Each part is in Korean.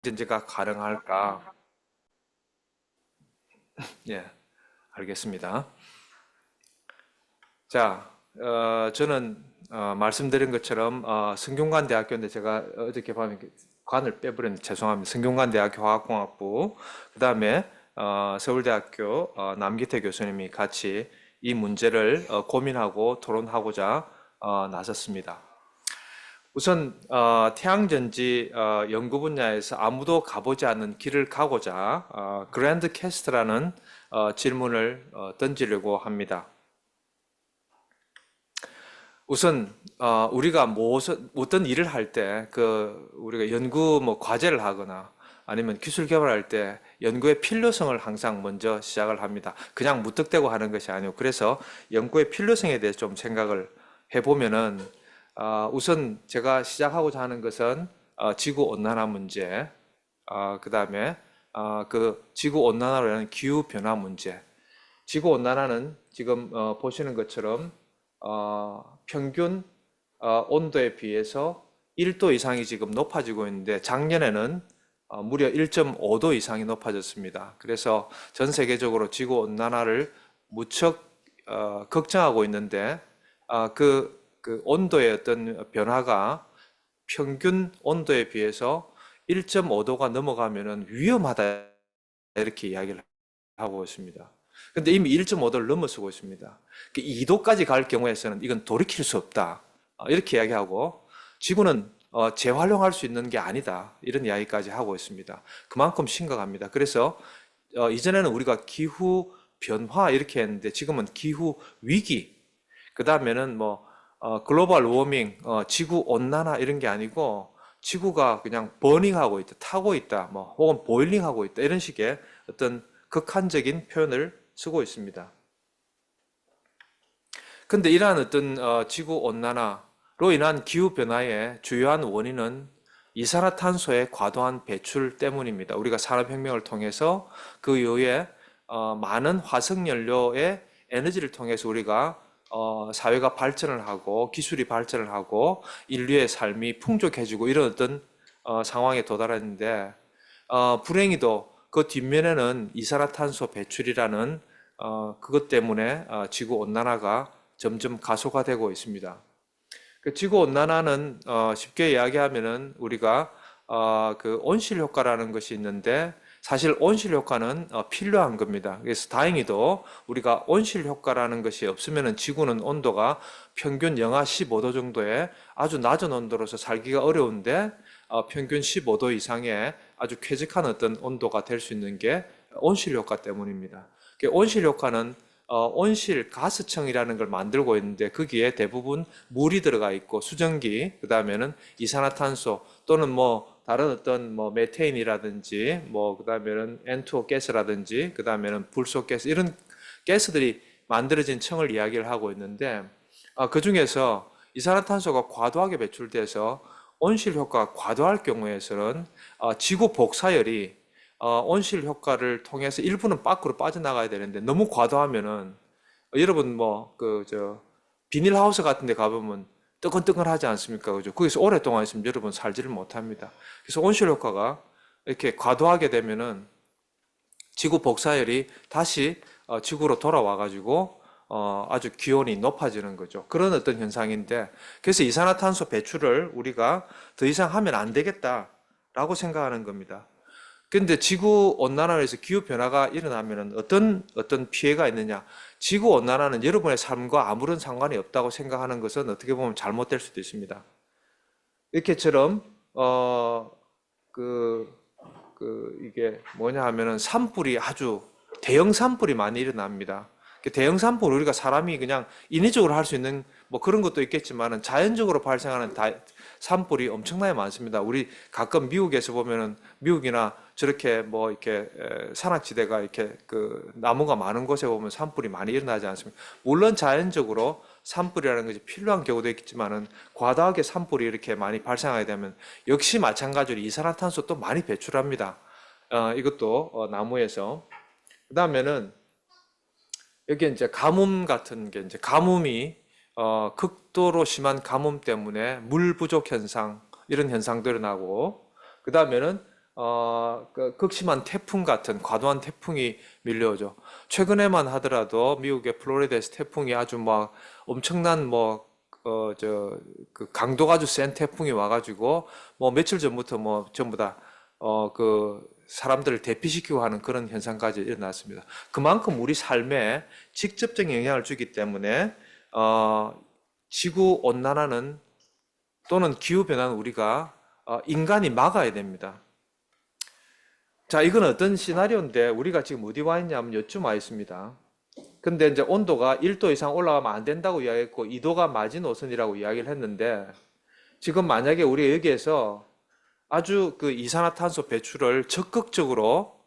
전제가 가능할까? 예, 알겠습니다. 자, 저는 말씀드린 것처럼 성균관대학교인데 제가 어저께 밤에 관을 빼버렸는데 죄송합니다. 성균관대학교 화학공학부, 그 다음에 서울대학교 남기태 교수님이 같이 이 문제를 고민하고 토론하고자 나섰습니다. 우선 태양전지 연구 분야에서 아무도 가보지 않는 길을 가고자 그랜드 캐스트라는 질문을 던지려고 합니다. 우선 우리가 어떤 일을 할 때 그 우리가 연구 뭐 과제를 하거나 아니면 기술 개발할 때 연구의 필요성을 항상 먼저 시작을 합니다. 그냥 무턱대고 하는 것이 아니고 그래서 연구의 필요성에 대해서 좀 생각을 해보면은 우선 제가 시작하고자 하는 것은 지구 온난화 문제, 그다음에 그 지구 온난화로 인한 기후 변화 문제. 지구 온난화는 지금 보시는 것처럼 평균 온도에 비해서 1도 이상이 지금 높아지고 있는데 작년에는 무려 1.5도 이상이 높아졌습니다. 그래서 전 세계적으로 지구 온난화를 무척 걱정하고 있는데 그 온도의 어떤 변화가 평균 온도에 비해서 1.5도가 넘어가면은 위험하다 이렇게 이야기를 하고 있습니다. 근데 이미 1.5도를 넘어서고 있습니다. 2도까지 갈 경우에서는 이건 돌이킬 수 없다. 이렇게 이야기하고 지구는 재활용할 수 있는 게 아니다. 이런 이야기까지 하고 있습니다. 그만큼 심각합니다. 그래서 이전에는 우리가 기후 변화 이렇게 했는데 지금은 기후 위기, 그 다음에는 뭐 글로벌 워밍, 지구 온난화 이런 게 아니고 지구가 그냥 버닝하고 있다, 타고 있다, 뭐 혹은 보일링하고 있다 이런 식의 어떤 극한적인 표현을 쓰고 있습니다. 근데 이러한 어떤 지구 온난화로 인한 기후 변화의 주요한 원인은 이산화탄소의 과도한 배출 때문입니다. 우리가 산업혁명을 통해서 그 이후에 많은 화석연료의 에너지를 통해서 우리가 사회가 발전을 하고 기술이 발전을 하고 인류의 삶이 풍족해지고 이런 어떤 상황에 도달했는데 불행히도 그 뒷면에는 이산화탄소 배출이라는 그것 때문에 지구 온난화가 점점 가속화되고 있습니다. 그 지구 온난화는 쉽게 이야기하면은 우리가 그 온실 효과라는 것이 있는데 사실 온실 효과는 필요한 겁니다. 그래서 다행히도 우리가 온실 효과라는 것이 없으면은 지구는 온도가 평균 영하 15도 정도의 아주 낮은 온도로서 살기가 어려운데 평균 15도 이상의 아주 쾌적한 어떤 온도가 될 수 있는 게 온실 효과 때문입니다. 그 온실 효과는 온실 가스층이라는 걸 만들고 있는데 거기에 대부분 물이 들어가 있고 수증기, 그 다음에는 이산화탄소 또는 뭐 다른 어떤 뭐 메테인이라든지 뭐 그다음에는 N2O 가스라든지 그다음에는 불소가스 이런 가스들이 만들어진 층을 이야기를 하고 있는데 그 중에서 이산화탄소가 과도하게 배출돼서 온실 효과가 과도할 경우에서는 지구 복사열이 온실 효과를 통해서 일부는 밖으로 빠져나가야 되는데 너무 과도하면은 여러분 뭐 그 저 비닐하우스 같은 데 가보면 뜨끈뜨끈하지 않습니까? 그죠? 거기서 오랫동안 있으면 여러분 살지를 못합니다. 그래서 온실 효과가 이렇게 과도하게 되면은 지구 복사열이 다시 지구로 돌아와 가지고 아주 기온이 높아지는 거죠. 그런 어떤 현상인데 그래서 이산화탄소 배출을 우리가 더 이상 하면 안 되겠다라고 생각하는 겁니다. 근데 지구 온난화에서 기후 변화가 일어나면 어떤 피해가 있느냐? 지구 온난화는 여러분의 삶과 아무런 상관이 없다고 생각하는 것은 어떻게 보면 잘못될 수도 있습니다. 이렇게처럼 그 이게 뭐냐 하면은 산불이 아주 대형 산불이 많이 일어납니다. 그 대형 산불 우리가 사람이 그냥 인위적으로 할 수 있는 뭐 그런 것도 있겠지만은 자연적으로 발생하는 산불이 엄청나게 많습니다. 우리 가끔 미국에서 보면은 미국이나 저렇게 뭐 이렇게 산악지대가 이렇게 그 나무가 많은 곳에 보면 산불이 많이 일어나지 않습니까? 물론 자연적으로 산불이라는 것이 필요한 경우도 있겠지만은 과다하게 산불이 이렇게 많이 발생하게 되면 역시 마찬가지로 이산화탄소 또 많이 배출합니다. 이것도 나무에서. 그다음에는 여기 이제 가뭄 같은 게 이제 가뭄이 극도로 심한 가뭄 때문에 물 부족 현상 이런 현상들이 나고 그다음에는 그 극심한 태풍 같은 과도한 태풍이 밀려오죠. 최근에만 하더라도 미국의 플로리다에서 태풍이 아주 막 엄청난 그 강도가 아주 센 태풍이 와가지고 뭐 며칠 전부터 뭐 전부 다 그 사람들을 대피시키고 하는 그런 현상까지 일어났습니다. 그만큼 우리 삶에 직접적인 영향을 주기 때문에 지구 온난화는 또는 기후 변화는 우리가 인간이 막아야 됩니다. 자, 이건 어떤 시나리오인데 우리가 지금 어디 와 있냐면 요쯤 와 있습니다. 근데 이제 온도가 1도 이상 올라가면 안 된다고 이야기했고 2도가 마지노선이라고 이야기를 했는데 지금 만약에 우리가 여기에서 아주 그 이산화탄소 배출을 적극적으로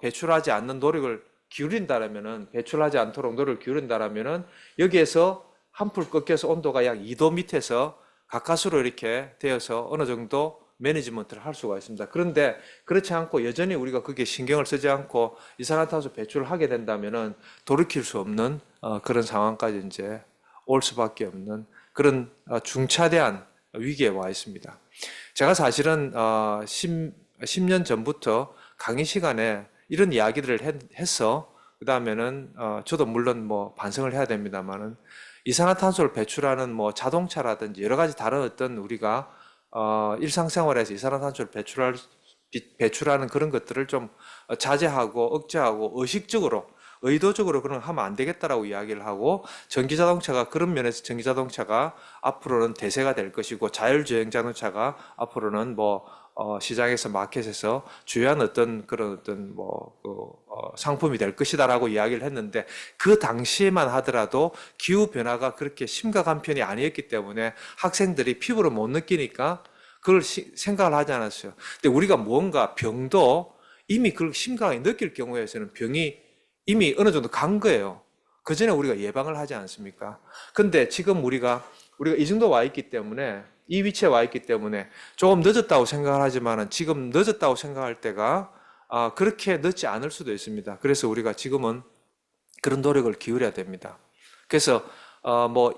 배출하지 않는 노력을 기울인다라면은 배출하지 않도록 노력을 기울인다라면은 여기에서 한풀 꺾여서 온도가 약 2도 밑에서 가까스로 이렇게 되어서 어느 정도 매니지먼트를 할 수가 있습니다. 그런데 그렇지 않고 여전히 우리가 거기에 신경을 쓰지 않고 이산화탄소 배출을 하게 된다면은 돌이킬 수 없는 그런 상황까지 이제 올 수밖에 없는 그런 중차대한 위기에 와 있습니다. 제가 사실은 10년 전부터 강의 시간에 이런 이야기들을 했어. 그 다음에는 저도 물론 뭐 반성을 해야 됩니다만은 이산화탄소를 배출하는 뭐 자동차라든지 여러 가지 다른 어떤 우리가 일상생활에서 이산화탄소를 배출하는 그런 것들을 좀 자제하고 억제하고 의식적으로 의도적으로 그런 거 하면 안 되겠다라고 이야기를 하고 전기자동차가 그런 면에서 전기자동차가 앞으로는 대세가 될 것이고 자율주행 자동차가 앞으로는 뭐 시장에서 마켓에서 주요한 어떤 그런 어떤 상품이 될 것이다라고 이야기를 했는데 그 당시에만 하더라도 기후 변화가 그렇게 심각한 편이 아니었기 때문에 학생들이 피부로 못 느끼니까 그걸 생각을 하지 않았어요. 근데 우리가 무언가 병도 이미 그걸 심각하게 느낄 경우에서는 병이 이미 어느 정도 간 거예요. 그 전에 우리가 예방을 하지 않습니까? 근데 지금 우리가 이 정도 와 있기 때문에 이 위치에 와 있기 때문에 조금 늦었다고 생각을 하지만은 지금 늦었다고 생각할 때가 그렇게 늦지 않을 수도 있습니다. 그래서 우리가 지금은 그런 노력을 기울여야 됩니다. 그래서 뭐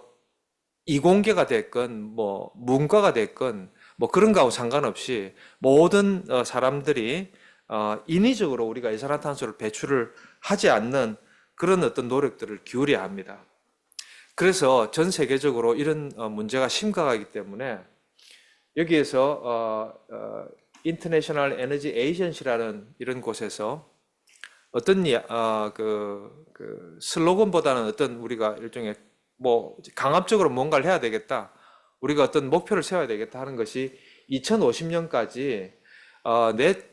이공계가 됐건 뭐 문과가 됐건 뭐 그런 거하고 상관없이 모든 사람들이 인위적으로 우리가 이산화탄소를 배출을 하지 않는 그런 어떤 노력들을 기울여야 합니다. 그래서 전 세계적으로 이런 문제가 심각하기 때문에 여기에서 인터내셔널 에너지 에이전시라는 이런 곳에서 어떤 그 슬로건보다는 어떤 우리가 일종의 뭐 강압적으로 뭔가를 해야 되겠다. 우리가 어떤 목표를 세워야 되겠다 하는 것이 2050년까지 넷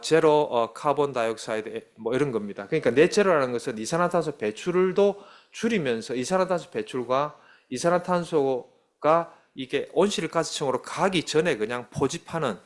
제로 카본 다이옥사이드 뭐 이런 겁니다. 그러니까 넷 제로라는 것은 이산화탄소 배출도 줄이면서 이산화탄소 배출과 이산화탄소가 이게 온실가스층으로 가기 전에 그냥 포집하는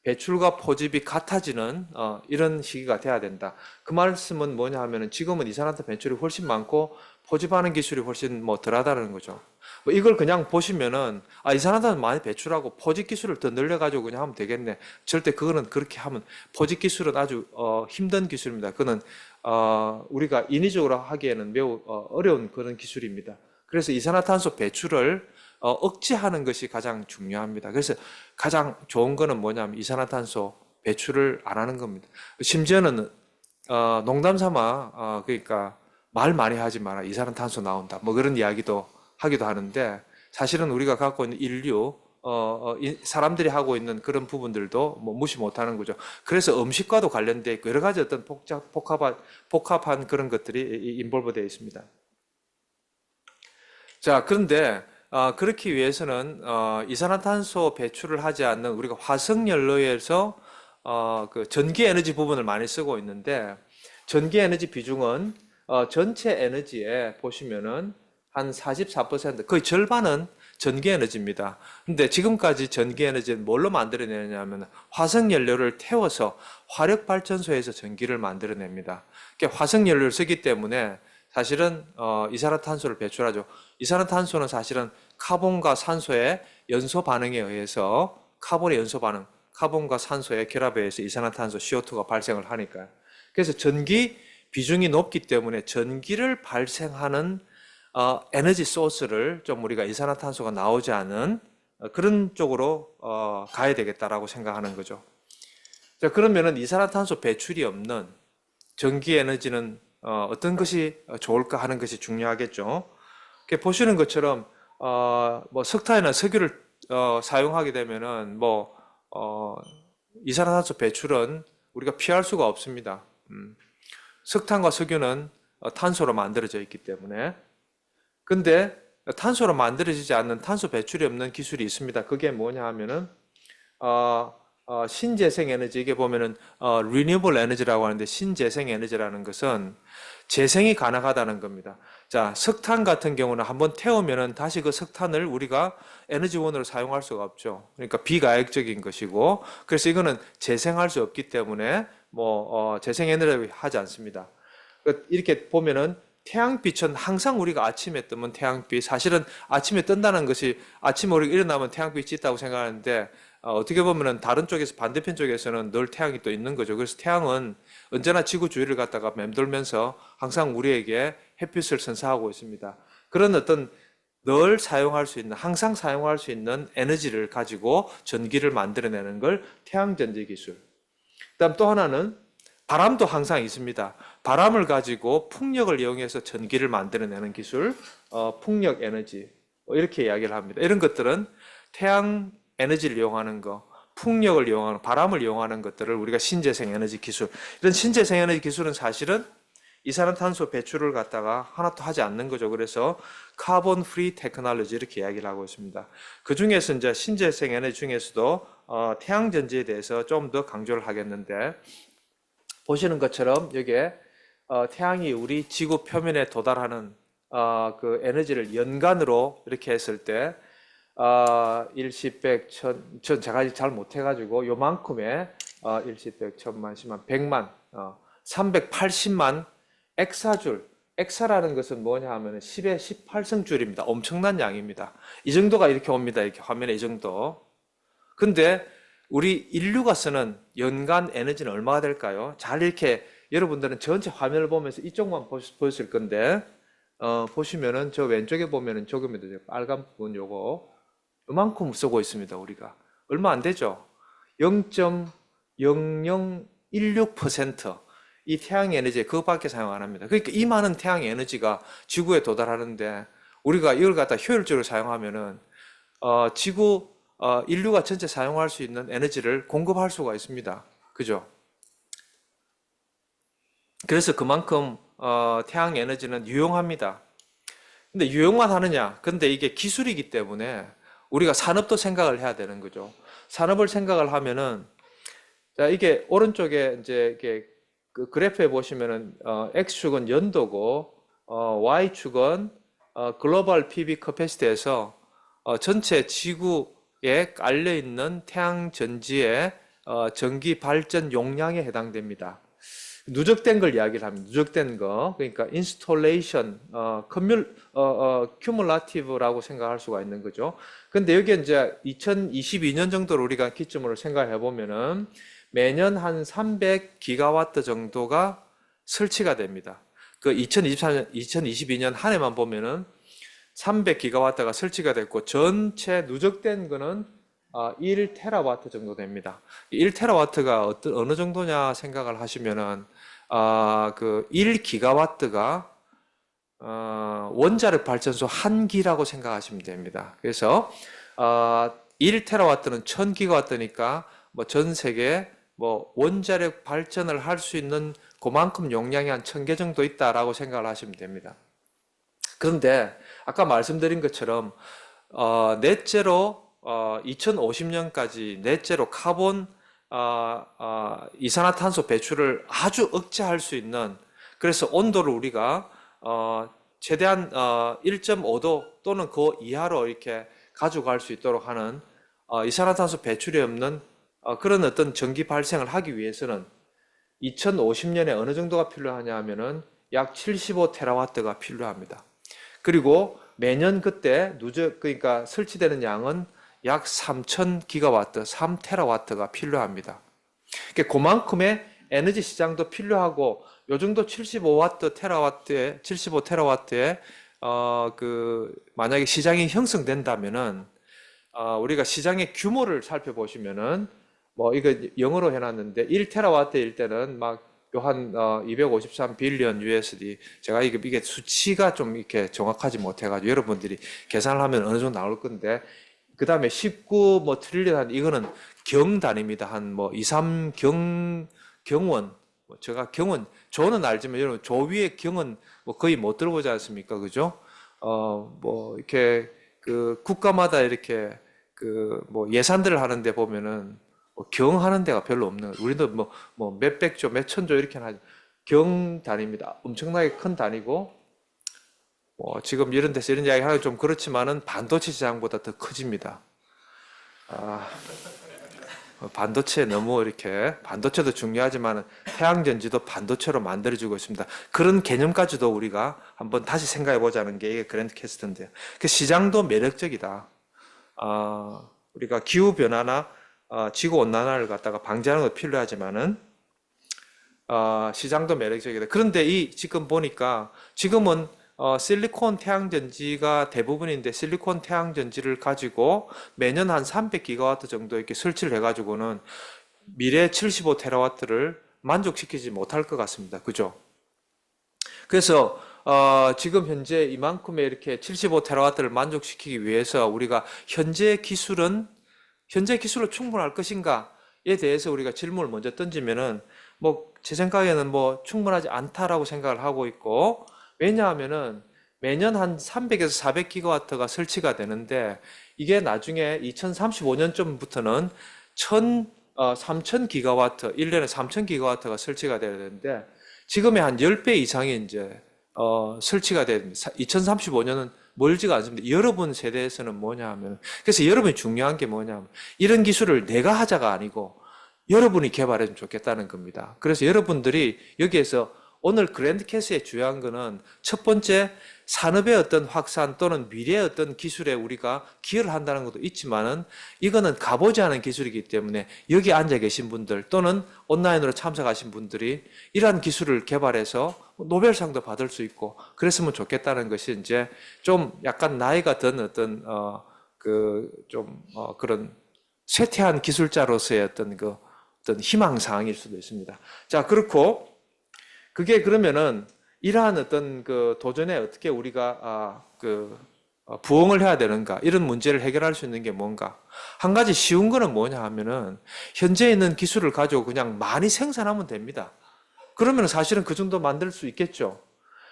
배출과 포집이 같아지는 이런 시기가 돼야 된다. 그 말씀은 뭐냐 하면은 지금은 이산화탄소 배출이 훨씬 많고 포집하는 기술이 훨씬 뭐 덜하다는 거죠. 뭐 이걸 그냥 보시면은 이산화탄소 많이 배출하고 포집 기술을 더 늘려가지고 그냥 하면 되겠네. 절대 그거는 그렇게 하면 포집 기술은 아주 힘든 기술입니다. 그거는 우리가 인위적으로 하기에는 매우 어려운 그런 기술입니다. 그래서 이산화탄소 배출을 억제하는 것이 가장 중요합니다. 그래서 가장 좋은 거는 뭐냐면 이산화탄소 배출을 안 하는 겁니다. 심지어는 농담 삼아 그러니까 말 많이 하지 마라. 이산화탄소 나온다. 뭐 그런 이야기도 하기도 하는데 사실은 우리가 갖고 있는 인류 사람들이 하고 있는 그런 부분들도 뭐 무시 못하는 거죠. 그래서 음식과도 관련돼 있고 여러 가지 어떤 복합한 그런 것들이 인볼브되어 있습니다. 자, 그런데 그렇기 위해서는 이산화탄소 배출을 하지 않는 우리가 화석연료에서 그 전기 에너지 부분을 많이 쓰고 있는데 전기 에너지 비중은 전체 에너지에 보시면은 한 44%, 거의 절반은 전기 에너지입니다. 근데 지금까지 전기 에너지는 뭘로 만들어내냐면 화석연료를 태워서 화력발전소에서 전기를 만들어냅니다. 그러니까 화석연료를 쓰기 때문에 사실은 이산화탄소를 배출하죠. 이산화탄소는 사실은 카본과 산소의 연소 반응에 의해서 카본의 연소 반응, 카본과 산소의 결합에 의해서 이산화탄소 CO2가 발생을 하니까요. 그래서 전기 비중이 높기 때문에 전기를 발생하는 에너지 소스를 좀 우리가 이산화탄소가 나오지 않은 그런 쪽으로 가야 되겠다라고 생각하는 거죠. 자, 그러면은 이산화탄소 배출이 없는 전기 에너지는 어떤 것이 좋을까 하는 것이 중요하겠죠. 이렇게 보시는 것처럼 뭐 석탄이나 석유를 사용하게 되면은 뭐 어, 이산화탄소 배출은 우리가 피할 수가 없습니다. 석탄과 석유는 탄소로 만들어져 있기 때문에. 근데 탄소로 만들어지지 않는 탄소 배출이 없는 기술이 있습니다. 그게 뭐냐 하면은 신재생 에너지, 이게 보면은 renewable energy라고 하는데, 신재생 에너지라는 것은 재생이 가능하다는 겁니다. 자, 석탄 같은 경우는 한번 태우면은 다시 그 석탄을 우리가 에너지원으로 사용할 수가 없죠. 그러니까 비가역적인 것이고, 그래서 이거는 재생할 수 없기 때문에 재생 에너지 하지 않습니다. 이렇게 보면은 태양빛은 항상 우리가 아침에 뜨면 태양빛, 사실은 아침에 뜬다는 것이 아침에 우리가 일어나면 태양빛이 있다고 생각하는데, 어떻게 보면은 다른 쪽에서, 반대편 쪽에서는 늘 태양이 또 있는 거죠. 그래서 태양은 언제나 지구 주위를 갖다가 맴돌면서 항상 우리에게 햇빛을 선사하고 있습니다. 그런 어떤 늘 사용할 수 있는, 항상 사용할 수 있는 에너지를 가지고 전기를 만들어내는 걸 태양전지 기술. 그다음 또 하나는 바람도 항상 있습니다. 바람을 가지고 풍력을 이용해서 전기를 만들어내는 기술, 풍력 에너지, 이렇게 이야기를 합니다. 이런 것들은 태양 에너지를 이용하는 거, 풍력을 이용하는, 바람을 이용하는 것들을 우리가 신재생 에너지 기술, 이런 신재생 에너지 기술은 사실은 이산화탄소 배출을 갖다가 하나도 하지 않는 거죠. 그래서 카본 프리 테크놀로지, 이렇게 이야기를 하고 있습니다. 그 중에서 이제 신재생 에너지 중에서도 태양 전지에 대해서 좀 더 강조를 하겠는데, 보시는 것처럼 여기에 태양이 우리 지구 표면에 도달하는 그 에너지를 연간으로 이렇게 했을 때 일십, 백, 천, 제가 잘 못해가지고 요만큼의 일십, 백, 천만, 십만, 백만, 380만 엑사줄. 엑사라는 것은 뭐냐 하면 10의 18승줄입니다. 엄청난 양입니다. 이 정도가 이렇게 옵니다. 이렇게 화면에 이 정도. 근데 우리 인류가 쓰는 연간 에너지는 얼마가 될까요? 잘 이렇게, 여러분들은 전체 화면을 보면서 이쪽만 보실 건데, 보시면은 저 왼쪽에 보면은 조금이더 빨간 부분, 요거 이만큼 쓰고 있습니다. 우리가 얼마 안 되죠. 0.0016% 이 태양 에너지 그거밖에 사용 안 합니다. 그러니까 이 많은 태양 에너지가 지구에 도달하는데, 우리가 이걸 갖다 효율적으로 사용하면은 지구 인류가 전체 사용할 수 있는 에너지를 공급할 수가 있습니다. 그죠? 그래서 그만큼 태양 에너지는 유용합니다. 근데 유용만 하느냐? 근데 이게 기술이기 때문에 우리가 산업도 생각을 해야 되는 거죠. 산업을 생각을 하면은, 자, 이게 오른쪽에 이제 이게 그 그래프에 보시면은 X축은 연도고 Y축은 글로벌 PV 커패시티에서 전체 지구에 깔려 있는 태양 전지의 전기 발전 용량에 해당됩니다. 누적된 걸 이야기를 합니다. 누적된 거. 그러니까 인스톨레이션, 큐뮬라티브라고 생각할 수가 있는 거죠. 근데 여기 이제 2022년 정도로 우리가 기점으로 생각해 보면은 매년 한 300기가와트 정도가 설치가 됩니다. 그 2022년 한 해만 보면은 300기가와트가 설치가 됐고, 전체 누적된 거는 1테라와트 정도 됩니다. 1테라와트가 어느 정도냐 생각을 하시면은, 그 1기가와트가 원자력 발전소 한 기라고 생각하시면 됩니다. 그래서 1테라와트는 1000기가와트니까 뭐 전 세계 뭐 원자력 발전을 할 수 있는 그만큼 용량이 한 1000개 정도 있다라고 생각을 하시면 됩니다. 그런데 아까 말씀드린 것처럼 넷제로 2050년까지 넷제로 카본 이산화탄소 배출을 아주 억제할 수 있는, 그래서 온도를 우리가 최대한 1.5도 또는 그 이하로 이렇게 가져갈 수 있도록 하는 이산화탄소 배출이 없는 그런 어떤 전기 발생을 하기 위해서는 2050년에 어느 정도가 필요하냐 하면은 약 75테라와트가 필요합니다. 그리고 매년 그때 그러니까 설치되는 양은 약 3000기가와트, 3테라와트가 필요합니다. 그러니까 그만큼의 에너지 시장도 필요하고, 요 정도 75와트, 테라와트에, 75테라와트에 그 만약에 시장이 형성된다면은 우리가 시장의 규모를 살펴보시면은 뭐 이거 영어로 해놨는데 1테라와트일 때는 막 한 253 빌리언 USD. 제가 이게 수치가 좀 이렇게 정확하지 못해가지고 여러분들이 계산을 하면 어느 정도 나올 건데, 그 다음에 19 뭐 트릴리언, 이거는 경 단위입니다. 한 뭐 2, 3 경원. 뭐 제가 경원 조는 알지만 여러분 조 위에 경은 뭐 거의 못 들어보지 않습니까? 그죠? 뭐 이렇게 그 국가마다 이렇게 그 뭐 예산들을 하는데 보면은 뭐 경 하는 데가 별로 없는 거예요. 우리도 뭐 몇백 조, 몇 천 조 이렇게 하죠. 경 단위입니다. 엄청나게 큰 단위고, 뭐 지금 이런 데서 이런 이야기 하기 좀 그렇지만은 반도체 시장보다 더 커집니다. 아, 반도체 너무 이렇게, 반도체도 중요하지만 태양전지도 반도체로 만들어지고 있습니다. 그런 개념까지도 우리가 한번 다시 생각해 보자는 게 이게 그랜드 캐스트인데요. 그 시장도 매력적이다. 우리가 기후 변화나 지구 온난화를 갖다가 방지하는 것도 필요하지만은 시장도 매력적이다. 그런데 지금 보니까 지금은 실리콘 태양전지가 대부분인데, 실리콘 태양전지를 가지고 매년 한 300기가와트 정도 이렇게 설치를 해가지고는 미래 75테라와트를 만족시키지 못할 것 같습니다. 그죠? 그래서 지금 현재 이만큼의 이렇게 75테라와트를 만족시키기 위해서 우리가 현재 기술로 충분할 것인가에 대해서 우리가 질문을 먼저 던지면은, 뭐 제 생각에는 뭐 충분하지 않다라고 생각을 하고 있고, 왜냐하면은 매년 한 300에서 400기가와트가 설치가 되는데, 이게 나중에 2035년쯤부터는 3000기가와트, 1년에 3000기가와트가 설치가 돼야 되는데, 지금의 한 10배 이상이 이제 설치가 됩니다. 2035년은 멀지가 않습니다. 여러분 세대에서는 뭐냐 하면, 그래서 여러분이 중요한 게 뭐냐 하면, 이런 기술을 내가 하자가 아니고 여러분이 개발했으면 좋겠다는 겁니다. 그래서 여러분들이 여기에서 오늘 그랜드캐스의 중요한 거는, 첫 번째 산업의 어떤 확산 또는 미래의 어떤 기술에 우리가 기여를 한다는 것도 있지만은, 이거는 가보지 않은 기술이기 때문에 여기 앉아 계신 분들 또는 온라인으로 참석하신 분들이 이러한 기술을 개발해서 노벨상도 받을 수 있고 그랬으면 좋겠다는 것이 이제 좀 약간 나이가 든 어떤 그런 쇠퇴한 기술자로서의 어떤 희망사항일 수도 있습니다. 자, 그렇고 그게 그러면은 이러한 어떤 그 도전에 어떻게 우리가 부응을 해야 되는가, 이런 문제를 해결할 수 있는 게 뭔가. 한 가지 쉬운 거는 뭐냐 하면은, 현재 있는 기술을 가지고 그냥 많이 생산하면 됩니다. 그러면 사실은 그 정도 만들 수 있겠죠.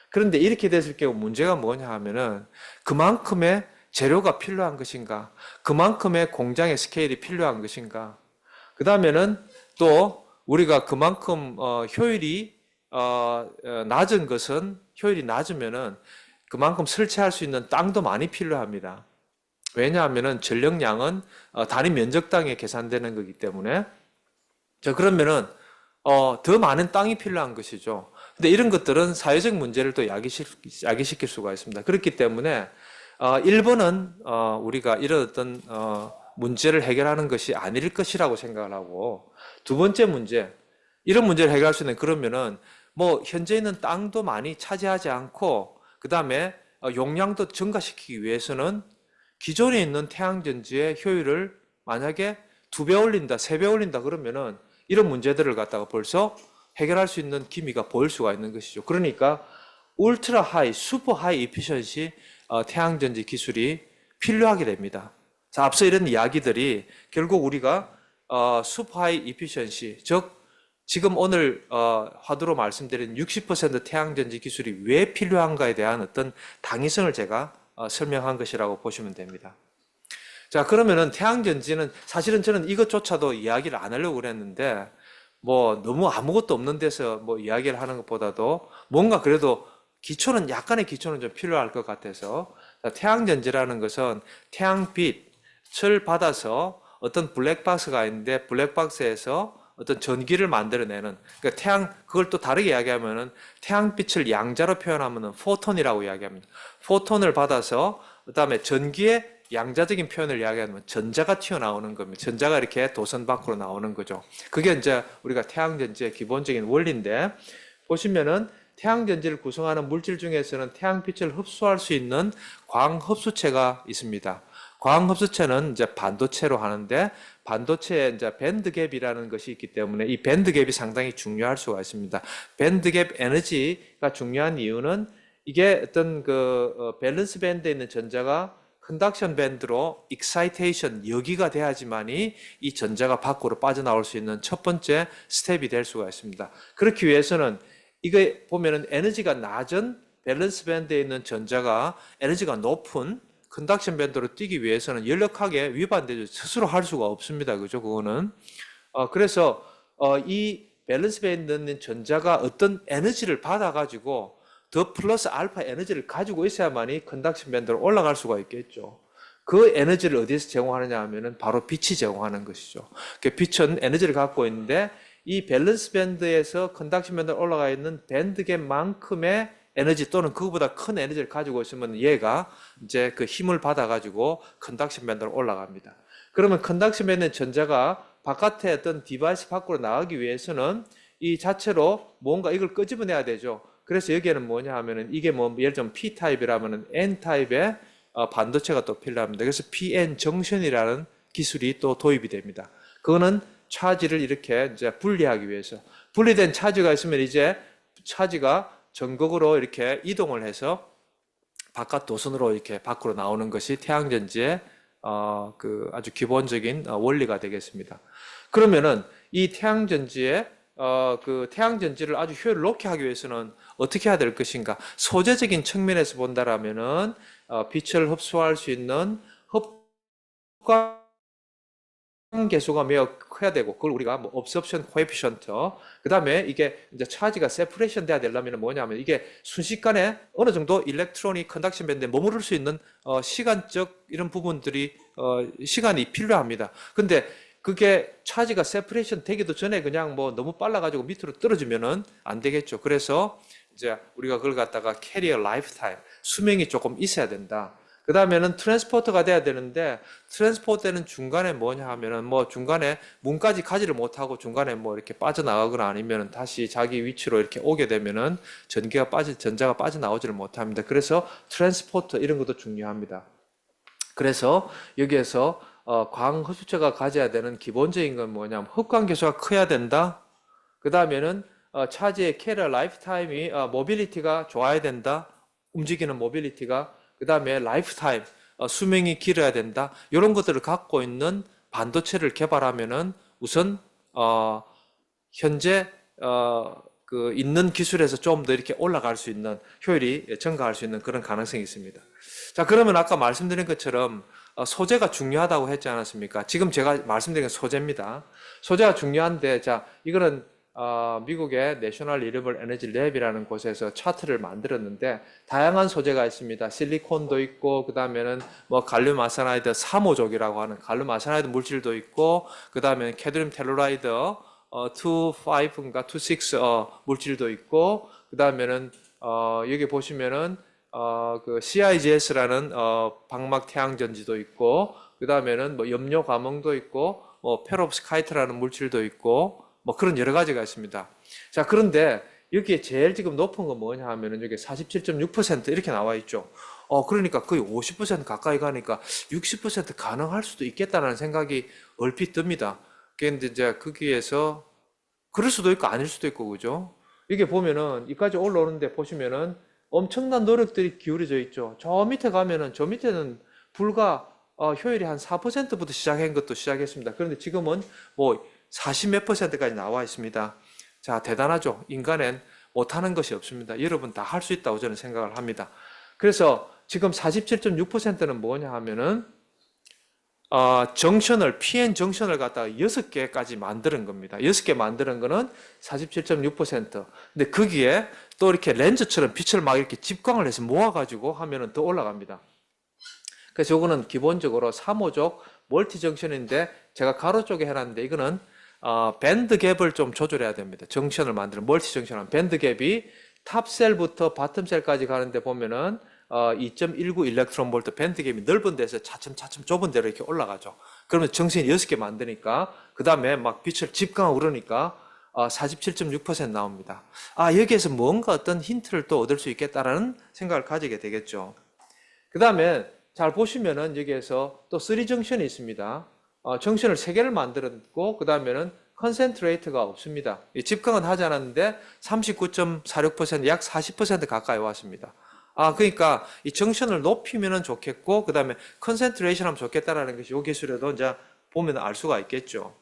그런데 이렇게 됐을 경우 문제가 뭐냐 하면은, 그만큼의 재료가 필요한 것인가, 그만큼의 공장의 스케일이 필요한 것인가, 그 다음에는 또 우리가 그만큼 효율이 낮은 것은, 효율이 낮으면은 그만큼 설치할 수 있는 땅도 많이 필요합니다. 왜냐하면은 전력량은 단위 면적당에 계산되는 거기 때문에. 자, 그러면은 더 많은 땅이 필요한 것이죠. 근데 이런 것들은 사회적 문제를 또 야기시킬 수가 있습니다. 그렇기 때문에 1번은 우리가 이런 어떤 문제를 해결하는 것이 아닐 것이라고 생각을 하고, 두 번째 문제, 이런 문제를 해결할 수 있는, 그러면은 뭐 현재 있는 땅도 많이 차지하지 않고, 그 다음에 용량도 증가시키기 위해서는 기존에 있는 태양전지의 효율을 만약에 2배 올린다, 3배 올린다 그러면은 이런 문제들을 갖다가 벌써 해결할 수 있는 기미가 보일 수가 있는 것이죠. 그러니까 울트라 하이, 슈퍼 하이 이피션시 태양전지 기술이 필요하게 됩니다. 자, 앞서 이런 이야기들이 결국 우리가 슈퍼 하이 이피션시, 즉 지금 오늘 화두로 말씀드린 60% 태양전지 기술이 왜 필요한가에 대한 어떤 당위성을 제가 설명한 것이라고 보시면 됩니다. 자, 그러면은 태양전지는, 사실은 저는 이것조차도 이야기를 안 하려고 그랬는데, 뭐 너무 아무것도 없는 데서 뭐 이야기를 하는 것보다도 뭔가 그래도 약간의 기초는 좀 필요할 것 같아서, 태양전지라는 것은 태양빛을 받아서 어떤 블랙박스가 있는데, 블랙박스에서 어떤 전기를 만들어내는, 그러니까 그걸 또 다르게 이야기하면은 태양빛을 양자로 표현하면은 포톤이라고 이야기합니다. 포톤을 받아서 그다음에 전기의 양자적인 표현을 이야기하면 전자가 튀어나오는 겁니다. 전자가 이렇게 도선 밖으로 나오는 거죠. 그게 이제 우리가 태양전지의 기본적인 원리인데, 보시면은 태양전지를 구성하는 물질 중에서는 태양빛을 흡수할 수 있는 광흡수체가 있습니다. 광합수체는 이제 반도체로 하는데 반도체에 이제 밴드갭이라는 것이 있기 때문에 이 밴드갭이 상당히 중요할 수가 있습니다. 밴드갭 에너지가 중요한 이유는 이게 어떤 밸런스 밴드에 있는 전자가 컨덕션 밴드로 익사이테이션 여기가 돼야지만이 이 전자가 밖으로 빠져나올 수 있는 첫 번째 스텝이 될 수가 있습니다. 그렇기 위해서는 이거 보면은 에너지가 낮은 밸런스 밴드에 있는 전자가 에너지가 높은 컨덕션 밴드로 뛰기 위해서는 연력하게 위반되죠. 스스로 할 수가 없습니다. 그죠? 그거는. 그래서 이 밸런스 밴드에 있는 전자가 어떤 에너지를 받아가지고 더 플러스 알파 에너지를 가지고 있어야만이 컨덕션 밴드로 올라갈 수가 있겠죠. 그 에너지를 어디에서 제공하느냐 하면은 바로 빛이 제공하는 것이죠. 빛은 에너지를 갖고 있는데 이 밸런스 밴드에서 컨덕션 밴드로 올라가 있는 밴드갭만큼의 에너지 또는 그거보다 큰 에너지를 가지고 있으면 얘가 이제 그 힘을 받아가지고 컨덕션 밴드로 올라갑니다. 그러면 컨덕션 밴드 전자가 바깥에 어떤 디바이스 밖으로 나가기 위해서는 이 자체로 뭔가 이걸 끄집어내야 되죠. 그래서 여기에는 뭐냐 하면은 이게 뭐 예를 들면 P타입이라면은 N타입의 반도체가 또 필요합니다. 그래서 PN 정션이라는 기술이 또 도입이 됩니다. 그거는 차지를 이렇게 이제 분리하기 위해서 분리된 차지가 있으면 이제 차지가 전극으로 이렇게 이동을 해서 바깥 도선으로 이렇게 밖으로 나오는 것이 태양전지의 아주 기본적인 원리가 되겠습니다. 그러면은 이 태양전지의 태양전지를 아주 효율을 높게 하기 위해서는 어떻게 해야 될 것인가? 소재적인 측면에서 본다라면은 빛을 흡수할 수 있는 흡광 개수가 매우 커야 되고 그걸 우리가 뭐 absorption coefficient 그 다음에 이게 이제 차지가 separation 돼야 되려면 뭐냐면 이게 순식간에 어느 정도 일렉트론이 컨덕션 밴드에 머무를 수 있는 시간적 이런 부분들이 시간이 필요합니다. 근데 그게 차지가 separation 되기도 전에 그냥 뭐 너무 빨라가지고 밑으로 떨어지면은 안 되겠죠. 그래서 이제 우리가 그걸 갖다가 carrier lifetime 수명이 조금 있어야 된다. 그 다음에는 트랜스포터가 돼야 되는데 트랜스포터는 중간에 뭐냐 하면은 뭐 중간에 문까지 가지를 못하고 중간에 뭐 이렇게 빠져나가거나 아니면 다시 자기 위치로 이렇게 오게 되면은 전자가 빠져나오지를 못합니다. 그래서 트랜스포터 이런 것도 중요합니다. 그래서 여기에서 광흡수체가 가져야 되는 기본적인 건 뭐냐면 흡광 개수가 커야 된다. 그 다음에는 차지의 캐리어 라이프타임이 모빌리티가 좋아야 된다. 움직이는 모빌리티가 그 다음에 라이프타임, 수명이 길어야 된다. 이런 것들을 갖고 있는 반도체를 개발하면은 우선, 현재, 있는 기술에서 좀 더 이렇게 올라갈 수 있는, 효율이 증가할 수 있는 그런 가능성이 있습니다. 자, 그러면 아까 말씀드린 것처럼, 소재가 중요하다고 했지 않았습니까? 지금 제가 말씀드린 건 소재입니다. 소재가 중요한데, 자, 이거는 미국의 내셔널 리뉴얼 에너지 랩이라는 곳에서 차트를 만들었는데 다양한 소재가 있습니다. 실리콘도 있고 그 다음에는 뭐 갈륨 아세나이드 3호족이라고 하는 갈륨 아세나이드 물질도 있고 그 다음에 캐드뮴 텔루라이드 25인가 26 물질도 있고 그 다음에는 여기 보시면은 그 CIGS라는 방막 태양전지도 있고 그 다음에는 뭐 염료 과목도 있고 뭐 페롭스카이트라는 물질도 있고 뭐 그런 여러 가지가 있습니다. 자, 그런데 여기에 제일 지금 높은 건 뭐냐 하면은 여기 47.6% 이렇게 나와 있죠. 그러니까 거의 50% 가까이 가니까 60% 가능할 수도 있겠다는 생각이 얼핏 듭니다. 그런데 이제 거기에서 그럴 수도 있고 아닐 수도 있고 그죠? 이게 보면은 여기까지 올라오는데 보시면은 엄청난 노력들이 기울여져 있죠. 저 밑에 가면은 저 밑에는 불과 효율이 한 4%부터 시작한 것도 시작했습니다. 그런데 지금은 뭐 40 몇 %까지 나와 있습니다. 자, 대단하죠. 인간은 못하는 것이 없습니다. 여러분 다 할 수 있다고 저는 생각을 합니다. 그래서 지금 47.6%는 뭐냐 하면은 PN 정션을 갖다가 6개까지 만드는 겁니다. 6개 만드는 거는 47.6%. 근데 거기에 또 이렇게 렌즈처럼 빛을 막 이렇게 집광을 해서 모아가지고 하면은 더 올라갑니다. 그래서 이거는 기본적으로 3호족 멀티 정션인데 제가 가로 쪽에 해놨는데 이거는 밴드 갭을 좀 조절해야 됩니다. 정션을 만드는 멀티 정션은 밴드 갭이 탑셀부터 바텀셀까지 가는데 보면은 2.19 일렉트론 볼트 밴드 갭이 넓은 데서 차츰차츰 좁은 데로 이렇게 올라가죠. 그러면 정신이 6개 만드니까 그 다음에 막 빛을 집광하고 그러니까 47.6% 나옵니다. 여기에서 뭔가 어떤 힌트를 또 얻을 수 있겠다라는 생각을 가지게 되겠죠. 그 다음에 잘 보시면은 여기에서 또 3정션이 있습니다. 정션을 3개를 만들었고, 그 다음에는 컨센트레이트가 없습니다. 집광은 하지 않았는데 39.46%, 약 40% 가까이 왔습니다. 그러니까 이 정션을 높이면은 좋겠고, 그 다음에 컨센트레이션 하면 좋겠다라는 것이 이 기술에도 이제 보면 알 수가 있겠죠.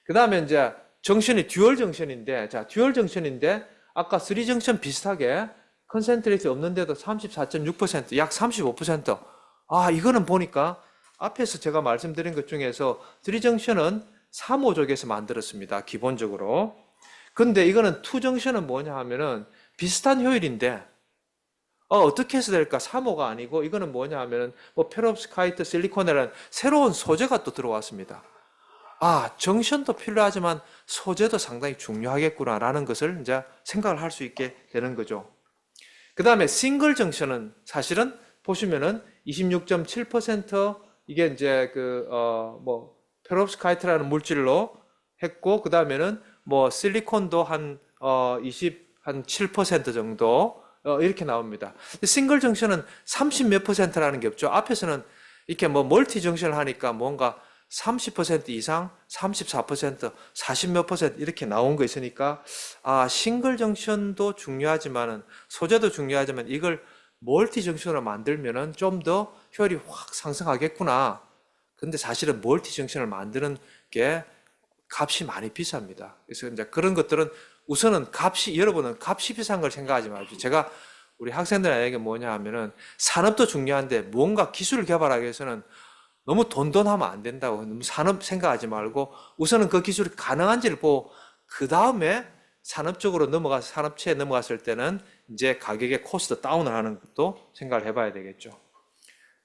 그 다음에 이제 정션이 듀얼 정션인데, 자, 듀얼 정션인데, 아까 3정션 비슷하게 컨센트레이트 없는데도 34.6%, 약 35%. 이거는 보니까 앞에서 제가 말씀드린 것 중에서 3정션은 3호족에서 만들었습니다. 기본적으로. 근데 이거는 2정션은 뭐냐 하면은 비슷한 효율인데, 어떻게 해서 될까? 3호가 아니고, 이거는 뭐냐 하면은, 페롭스카이트 실리콘이라는 새로운 소재가 또 들어왔습니다. 정션도 필요하지만 소재도 상당히 중요하겠구나라는 것을 이제 생각을 할 수 있게 되는 거죠. 그 다음에 싱글 정션은 사실은 보시면은 26.7% 이게 이제 페롭스카이트라는 물질로 했고, 그 다음에는 실리콘도 한 7% 정도 이렇게 나옵니다. 싱글 정션은 30 몇 %라는 게 없죠. 앞에서는 이렇게 멀티 정션을 하니까 뭔가 30% 이상, 34%, 40 몇 % 이렇게 나온 거 있으니까 싱글 정션도 중요하지만은 소재도 중요하지만 이걸 멀티 정션으로 만들면은 좀 더 효율이 확 상승하겠구나. 근데 사실은 멀티 정션을 만드는 게 값이 많이 비쌉니다. 그래서 이제 그런 것들은 우선은 여러분은 값이 비싼 걸 생각하지 마십시오. 제가 우리 학생들에게 뭐냐 하면은 산업도 중요한데 뭔가 기술을 개발하기 위해서는 너무 돈하면 안 된다고. 너무 산업 생각하지 말고 우선은 그 기술이 가능한지를 보고 그 다음에 산업체에 넘어갔을 때는 이제 가격의 코스트 다운을 하는 것도 생각을 해봐야 되겠죠.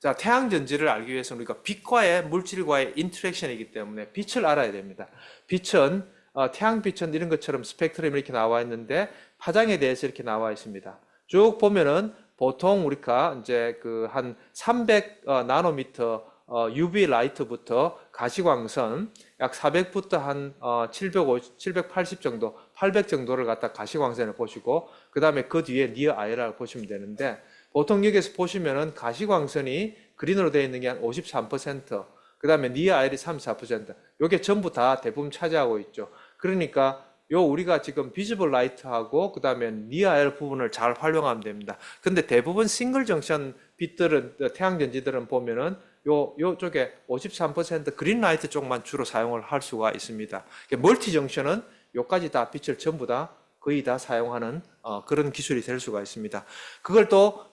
자, 태양전지를 알기 위해서는 우리가 빛과의 물질과의 인터랙션이기 때문에 빛을 알아야 됩니다. 빛은 태양빛은 이런 것처럼 스펙트럼이 이렇게 나와 있는데 파장에 대해서 이렇게 나와 있습니다. 쭉 보면은 보통 우리가 이제 한 300 나노미터 UV 라이트부터 가시광선 약 400부터 한 750, 780 정도, 800 정도를 갖다 가시광선을 보시고 그 다음에 그 뒤에 니어 IR을 보시면 되는데 보통 여기서 보시면은 가시광선이 그린으로 되어 있는 게 한 53%, 그 다음에 니어 IR이 34%, 요게 전부 다 대부분 차지하고 있죠. 그러니까 우리가 지금 비지블 라이트하고 그 다음에 니어 IR 부분을 잘 활용하면 됩니다. 근데 대부분 싱글 정션 빛들은, 태양전지들은 보면은 요쪽에 53% 그린 라이트 쪽만 주로 사용을 할 수가 있습니다. 멀티 정션은 요까지 다 빛을 전부 다 거의 다 사용하는 그런 기술이 될 수가 있습니다. 그걸 또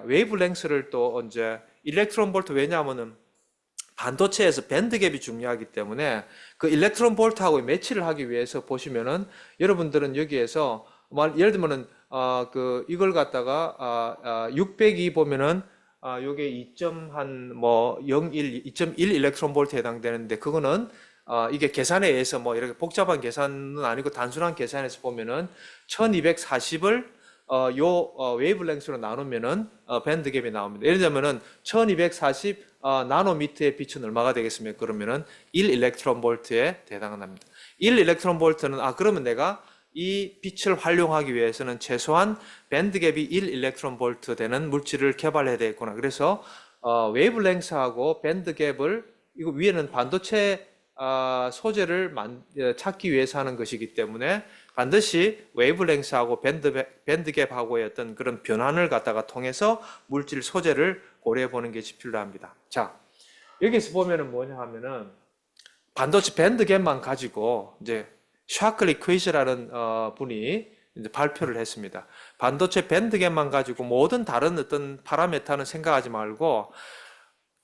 웨이브랭스를 또 이제 일렉트론 볼트, 왜냐하면은 반도체에서 밴드갭이 중요하기 때문에 그 일렉트론 볼트하고 매치를 하기 위해서 보시면은 여러분들은 여기에서 예를 들면은 이걸 갖다가 602 보면은 요게 2.1 일렉트론 볼트에 해당되는데 그거는 이게 계산에 의해서 이렇게 복잡한 계산은 아니고 단순한 계산에서 보면은 1240을 웨이브랭스로 나누면은 밴드갭이 나옵니다. 예를 들면은 1240 나노미터의 빛은 얼마가 되겠습니까? 그러면은 1 일렉트론 볼트에 해당합니다. 1 일렉트론 볼트는 그러면 내가 이 빛을 활용하기 위해서는 최소한 밴드갭이 1 일렉트론 볼트 되는 물질을 개발해야 되겠구나. 그래서 웨이브랭스하고 밴드갭을 이거 위에는 반도체 소재를 찾기 위해서 하는 것이기 때문에 반드시 웨이브랭스하고 밴드갭하고의 어떤 그런 변환을 갖다가 통해서 물질 소재를 고려해 보는 것이 필요합니다. 자, 여기서 보면은 뭐냐 하면은 반도체 밴드갭만 가지고 이제 샤클리 퀘이즈라는 분이 이제 발표를 했습니다. 반도체 밴드갭만 가지고 모든 다른 어떤 파라메타는 생각하지 말고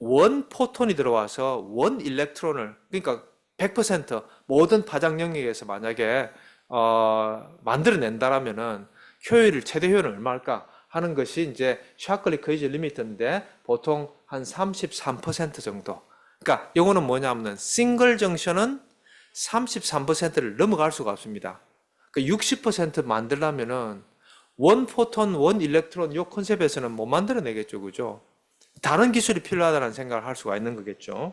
원 포톤이 들어와서 원 일렉트론을, 그러니까 100% 모든 파장 영역에서 만약에 만들어낸다라면은 최대 효율은 얼마일까 하는 것이 이제 샤클리 퀘이즈 리미트인데 보통 한 33% 정도. 그러니까 이거는 뭐냐면은 싱글 정션은 33%를 넘어갈 수가 없습니다. 그 60% 만들려면은 원 포톤, 원 일렉트론 요 컨셉에서는 못 만들어내겠죠, 그죠? 다른 기술이 필요하다는 생각을 할 수가 있는 거겠죠.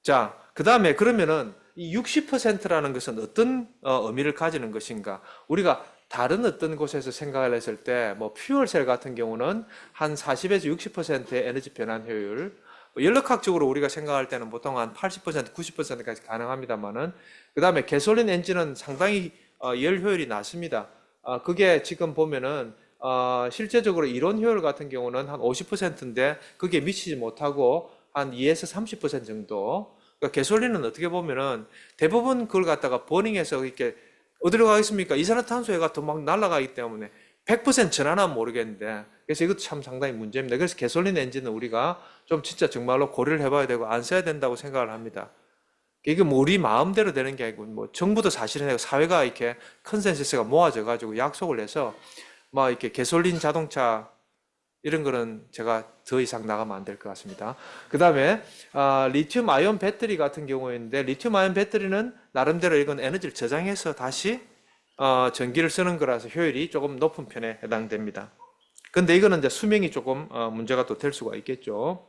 자, 그 다음에 그러면은 이 60%라는 것은 어떤 의미를 가지는 것인가? 우리가 다른 어떤 곳에서 생각을 했을 때, 뭐, 퓨얼셀 같은 경우는 한 40에서 60%의 에너지 변환 효율, 뭐 연력학적으로 우리가 생각할 때는 보통 한 80%, 90%까지 가능합니다만은, 그 다음에 가솔린 엔진은 상당히 열 효율이 낮습니다. 그게 지금 보면은, 실제적으로 이론 효율 같은 경우는 한 50%인데, 그게 미치지 못하고 한 2에서 30% 정도. 그러니까 가솔린은 어떻게 보면은 대부분 그걸 갖다가 버닝해서 이렇게 어디로 가겠습니까? 이산화탄소가 더 막 날아가기 때문에 100% 전환하면 모르겠는데 그래서 이것도 참 상당히 문제입니다. 그래서 가솔린 엔진은 우리가 좀 진짜 정말로 고려를 해봐야 되고 안 써야 된다고 생각을 합니다. 이게 뭐 우리 마음대로 되는 게 아니고 뭐 정부도 사실은 사회가 이렇게 컨센서스가 모아져 가지고 약속을 해서 막 이렇게 가솔린 자동차 이런 거는 제가 더 이상 나가면 안 될 것 같습니다. 그 다음에 리튬 아이온 배터리 같은 경우인데 리튬 아이온 배터리는 나름대로 이건 에너지를 저장해서 다시 전기를 쓰는 거라서 효율이 조금 높은 편에 해당됩니다. 근데 이거는 이제 수명이 조금 문제가 또 될 수가 있겠죠.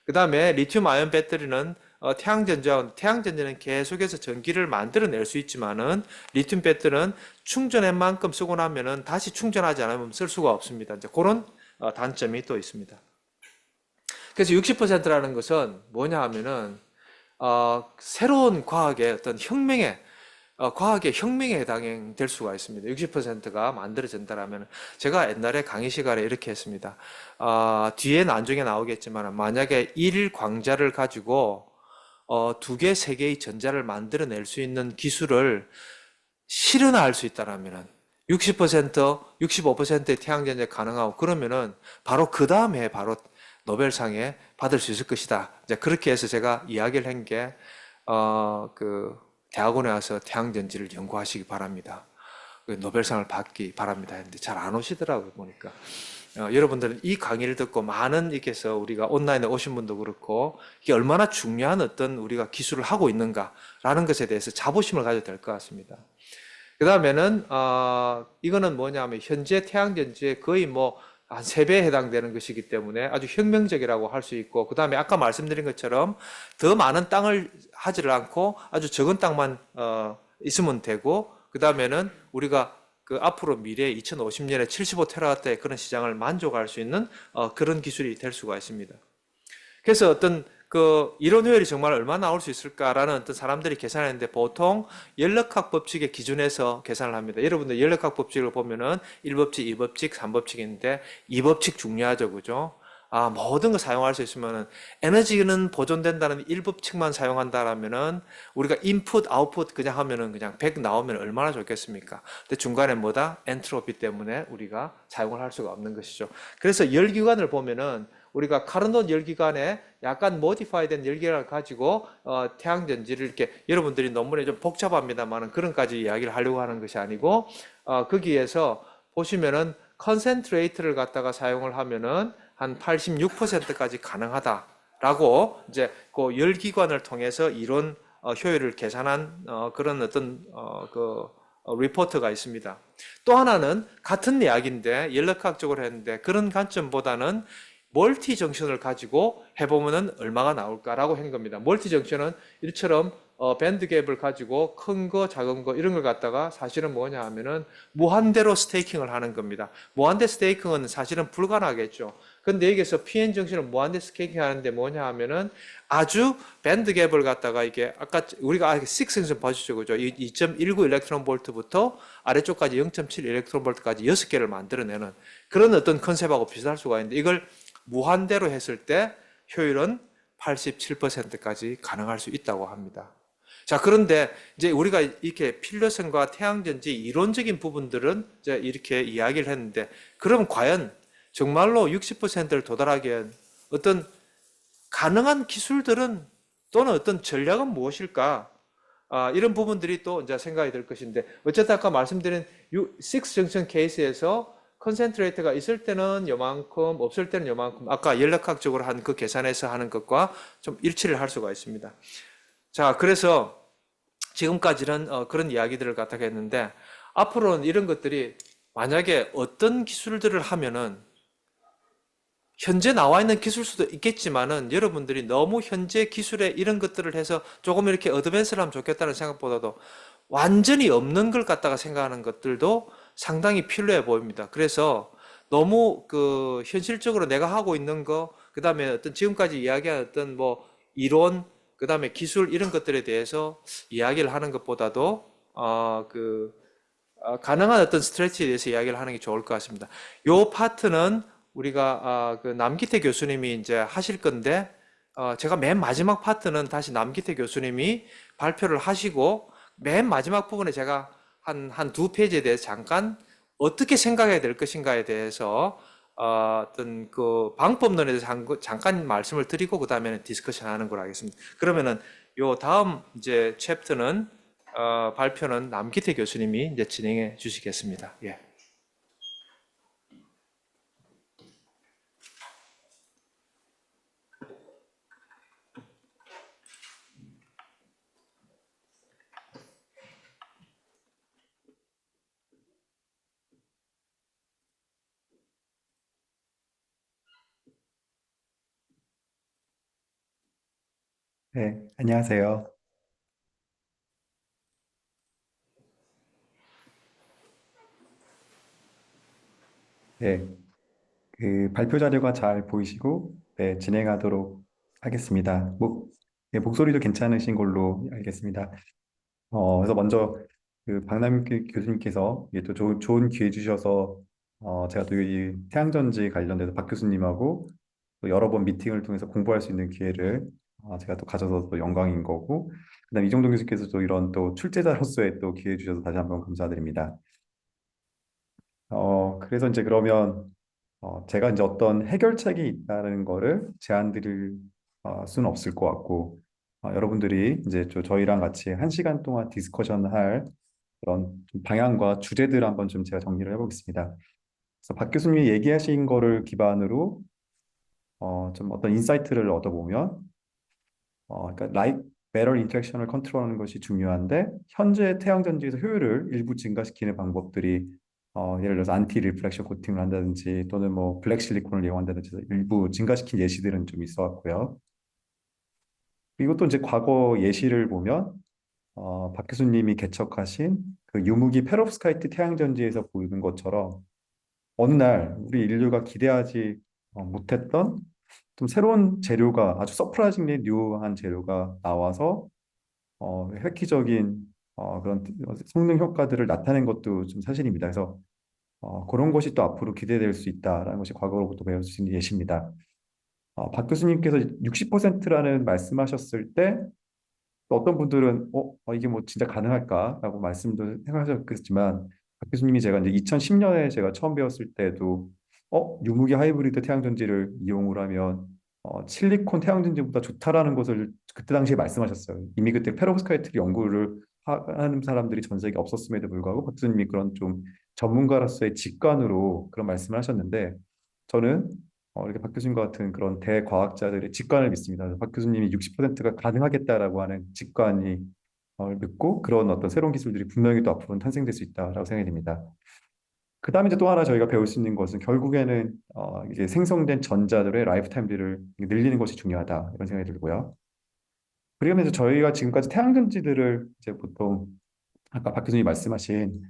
그 다음에 리튬 아이온 배터리는 태양전자는 계속해서 전기를 만들어낼 수 있지만은 리튬 배터리는 충전한 만큼 쓰고 나면은 다시 충전하지 않으면 쓸 수가 없습니다. 이제 그런 단점이 또 있습니다. 그래서 60%라는 것은 뭐냐 하면은 새로운 과학의 어떤 과학의 혁명에 해당될 수가 있습니다. 60%가 만들어진다라면 제가 옛날에 강의 시간에 이렇게 했습니다. 뒤에 나중에 나오겠지만 만약에 1광자를 가지고 2개, 3개의 전자를 만들어낼 수 있는 기술을 실현할 수 있다라면은 60%, 65%의 태양전자 가능하고 그러면은 바로 그 다음에 바로 노벨상에 받을 수 있을 것이다. 이제 그렇게 해서 제가 이야기를 한 게, 대학원에 와서 태양전지를 연구하시기 바랍니다. 노벨상을 받기 바랍니다. 했는데 잘 안 오시더라고요, 보니까. 여러분들은 이 강의를 듣고 많은 이께서 우리가 온라인에 오신 분도 그렇고 이게 얼마나 중요한 어떤 우리가 기술을 하고 있는가라는 것에 대해서 자부심을 가져야 될 것 같습니다. 그 다음에는 이거는 뭐냐면 현재 태양전지의 거의 뭐 한 3배에 해당되는 것이기 때문에 아주 혁명적이라고 할 수 있고 그 다음에 아까 말씀드린 것처럼 더 많은 땅을 하지를 않고 아주 적은 땅만 있으면 되고 그 다음에는 우리가 그 앞으로 미래 2050년에 75테라와트의 그런 시장을 만족할 수 있는 그런 기술이 될 수가 있습니다. 그래서 어떤 그 이론 효율이 정말 얼마나 나올 수 있을까라는 어떤 사람들이 계산했는데 보통 연력학 법칙의 기준에서 계산을 합니다. 여러분들 연력학 법칙을 보면은 1법칙, 2법칙, 3법칙인데 2법칙 중요하죠. 그죠? 모든 거 사용할 수 있으면은 에너지는 보존된다는 1법칙만 사용한다라면은 우리가 인풋, 아웃풋 그냥 하면은 그냥 100 나오면 얼마나 좋겠습니까? 근데 중간에 뭐다? 엔트로피 때문에 우리가 사용을 할 수가 없는 것이죠. 그래서 열기관을 보면은 우리가 카르노 열기관에 약간 모디파이된 열기관을 가지고 태양전지를 이렇게 여러분들이 논문에 좀 복잡합니다만은 그런까지 이야기를 하려고 하는 것이 아니고 거기에서 보시면은 컨센트레이트를 갖다가 사용을 하면은 한 86%까지 가능하다라고 이제 그 열기관을 통해서 이론 효율을 계산한 그런 어떤 리포트가 있습니다. 또 하나는 같은 이야기인데 연력학적으로 했는데 그런 관점보다는 멀티 정션을 가지고 해보면은 얼마가 나올까라고 한 겁니다. 멀티 정션은 이처럼 밴드 갭을 가지고 큰 거, 작은 거 이런 걸 갖다가 사실은 뭐냐 하면은 무한대로 스테이킹을 하는 겁니다. 무한대 스테이킹은 사실은 불가능하겠죠. 근데 여기서 PN 정신을 무한대 스테이킹 하는데 뭐냐 하면은 아주 밴드 갭을 갖다가 이게 아까 우리가 6 정션 봐주죠. 그죠? 2.19 일렉트론 볼트부터 아래쪽까지 0.7 일렉트론 볼트까지 6개를 만들어내는 그런 어떤 컨셉하고 비슷할 수가 있는데 이걸 무한대로 했을 때 효율은 87%까지 가능할 수 있다고 합니다. 자, 그런데 이제 우리가 이렇게 필요성과 태양전지 이론적인 부분들은 이제 이렇게 이야기를 했는데, 그럼 과연 정말로 60%를 도달하기 위한 어떤 가능한 기술들은 또는 어떤 전략은 무엇일까? 이런 부분들이 또 이제 생각이 될 것인데, 어쨌든 아까 말씀드린 6 정션 케이스에서 컨센트레이터가 있을 때는 요만큼, 없을 때는 요만큼, 아까 연력학적으로 한 그 계산해서 하는 것과 좀 일치를 할 수가 있습니다. 자, 그래서 지금까지는 그런 이야기들을 갖다가 했는데, 앞으로는 이런 것들이 만약에 어떤 기술들을 하면은, 현재 나와 있는 기술 수도 있겠지만은, 여러분들이 너무 현재 기술에 이런 것들을 해서 조금 이렇게 어드밴스를 하면 좋겠다는 생각보다도 완전히 없는 걸 갖다가 생각하는 것들도 상당히 필요해 보입니다. 그래서 너무 그 현실적으로 내가 하고 있는 거, 그다음에 어떤 지금까지 이야기한 어떤 뭐 이론, 그다음에 기술 이런 것들에 대해서 이야기를 하는 것보다도 가능한 어떤 스트레치에 대해서 이야기를 하는 게 좋을 것 같습니다. 요 파트는 우리가 그 남기태 교수님이 이제 하실 건데 제가 맨 마지막 파트는 다시 남기태 교수님이 발표를 하시고 맨 마지막 부분에 제가 한 두 페이지에 대해서 잠깐 어떻게 생각해야 될 것인가에 대해서 어떤 그 방법론에 대해서 잠깐 말씀을 드리고 그 다음에는 디스커션 하는 걸로 하겠습니다. 그러면은 요 다음 이제 챕터는 발표는 남기태 교수님이 이제 진행해 주시겠습니다. 예. 네, 안녕하세요. 네, 그 발표 자료가 잘 보이시고, 네, 진행하도록 하겠습니다. 네, 목소리도 괜찮으신 걸로 알겠습니다. 그래서 먼저 그 박남규 교수님께서 이게 또 좋은 기회 주셔서, 제가 또 이 태양전지 관련돼서 박 교수님하고 또 여러 번 미팅을 통해서 공부할 수 있는 기회를 제가 또 가져서 또 영광인 거고, 그다음 이종동 교수께서 또 이런 또 출제자로서의 또 기회 주셔서 다시 한번 감사드립니다. 그래서 이제 그러면 제가 이제 어떤 해결책이 있다는 거를 제안 드릴 수는 없을 것 같고, 여러분들이 이제 저희랑 같이 한 시간 동안 디스커션 할 그런 좀 방향과 주제들을 한번 좀 제가 정리를 해보겠습니다. 그래서 박 교수님이 얘기하신 거를 기반으로 좀 어떤 인사이트를 얻어보면, 그러니까 라이트 배럴 인터랙션을 컨트롤하는 것이 중요한데 현재 태양전지에서 효율을 일부 증가시키는 방법들이 예를 들어서 안티 리플렉션 코팅을 한다든지 또는 뭐 블랙 실리콘을 이용한다든지 일부 증가시킨 예시들은 좀 있어 왔고요. 그리고 또 이제 과거 예시를 보면 박 교수님이 개척하신 그 유무기 페롭스카이트 태양전지에서 보이는 것처럼 어느 날 우리 인류가 기대하지 못했던 좀 새로운 재료가 아주 서프라이징리 뉴한 재료가 나와서 획기적인 그런 성능 효과들을 나타낸 것도 좀 사실입니다. 그래서 그런 것이 또 앞으로 기대될 수 있다라는 것이 과거로부터 배울 수 있는 예시입니다. 박 교수님께서 60%라는 말씀하셨을 때 어떤 분들은 이게 뭐 진짜 가능할까라고 말씀도 생각하셨겠지만 박 교수님이 제가 이제 2010년에 제가 처음 배웠을 때도 유무기 하이브리드 태양전지를 이용을 하면 실리콘 태양전지보다 좋다라는 것을 그때 당시에 말씀하셨어요. 이미 그때 페로브스카이트 연구를 하는 사람들이 전 세계에 없었음에도 불구하고 박 교수님이 그런 좀 전문가로서의 직관으로 그런 말씀을 하셨는데 저는 이렇게 박 교수님과 같은 그런 대과학자들의 직관을 믿습니다. 그래서 박 교수님이 60%가 가능하겠다라고 하는 직관이 믿고 그런 어떤 새로운 기술들이 분명히 또 앞으로는 탄생될 수 있다라고 생각이 됩니다. 그 다음에 이제 또 하나 저희가 배울 수 있는 것은 결국에는 이제 생성된 전자들의 라이프 타임들을 늘리는 것이 중요하다 이런 생각이 들고요. 그러면서 저희가 지금까지 태양전지들을 이제 보통 아까 박 교수님이 말씀하신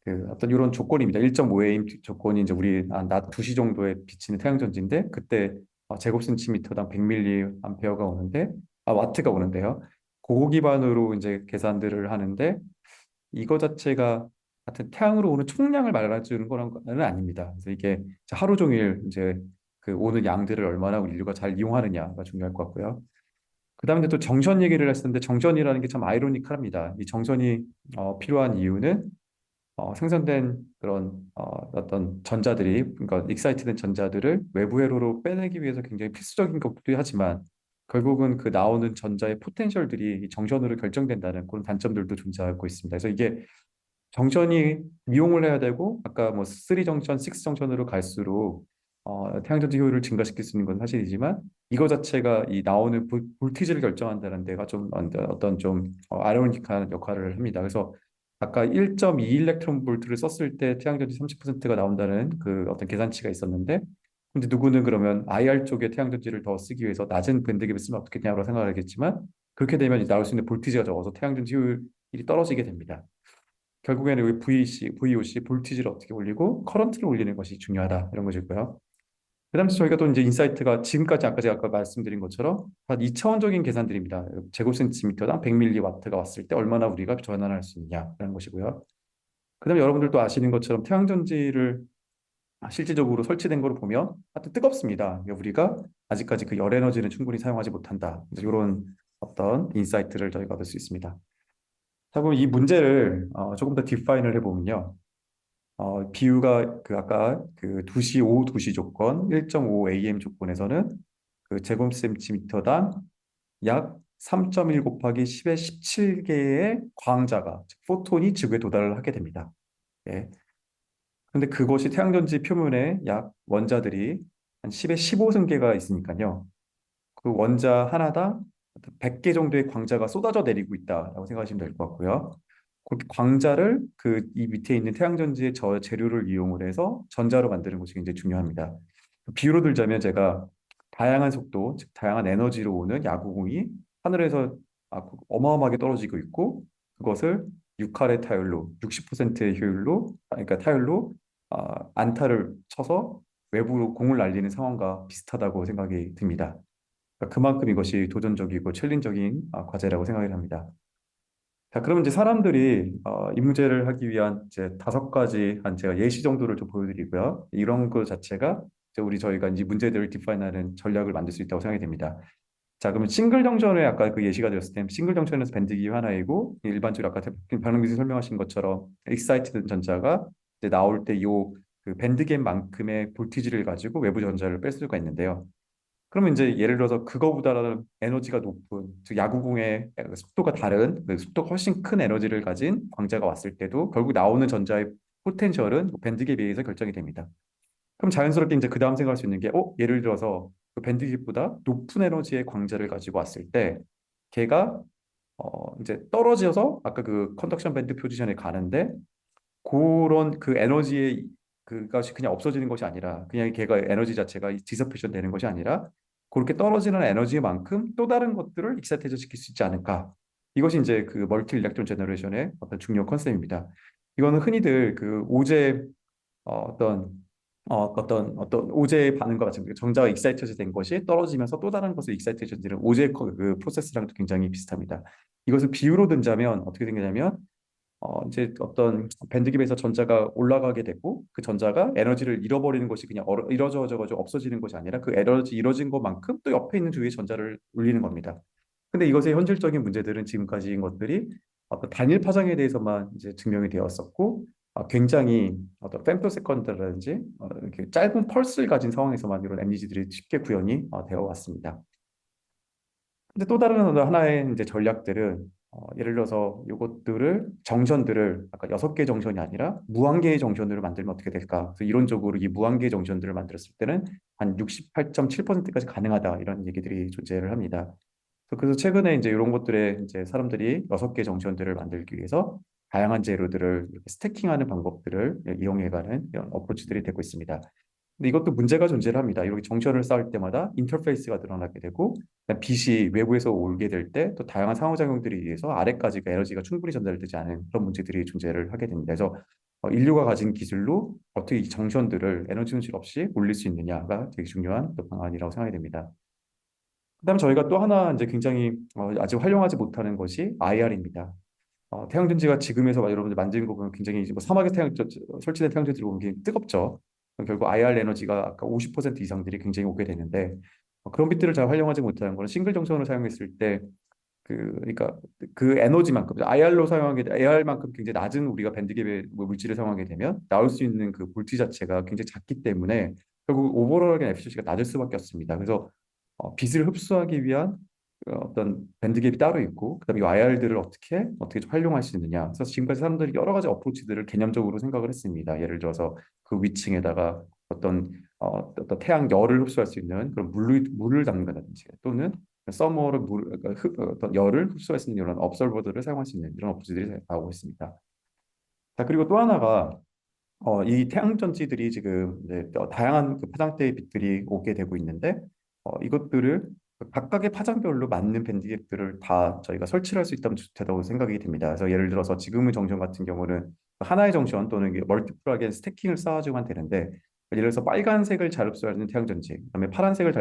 그 어떤 이런 조건입니다. 1.5A임 조건이 이제 우리 낮 2시 정도에 비치는 태양전지인데 그때 제곱센티미터당 100mA가 오는데 와트가 오는데요. 그거 기반으로 이제 계산들을 하는데 이거 자체가 같은 태양으로 오는 총량을 말해주는 거는 아닙니다. 그래서 이게 하루 종일 이제 그 오는 양들을 얼마나 인류가 잘 이용하느냐가 중요할 것 같고요. 그다음에 또 정전 얘기를 했었는데 정전이라는 게 참 아이러니컬합니다. 이 정전이 필요한 이유는 생성된 그런 어떤 전자들이 그러니까 익사이트된 전자들을 외부 회로로 빼내기 위해서 굉장히 필수적인 것도 하지만 결국은 그 나오는 전자의 포텐셜들이 이 정전으로 결정된다는 그런 단점들도 존재하고 있습니다. 그래서 이게 정션이 미용을 해야 되고 아까 뭐 3 정션, 6 정션으로 갈수록 태양전지 효율을 증가시킬 수 있는 건 사실이지만 이거 자체가 이 나오는 볼티지를 결정한다는 데가 좀 어떤 좀 아이러니컬한 역할을 합니다. 그래서 아까 1.2 일렉트론 볼트를 썼을 때 태양전지 30%가 나온다는 그 어떤 계산치가 있었는데 근데 누구는 그러면 IR 쪽에 태양전지를 더 쓰기 위해서 낮은 밴드갭을 쓰면 어떻겠냐고 생각을 하겠지만 그렇게 되면 나올 수 있는 볼티지가 적어서 태양전지 효율이 떨어지게 됩니다. 결국에는 여기 VOC, 볼티지를 어떻게 올리고 커런트를 올리는 것이 중요하다 이런 것이고요. 그다음에 저희가 또 이제 인사이트가 지금까지 아까 제가 말씀드린 것처럼 다 2차원적인 계산들입니다. 제곱센티미터당 100밀리와트가 왔을 때 얼마나 우리가 전환할 수 있냐라는 것이고요. 그다음에 여러분들도 아시는 것처럼 태양전지를 실질적으로 설치된 걸 보면 하여튼 뜨겁습니다. 그러니까 우리가 아직까지 그 열 에너지는 충분히 사용하지 못한다. 이런 어떤 인사이트를 저희가 얻을 수 있습니다. 자, 그럼 이 문제를 조금 더 디파인을 해보면요. 비유가 그 아까 그 2시, 오후 2시 조건, 1.5 AM 조건에서는 그 제곱센티미터당 약 3.1 곱하기 10의 17개의 광자가, 즉 포톤이 지구에 도달을 하게 됩니다. 예. 근데 그것이 태양전지 표면에 약 원자들이 한 10의 15승계가 있으니까요. 그 원자 하나당 100개 정도의 광자가 쏟아져 내리고 있다라고 생각하시면 될 것 같고요. 그렇게 광자를 그 이 밑에 있는 태양전지의 저 재료를 이용을 해서 전자로 만드는 것이 굉장히 중요합니다. 비유로 들자면 제가 다양한 속도, 즉 다양한 에너지로 오는 야구공이 하늘에서 어마어마하게 떨어지고 있고 그것을 6할의 타율로 60%의 효율로 그러니까 타율로 안타를 쳐서 외부로 공을 날리는 상황과 비슷하다고 생각이 듭니다. 그러니까 그만큼 이것이 도전적이고 챌린적인 과제라고 생각을 합니다. 자, 그러면 이제 사람들이 이 문제를 하기 위한 이제 5가지 한 제가 예시 정도를 좀 보여드리고요. 이런 것 자체가 이제 저희가 이 문제들을 디파인하는 전략을 만들 수 있다고 생각이 됩니다. 자, 그러면 싱글 정전에 아까 그 예시가 되었을 때 싱글 정전에서 밴드기 하나이고 일반적으로 아까 변형기사 설명하신 것처럼 익사이티드 전자가 이제 나올 때 요 그 밴드갭만큼의 볼티지를 가지고 외부 전자를 뺄 수가 있는데요. 그러면 이제 예를 들어서 그거보다는 에너지가 높은 즉 야구공의 속도가 다른 그 속도가 훨씬 큰 에너지를 가진 광자가 왔을 때도 결국 나오는 전자의 포텐셜은 밴드갭에 의해서 결정이 됩니다. 그럼 자연스럽게 이제 그 다음 생각할 수 있는 게 예를 들어서 그 밴드갭보다 높은 에너지의 광자를 가지고 왔을 때 걔가 이제 떨어져서 아까 그 컨덕션 밴드 포지션에 가는데 그런 그 에너지의 그것이 그냥 없어지는 것이 아니라 그냥 걔가 에너지 자체가 디서페이션 되는 것이 아니라 그렇게 떨어지는 에너지만큼 또 다른 것들을 익사이테이션 시킬 수 있지 않을까. 이것이 이제 그 멀티 일렉트론 제너레이션의 어떤 중요 컨셉입니다. 이거는 흔히들 그 오제 어떤 어떤 오제의 반응과 마찬가지로 정자가 익사이테이션 된 것이 떨어지면서 또 다른 것을 익사이테이션 되는 오제 그 프로세스랑도 굉장히 비슷합니다. 이것을 비유로 든다면 어떻게 생기냐면 이제 어떤 밴드깁에서 전자가 올라가게 되고 그 전자가 에너지를 잃어버리는 것이 그냥 이뤄져가지고 없어지는 것이 아니라 그 에너지 잃어진 것만큼 또 옆에 있는 주위에 전자를 울리는 겁니다. 근데 이것의 현실적인 문제들은 지금까지인 것들이 어떤 단일 파장에 대해서만 이제 증명이 되었었고 굉장히 어떤 femtoseconds라든지 이렇게 짧은 펄스를 가진 상황에서만 이런 에너지들이 쉽게 구현이 되어 왔습니다. 근데 또 다른 하나의 이제 전략들은 예를 들어서 요것들을 정션들을 아까 6개 정션이 아니라 무한개의 정션으로 만들면 어떻게 될까? 그래서 이론적으로 이 무한개의 정션들을 만들었을 때는 한 68.7%까지 가능하다 이런 얘기들이 존재를 합니다. 그래서 최근에 이제 이런 것들에 이제 사람들이 6개 정션들을 만들기 위해서 다양한 재료들을 이렇게 스태킹하는 방법들을 이용해가는 이런 어프로치들이 되고 있습니다. 근데 이것도 문제가 존재를 합니다. 이렇게 정션을 쌓을 때마다 인터페이스가 늘어나게 되고 빛이 외부에서 올게 될 때 또 다양한 상호작용들에 의해서 아래까지 그 에너지가 충분히 전달되지 않은 그런 문제들이 존재를 하게 됩니다. 그래서 인류가 가진 기술로 어떻게 이 정션들을 에너지 손실 없이 올릴 수 있느냐가 되게 중요한 또 방안이라고 생각이 됩니다. 그다음에 저희가 또 하나 이제 굉장히 아직 활용하지 못하는 것이 IR입니다. 태양전지가 지금에서 여러분들 만드는 거 보면 굉장히 이제 뭐 사막에 설치된 태양전지를 보면 굉장히 뜨겁죠. 결국 IR 에너지가 아까 50% 이상들이 굉장히 오게 되는데 그런 빛들을 잘 활용하지 못하는 거는 싱글 정선을 사용했을 때 그러니까 그 에너지만큼 IR로 사용하게 AR만큼 굉장히 낮은 우리가 밴드갭의 뭐 물질을 사용하게 되면 나올 수 있는 그 볼트 자체가 굉장히 작기 때문에 결국 오버롤하게 에피셔시가 낮을 수밖에 없습니다. 그래서 빛을 흡수하기 위한 어떤 밴드갭이 따로 있고 그다음에 이 IR들을 어떻게 좀 활용할 수 있느냐. 그래서 지금까지 사람들이 여러 가지 어프로치들을 개념적으로 생각을 했습니다. 예를 들어서 그 위층에다가 어떤 태양 열을 흡수할 수 있는 그런 물을 담는다든지 또는 서머를 그러니까 어떤 열을 흡수할 수 있는 이런 업설버들을 사용할 수 있는 이런 어프로치들이 나오고 있습니다. 자, 그리고 또 하나가 이 태양전지들이 지금 이제 다양한 그 파장대의 빛들이 오게 되고 있는데 이것들을 각각의 파장별로 맞는 밴드앱들을 다 저희가 설치를 할 수 있다면 좋다고 생각이 됩니다. 그래서 예를 들어서 지금의 정션 같은 경우는 하나의 정션 또는 멀티플하게 스태킹을 쌓아주면 되는데, 예를 들어서 빨간색을 잘 흡수하는 태양전지, 그다음에 파란색을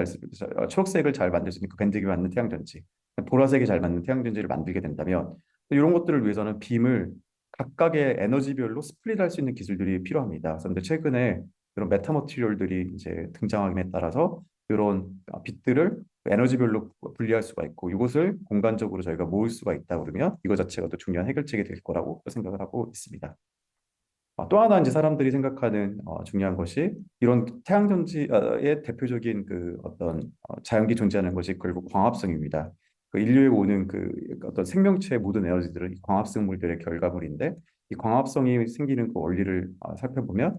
초록색을 잘 만들 수 있는 그 밴드에 맞는 태양전지, 보라색이 잘 맞는 태양전지를 만들게 된다면, 이런 것들을 위해서는 빔을 각각의 에너지별로 스플릿할 수 있는 기술들이 필요합니다. 그런데 최근에 이런 메타 머티리얼들이 이제 등장함에 따라서 이런 빛들을 에너지별로 분리할 수가 있고, 이것을 공간적으로 저희가 모을 수가 있다 그러면 이거 자체가 또 중요한 해결책이 될 거라고 생각을 하고 있습니다. 또 하나 이제 사람들이 생각하는 중요한 것이, 이런 태양전지의 대표적인 그 어떤 자연기 존재하는 것이 결국 광합성입니다. 그 인류에 오는 그 어떤 생명체의 모든 에너지들은 이 광합성물들의 결과물인데, 이 광합성이 생기는 그 원리를 살펴보면,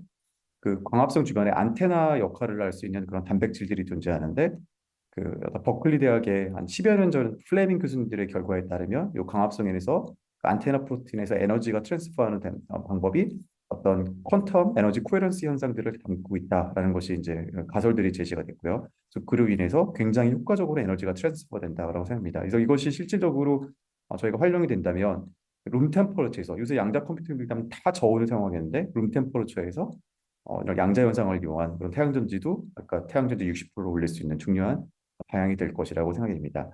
그 광합성 주변에 안테나 역할을 할 수 있는 그런 단백질들이 존재하는데, 그 어떤 버클리 대학의 한 10여 년 전 플레밍 교수님들의 결과에 따르면 이 광합성에서 그 안테나 프로틴에서 에너지가 트랜스퍼하는 방법이 어떤 퀀텀 에너지 코헤런스 현상들을 담고 있다라는 것이 이제 가설들이 제시가 됐고요. 그래서 그로 인해서 굉장히 효과적으로 에너지가 트랜스퍼 된다고 생각합니다. 그래서 이것이 실질적으로 저희가 활용이 된다면, 룸 템퍼러처에서, 요새 양자 컴퓨터들 다 저온을 사용하겠는데 룸 템퍼러처에서 이런 양자 현상을 이용한 그런 태양전지도 아까 태양전지 60% 올릴 수 있는 중요한 방향이 될 것이라고 생각이 됩니다.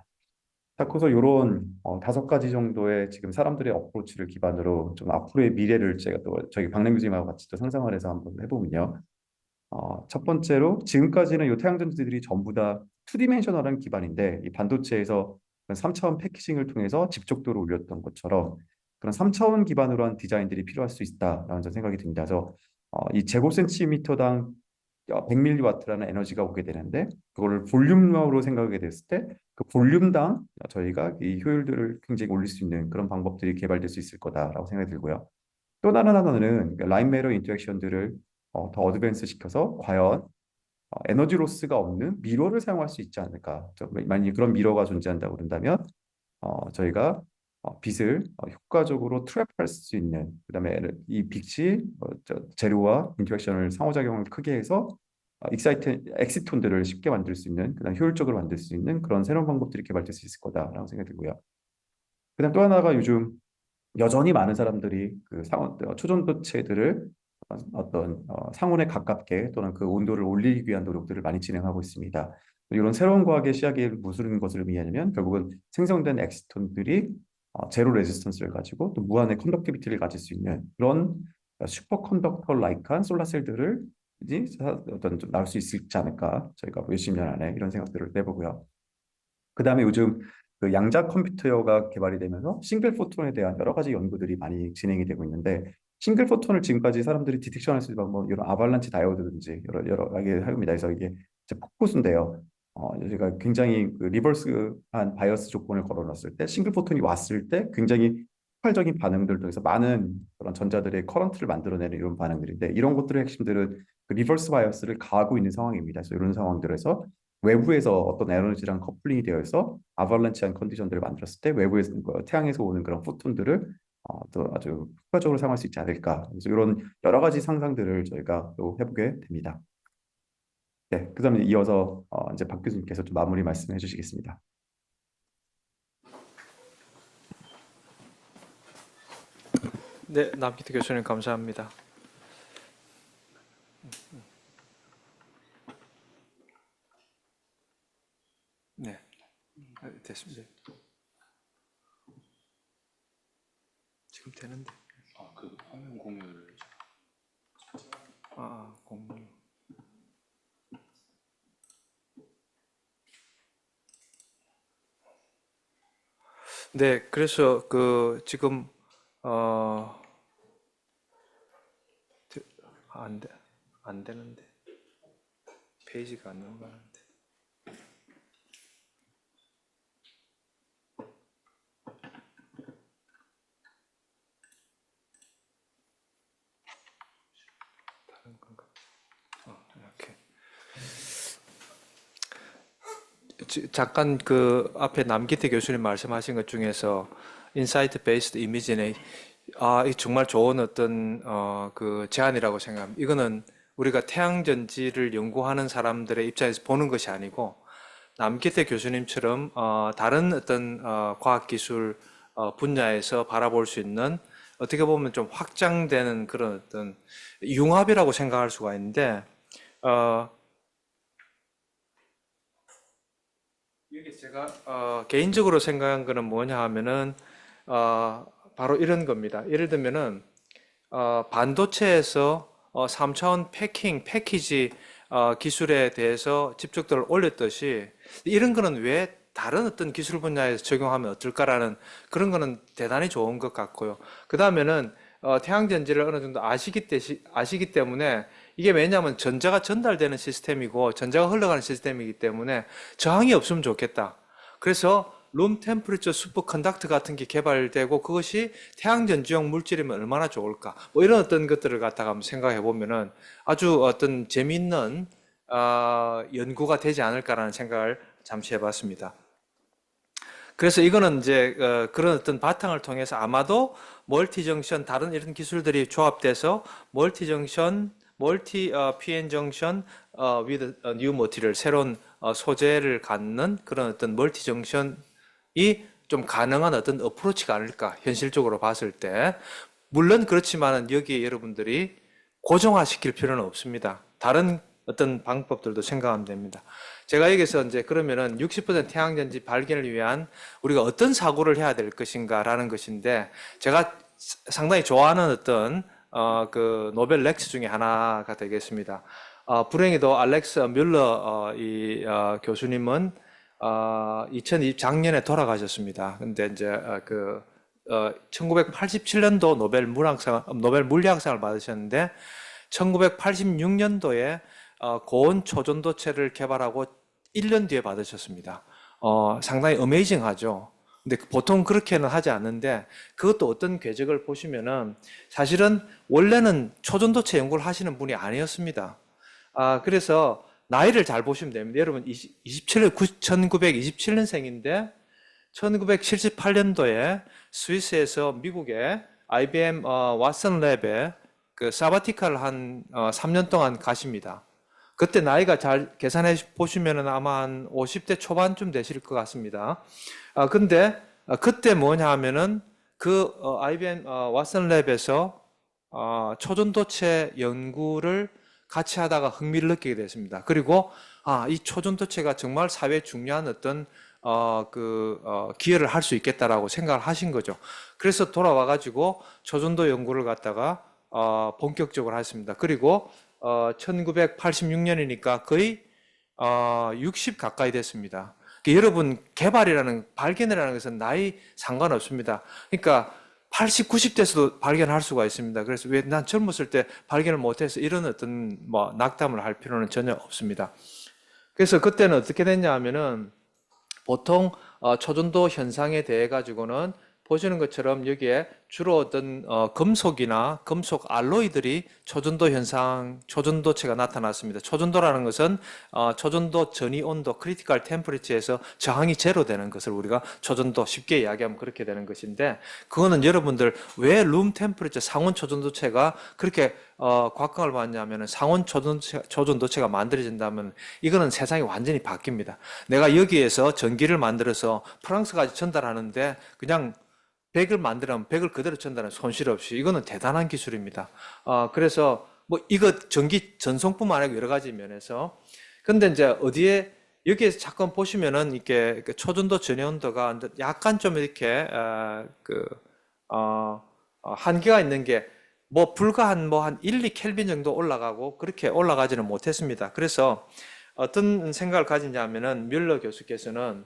자, 그래서 이런 다섯 가지 정도의 지금 사람들의 어프로치를 기반으로 좀 앞으로의 미래를 제가 또 저희 박래 교수님하고 같이 또 상상을 해서 한번 해보면요. 첫 번째로 지금까지는 이 태양전지들이 전부 다 투디멘셔널한 기반인데, 이 반도체에서 3차원 패키징을 통해서 집적도를 올렸던 것처럼 그런 3차원 기반으로 한 디자인들이 필요할 수 있다라는 생각이 듭니다. 그래서 이 제곱센티미터당 100mW라는 에너지가 오게 되는데, 그거를 볼륨으로 생각하게 됐을 때 그 볼륨당 저희가 이 효율들을 굉장히 올릴 수 있는 그런 방법들이 개발될 수 있을 거다라고 생각이 들고요. 또 다른 하나는 라인 매러 인터랙션들을 더 어드밴스 시켜서 과연 에너지 로스가 없는 미러를 사용할 수 있지 않을까. 만약에 그런 미러가 존재한다고 그런다면 저희가 빛을 효과적으로 트랩할 수 있는, 그다음에 이 빛이 재료와 인터랙션을 상호작용을 크게 해서 엑시톤들을 쉽게 만들 수 있는, 그다음 효율적으로 만들 수 있는 그런 새로운 방법들이 개발될 수 있을 거다라고 생각이 들고요. 그다음 또 하나가, 요즘 여전히 많은 사람들이 그 상온 초전도체들을 어떤 상온에 가깝게 또는 그 온도를 올리기 위한 노력들을 많이 진행하고 있습니다. 이런 새로운 과학의 시작이 무슨 것을 의미하냐면, 결국은 생성된 엑시톤들이 제로 레지스턴스를 가지고 또 무한의 컨덕티비티를 가질 수 있는 그런 슈퍼컨덕터 라이크한 솔라셀들을 이제 어떤 좀 나올 수 있지 않을까, 저희가 몇십 년 안에 이런 생각들을 내보고요. 그 다음에 요즘 그 양자 컴퓨터가 개발이 되면서 싱글 포톤에 대한 여러 가지 연구들이 많이 진행이 되고 있는데, 싱글 포톤을 지금까지 사람들이 디텍션할 수 있는 방법, 이런 아발란치 다이오드든지 여러 가지 합니다. 그래서 이게 이제 폭포수인데요. 저희가 굉장히 그 리버스한 바이어스 조건을 걸어놨을 때, 싱글 포톤이 왔을 때 굉장히 폭발적인 반응들을 통해서 많은 그런 전자들의 커런트를 만들어내는 이런 반응들인데, 이런 것들의 핵심들은 그 리버스 바이어스를 가하고 있는 상황입니다. 그래서 이런 상황들에서 외부에서 어떤 에너지랑 커플링이 되어 있어 아발란치한 컨디션들을 만들었을 때, 외부에서 태양에서 오는 그런 포톤들을 또 아주 효과적으로 사용할 수 있지 않을까. 그래서 이런 여러 가지 상상들을 저희가 또 해보게 됩니다. 네, 그다음에 이어서 이제 박 교수님께서 좀 마무리 말씀해 주시겠습니다. 네, 남기태 교수님 감사합니다. 네, 됐습니다. 지금 되는데. 그 화면 공유를 공유. 네, 그래서 그 지금 어, 안 돼, 안 되는데 페이지가 안 넘어가는데. 다른 건가? 이렇게. 잠깐 그 앞에 남기태 교수님 말씀하신 것 중에서 인사이트 베이스드 이미지네, 이 정말 좋은 어떤 그 제안이라고 생각합니다. 이거는 우리가 태양전지를 연구하는 사람들의 입장에서 보는 것이 아니고 남기태 교수님처럼 다른 어떤 과학기술 분야에서 바라볼 수 있는 어떻게 보면 좀 확장되는 그런 어떤 융합이라고 생각할 수가 있는데 이게 제가 개인적으로 생각한 거는 뭐냐 하면은 바로 이런 겁니다. 예를 들면은 반도체에서 3차원 패키지 기술에 대해서 집중도를 올렸듯이 이런 거는 왜 다른 어떤 기술 분야에서 적용하면 어떨까라는 그런 거는 대단히 좋은 것 같고요. 그 다음에는 태양전지를 어느 정도 아시기 때문에 이게 왜냐하면 전자가 전달되는 시스템이고 전자가 흘러가는 시스템이기 때문에 저항이 없으면 좋겠다. 그래서 룸 템퍼리처 슈퍼 컨덕터 같은 게 개발되고 그것이 태양전지용 물질이면 얼마나 좋을까? 뭐 이런 어떤 것들을 갖다가 한번 생각해 보면은 아주 어떤 재미있는 연구가 되지 않을까라는 생각을 잠시 해봤습니다. 그래서 이거는 이제 그런 어떤 바탕을 통해서 아마도 멀티 정션 다른 이런 기술들이 조합돼서 멀티 정션 PN 정션 with new material 새로운 소재를 갖는 그런 어떤 멀티 정션이 좀 가능한 어떤 어프로치가 아닐까 현실적으로 봤을 때 물론 그렇지만은 여기에 여러분들이 고정화시킬 필요는 없습니다. 다른 어떤 방법들도 생각하면 됩니다. 제가 여기서 이제 그러면은 60% 태양전지 발견을 위한 우리가 어떤 사고를 해야 될 것인가라는 것인데 제가 상당히 좋아하는 어떤 그 노벨 렉처 중에 하나가 되겠습니다. 불행히도 알렉스 뮬러 교수님은 2020 작년에 돌아가셨습니다. 근데 이제 1987년도 노벨 물리학상을 받으셨는데 1986년도에 고온 초전도체를 개발하고 1년 뒤에 받으셨습니다. 상당히 어메이징하죠. 근데 보통 그렇게는 하지 않는데 그것도 어떤 궤적을 보시면은 사실은 원래는 초전도체 연구를 하시는 분이 아니었습니다. 그래서 나이를 잘 보시면 됩니다. 여러분 1927년생인데 1978년도에 스위스에서 미국의 IBM 왓슨 랩에 그 사바티카를 한 3년 동안 가십니다. 그때 나이가 잘 계산해 보시면은 아마 한 50대 초반쯤 되실 것 같습니다. 근데 그때 뭐냐 하면은 그 IBM 왓슨 랩에서 초전도체 연구를 같이 하다가 흥미를 느끼게 됐습니다. 그리고 이 초전도체가 정말 사회에 중요한 어떤 기여를 할 수 있겠다라고 생각을 하신 거죠. 그래서 돌아와 가지고 초전도 연구를 갖다가 본격적으로 했습니다. 그리고 1986년이니까 거의 60 가까이 됐습니다. 그러니까 여러분 개발이라는 발견이라는 것은 나이 상관없습니다. 그러니까 80, 90대에서도 발견할 수가 있습니다. 그래서 왜 난 젊었을 때 발견을 못해서 이런 어떤 낙담을 할 필요는 전혀 없습니다. 그래서 그때는 어떻게 됐냐 하면은 보통 초전도 현상에 대해 가지고는 보시는 것처럼 여기에 주로 어떤 금속이나 금속 알로이들이 초전도 현상, 초전도체가 나타났습니다. 초전도라는 것은 초전도 전이 온도, 크리티컬 템퍼리처에서 저항이 제로 되는 것을 우리가 초전도 쉽게 이야기하면 그렇게 되는 것인데 그거는 여러분들 왜 룸 템퍼리처 상온 초전도체가 그렇게 곽광을 받냐면은 상온 초전도체가 만들어진다면 이거는 세상이 완전히 바뀝니다. 내가 여기에서 전기를 만들어서 프랑스까지 전달하는데 그냥 100을 만들면 100을 그대로 전달하는 손실 없이 이거는 대단한 기술입니다. 그래서 이거 전기 전송뿐만 아니고 여러 가지 면에서 근데 이제 어디에 여기에서 잠깐 보시면은 이렇게 초전도 전해 온도가 약간 좀 이렇게 한계가 있는 게 불과 한 1, 2켈빈 정도 올라가고 그렇게 올라가지는 못했습니다. 그래서 어떤 생각을 가지냐면은 뮬러 교수께서는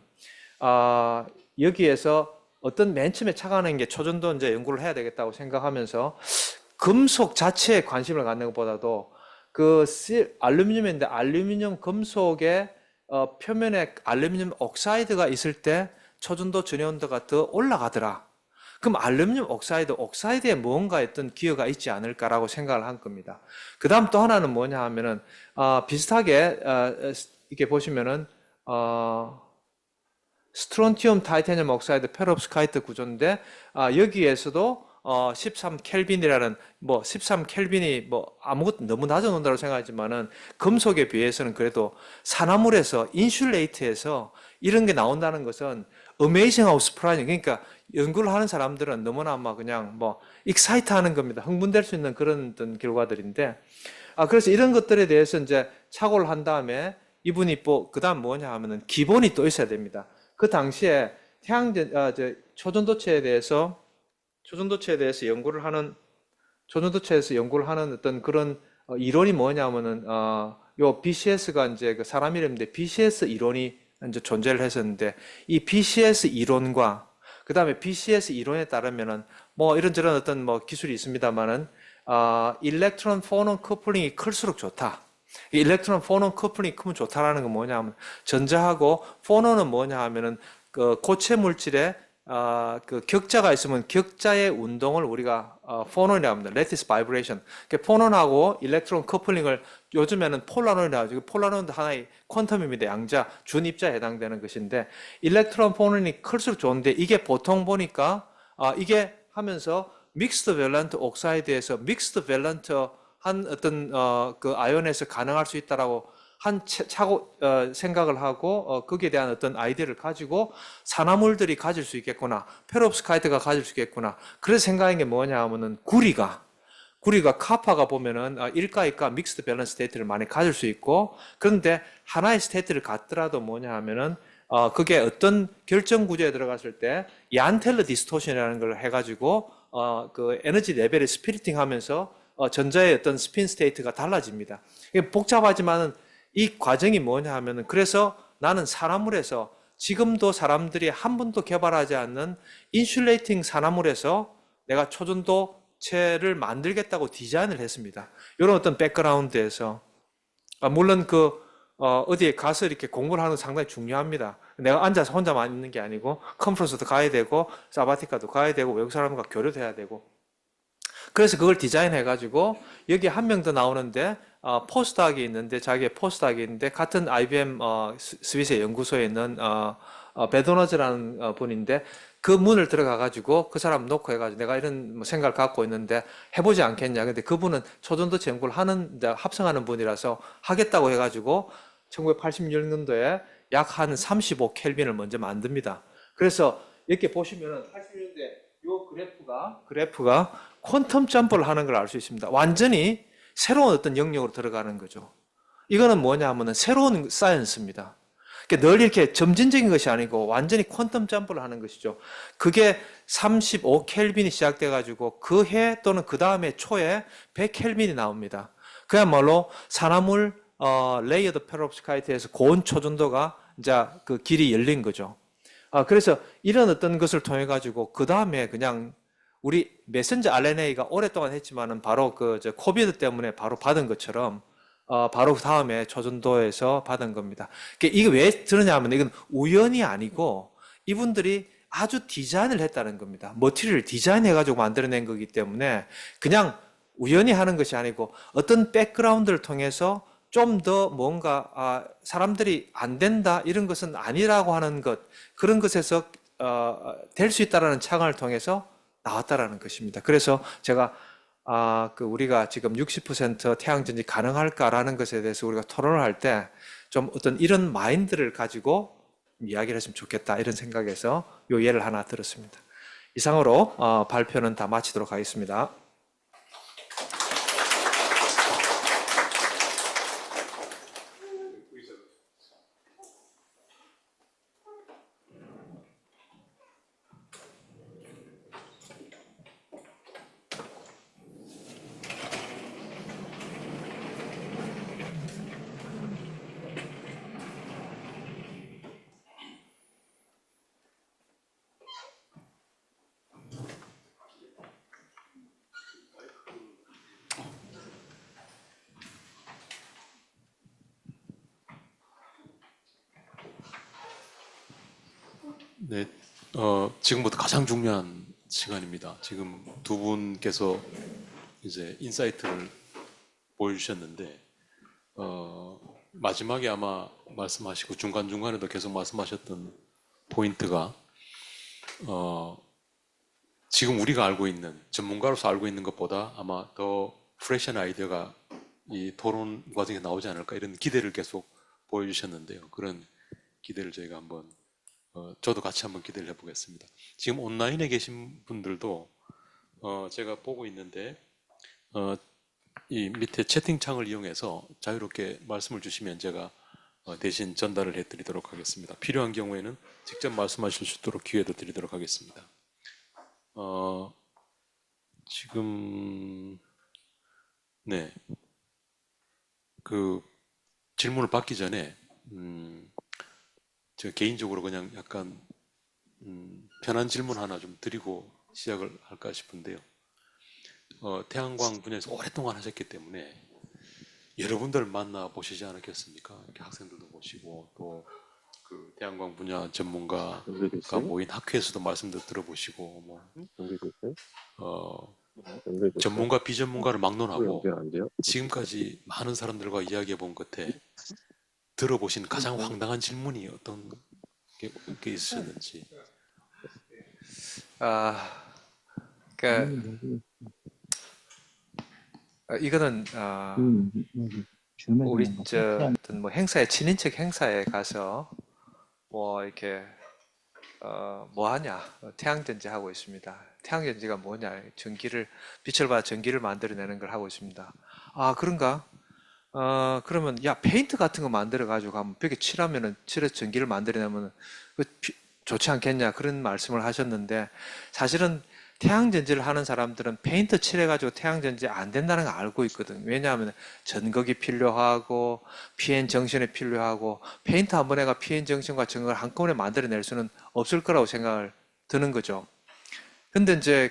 여기에서 어떤 맨 처음에 착안한 게 초전도 이제 연구를 해야 되겠다고 생각하면서 금속 자체에 관심을 갖는 것보다도 알루미늄인데 알루미늄 금속의 표면에 알루미늄 옥사이드가 있을 때 초전도 전해 온도가 더 올라가더라. 그럼 알루미늄 옥사이드에 뭔가 어떤 기여가 있지 않을까라고 생각을 한 겁니다. 그 다음 또 하나는 뭐냐 하면은 비슷하게 이렇게 보시면은 스트론티움 타이타늄 옥사이드 페롭스카이트 구조인데 여기에서도 13 켈빈이라는 뭐 13 켈빈이 뭐 아무것도 너무 낮은 온도라고 생각하지만은 금속에 비해서는 그래도 산화물에서 인슐레이트에서 이런 게 나온다는 것은 어메이징하고 스프라이징. 그러니까 연구를 하는 사람들은 너무나 막 그냥 뭐 익사이트 하는 겁니다. 흥분될 수 있는 그런 어떤 결과들인데 그래서 이런 것들에 대해서 이제 착오를 한 다음에 이분이 뭐 그다음 뭐냐 하면은 기본이 또 있어야 됩니다. 그 당시에 초전도체에 대해서 초전도체에서 연구를 하는 어떤 그런 이론이 뭐냐면은 요 BCS가 이제 그 사람 이름인데 BCS 이론이 이제 존재를 했었는데 이 BCS 이론과 그다음에 BCS 이론에 따르면은 뭐 이런저런 어떤 뭐 기술이 있습니다만은 일렉트론 포논 커플링이 클수록 좋다. 이 일렉트론 포논 커플링이 크면 좋다라는 건 뭐냐 하면 전자하고 포논은 뭐냐 하면은 그 고체 물질에 그 격자가 있으면 격자의 운동을 우리가 포논이라고 합니다. Lattice vibration. 포논하고 일렉트론 커플링을 요즘에는 폴라론이라고 하죠. 폴라론도 하나의 퀀텀입니다. 양자, 준입자에 해당되는 것인데 일렉트론 포논이 클수록 좋은데 이게 보통 보니까 이게 하면서 믹스드 밸런트 옥사이드에서 믹스드 밸런트 한 어떤 그 아연에서 가능할 수 있다라고 생각을 하고 거기에 대한 어떤 아이디어를 가지고 산화물들이 가질 수 있겠구나, 페롭스카이트가 가질 수 있겠구나. 그래서 생각한 게 뭐냐 하면은 구리가 카파가 보면은 일가 이가 믹스드 밸런스 스테이트를 많이 가질 수 있고, 그런데 하나의 스테이트를 갖더라도 뭐냐 하면은 그게 어떤 결정 구조에 들어갔을 때 얀텔러 디스토션이라는 걸 해가지고 그 에너지 레벨을 스피리팅 하면서 전자의 어떤 스핀 스테이트가 달라집니다. 이게 복잡하지만은 이 과정이 뭐냐 하면은 그래서 나는 산화물에서 지금도 사람들이 한 번도 개발하지 않는 인슐레이팅 산화물에서 내가 초전도체를 만들겠다고 디자인을 했습니다. 이런 어떤 백그라운드에서 물론 어디에 가서 이렇게 공부를 하는 거 상당히 중요합니다. 내가 앉아서 혼자만 있는 게 아니고 컨퍼런스도 가야 되고 사바티카도 가야 되고 외국 사람과 교류도 해야 되고, 그래서 그걸 디자인해가지고 여기 한 명 더 나오는데 포스닥이 있는데 자기의 포스닥이 있는데 같은 IBM 스위스 연구소에 있는 베도너즈라는 분인데 그 문을 들어가가지고 그 사람 놓고 해가지고 내가 이런 생각을 갖고 있는데 해보지 않겠냐. 근데 그분은 초전도체 연구를 하는 합성하는 분이라서 하겠다고 해가지고 1986년도에 약 한 35 켈빈을 먼저 만듭니다. 그래서 이렇게 보시면은 80년대 요 그래프가 퀀텀 점프를 하는 걸 알 수 있습니다. 완전히 새로운 어떤 영역으로 들어가는 거죠. 이거는 뭐냐 하면은 새로운 사이언스입니다. 그러니까 늘 이렇게 점진적인 것이 아니고 완전히 퀀텀 점프를 하는 것이죠. 그게 35 켈빈이 시작돼 가지고 그 해 또는 그 다음에 초에 100 켈빈이 나옵니다. 그야말로 산화물 레이어드 페롭스카이트에서 고온 초전도가 이제 그 길이 열린 거죠. 그래서 이런 어떤 것을 통해 가지고 그 다음에 그냥 우리 메신저 RNA가 오랫동안 했지만은 바로 코비드 때문에 바로 받은 것처럼 바로 그 다음에 초전도에서 받은 겁니다. 이게 왜 들으냐면 이건 우연이 아니고 이분들이 아주 디자인을 했다는 겁니다. 머티리얼을 디자인해가지고 만들어낸 거기 때문에 그냥 우연히 하는 것이 아니고 어떤 백그라운드를 통해서 좀 더 뭔가 사람들이 안 된다 이런 것은 아니라고 하는 것, 그런 것에서 될 수 있다라는 착안을 통해서 나왔다라는 것입니다. 그래서 제가 우리가 지금 60% 태양전지 가능할까라는 것에 대해서 우리가 토론을 할 때 좀 어떤 이런 마인드를 가지고 이야기를 했으면 좋겠다 이런 생각에서 요 예를 하나 들었습니다. 이상으로 발표는 다 마치도록 하겠습니다. 네, 지금부터 가장 중요한 시간입니다. 지금 두 분께서 이제 인사이트를 보여주셨는데, 마지막에 아마 말씀하시고 중간중간에도 계속 말씀하셨던 포인트가, 지금 우리가 알고 있는 전문가로서 알고 있는 것보다 아마 더 프레시한 아이디어가 이 토론 과정에 나오지 않을까 이런 기대를 계속 보여주셨는데요. 그런 기대를 저희가 한번 저도 같이 한번 기대를 해보겠습니다. 지금 온라인에 계신 분들도 제가 보고 있는데 이 밑에 채팅창을 이용해서 자유롭게 말씀을 주시면 제가 대신 전달을 해드리도록 하겠습니다. 필요한 경우에는 직접 말씀하실 수 있도록 기회도 드리도록 하겠습니다. 지금 네, 그 질문을 받기 전에 제가 개인적으로 그냥 약간 편한 질문 하나 좀 드리고 시작을 할까 싶은데요. 태양광 분야에서 오랫동안 하셨기 때문에 여러분들 만나 보시지 않았겠습니까? 이렇게 학생들도 보시고 또 그 태양광 분야 전문가가 연결됐어요? 모인 학회에서도 말씀도 들어보시고 뭐 연결됐어요? 연결됐어요? 전문가 비전문가를 왜 막론하고 연결 안 돼요? 지금까지 많은 사람들과 이야기해 본 끝에 들어보신 가장 황당한 질문이 어떤 게 있으셨는지. 아, 그러니까 이거는 우리 저 어떤 뭐 행사에 친인척 행사에 가서 뭐 이렇게 뭐 하냐 태양전지 하고 있습니다. 태양전지가 뭐냐 전기를 빛을 받아 전기를 만들어내는 걸 하고 있습니다. 아 그런가? 그러면 야 페인트 같은 거 만들어 가지고 한번 벽에 칠하면은 칠해서 전기를 만들어내면 좋지 않겠냐 그런 말씀을 하셨는데 사실은 태양전지를 하는 사람들은 페인트 칠해가지고 태양전지 안 된다는 걸 알고 있거든. 왜냐하면 전극이 필요하고 PN 정션이 필요하고 페인트 한 번에 가 PN 정션과 전극을 한꺼번에 만들어낼 수는 없을 거라고 생각을 드는 거죠. 근데 이제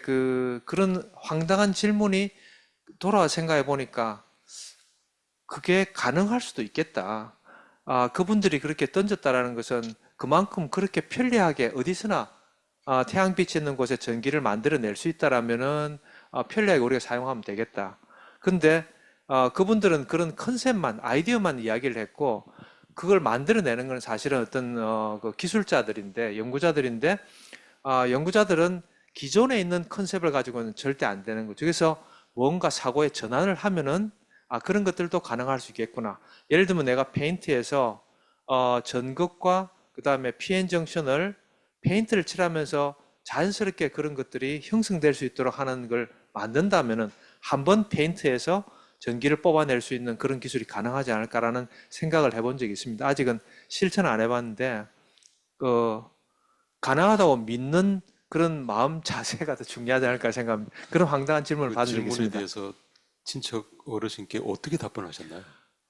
그런 황당한 질문이 돌아와 생각해 보니까 그게 가능할 수도 있겠다. 그분들이 그렇게 던졌다라는 것은 그만큼 그렇게 편리하게 어디서나 태양빛이 있는 곳에 전기를 만들어낼 수 있다라면은 편리하게 우리가 사용하면 되겠다. 근데 그분들은 그런 컨셉만, 아이디어만 이야기를 했고 그걸 만들어내는 건 사실은 어떤 그 기술자들인데, 연구자들인데 연구자들은 기존에 있는 컨셉을 가지고는 절대 안 되는 거죠. 그래서 뭔가 사고의 전환을 하면은 그런 것들도 가능할 수 있겠구나. 예를 들면 내가 페인트에서 전극과 그 다음에 PN 정션을 페인트를 칠하면서 자연스럽게 그런 것들이 형성될 수 있도록 하는 걸 만든다면은 한 번 페인트에서 전기를 뽑아낼 수 있는 그런 기술이 가능하지 않을까라는 생각을 해본 적이 있습니다. 아직은 실천 안 해봤는데 가능하다고 믿는 그런 마음 자세가 더 중요하지 않을까 생각합니다. 그런 황당한 질문을 그 받은 적이 질문에 있습니다. 대해서 친척 어르신께 어떻게 답변하셨나요?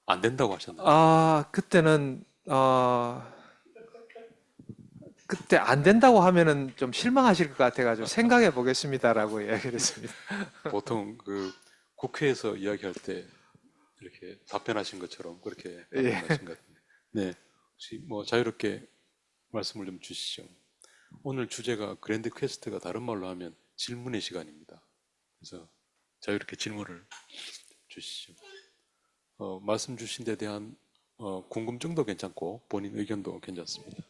안 된다고 하셨나요? 그때는 그때 안 된다고 하면은 좀 실망하실 것 같아가지고 생각해 보겠습니다라고 이야기를 했습니다. 보통 그 국회에서 이야기할 때 이렇게 답변하신 것처럼 그렇게 예. 답변하신 것 같은데. 네, 혹시 뭐 자유롭게 말씀을 좀 주시죠. 오늘 주제가 그랜드 퀘스트가 다른 말로 하면 질문의 시간입니다. 그래서 자유롭게 질문을 주시죠. 말씀 주신 데 대한 궁금증도 괜찮고 본인 의견도 괜찮습니다.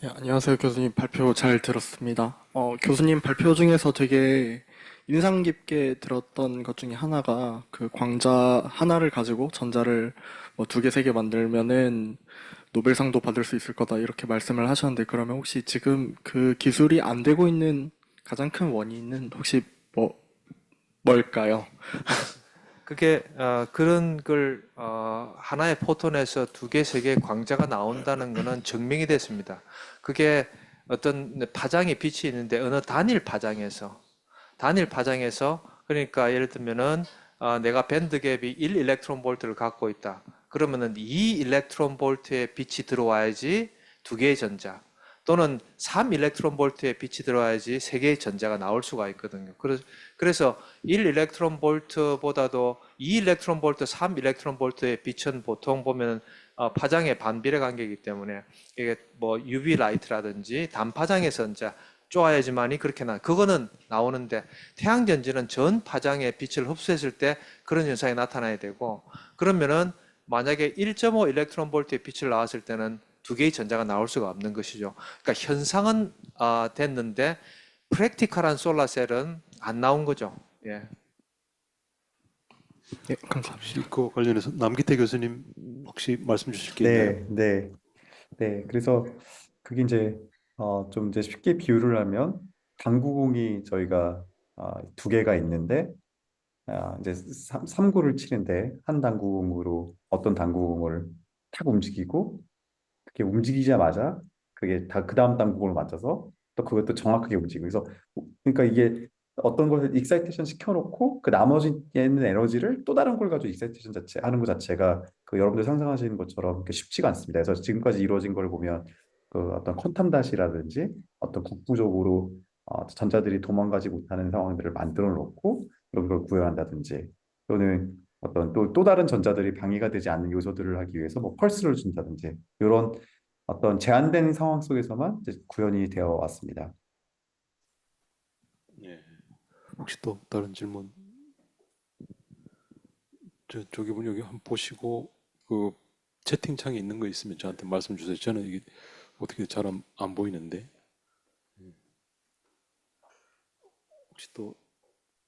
네, 안녕하세요. 교수님 발표 잘 들었습니다. 교수님 발표 중에서 되게 인상 깊게 들었던 것 중에 하나가 그 광자 하나를 가지고 전자를 뭐 2개, 3개 만들면은 노벨상도 받을 수 있을 거다 이렇게 말씀을 하셨는데 그러면 혹시 지금 그 기술이 안 되고 있는 가장 큰 원인은 혹시 뭘까요? 그게 그런 걸 하나의 포톤에서 2개, 3개 광자가 나온다는 것은 증명이 됐습니다. 그게 어떤 파장의 빛이 있는데 어느 단일 파장에서 그러니까 예를 들면은 내가 밴드 갭이 1 일렉트론 볼트를 갖고 있다. 그러면은 2 일렉트론 볼트의 빛이 들어와야지 2개의 전자 또는 3 일렉트론 볼트의 빛이 들어와야지 3개의 전자가 나올 수가 있거든요. 그래서 1 일렉트론 볼트보다도 2 일렉트론 볼트, 3 일렉트론 볼트의 빛은 보통 보면 파장의 반비례 관계이기 때문에 이게 뭐 UV 라이트라든지 단파장의 전자 쪼아야지만이 그렇게 그거는 나오는데 태양 전지는 전 파장의 빛을 흡수했을 때 그런 현상이 나타나야 되고 그러면은 만약에 1.5 일렉트론 볼트의 빛을 나왔을 때는 두 개의 전자가 나올 수가 없는 것이죠. 그러니까 현상은 됐는데 프랙티컬한 솔라셀은 안 나온 거죠. 예. 예, 감사합니다. 혹시 그거 관련해서 남기태 교수님 혹시 말씀 주실 게 있나요? 네. 그래서 그게 이제 좀 이제 쉽게 비유를 하면 당구공이 저희가 두 개가 있는데 이제 삼구를 치는데 한 당구공으로 어떤 당구공을 탁 움직이고 그게 움직이자마자 그게 다 그 다음 당구공을 맞춰서 또 그것도 정확하게 움직이고 그래서 그러니까 이게 어떤 것을 익사이테이션 시켜놓고 그 나머지 있는 에너지를 또 다른 걸 가지고 익사이테이션 자체 하는 것 자체가 그 여러분들 상상하시는 것처럼 그렇게 쉽지가 않습니다. 그래서 지금까지 이루어진 걸 보면 그 어떤 퀀텀 다시라든지 어떤 국부적으로 전자들이 도망가지 못하는 상황들을 만들어 놓고 그런 걸 구현한다든지 또는 어떤 또 다른 전자들이 방해가 되지 않는 요소들을 하기 위해서 뭐 펄스를 준다든지 이런 어떤 제한된 상황 속에서만 이제 구현이 되어 왔습니다. 예. 혹시 또 다른 질문? 저기 분 여기 한번 보시고 그 채팅창에 있는 거 있으면 저한테 말씀 주세요. 저는 이게 어떻게 잘 안 보이는데 혹시 또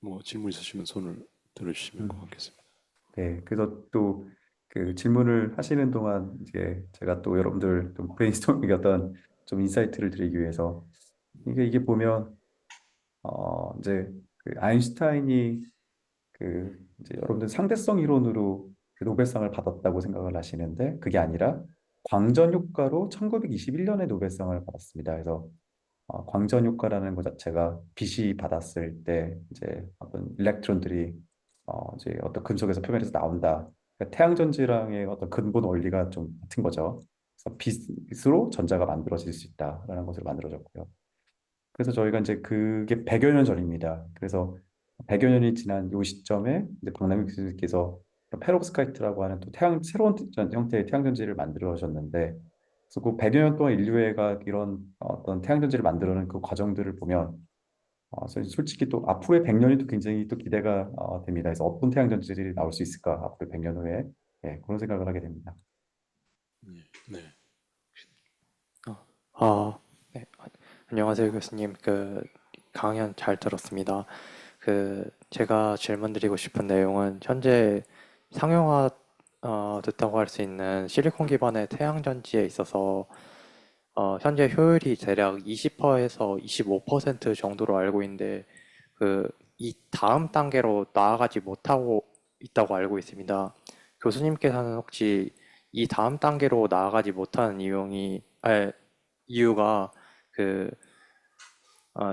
뭐 질문 있으시면 손을 들어주시면 고맙겠습니다. 네, 그래서 또 그 질문을 하시는 동안 이제 제가 또 여러분들 좀 브레인스토밍 어떤 좀 인사이트를 드리기 위해서 이게 보면 이제 그 아인슈타인이 그 이제 여러분들 상대성 이론으로 그 노벨상을 받았다고 생각을 하시는데 그게 아니라 광전 효과로 1921년에 노벨상을 받았습니다. 그래서 광전 효과라는 것 자체가 빛이 받았을 때 이제 어떤 일렉트론들이 이제 어떤 금속에서 표면에서 나온다. 그러니까 태양 전지랑의 어떤 근본 원리가 좀 같은 거죠. 그래서 빛으로 전자가 만들어질 수 있다라는 것을 만들어졌고요. 그래서 저희가 이제 그게 100여 년 전입니다. 그래서 100여 년이 지난 이 시점에 이제 박남익 교수님께서 페롭스카이트라고 하는 또 새로운 형태의 태양전지를 만들어졌는데 그래서 그 100여 년 동안 인류애가 이런 어떤 태양전지를 만들어낸 그 과정들을 보면 솔직히 또 앞으로의 100년이 또 굉장히 또 기대가 됩니다. 그래서 어떤 태양전지들이 나올 수 있을까 앞으로 100년 후에 그런 생각을 하게 됩니다. 네. 네. 안녕하세요, 교수님. 강연 잘 들었습니다. 제가 질문드리고 싶은 내용은 현재 상용화 됐다고 할 수 있는 실리콘 기반의 태양 전지에 있어서 현재 효율이 대략 20%에서 25% 정도로 알고 있는데 이 다음 단계로 나아가지 못하고 있다고 알고 있습니다. 교수님께서는 혹시 이 다음 단계로 나아가지 못하는 이유가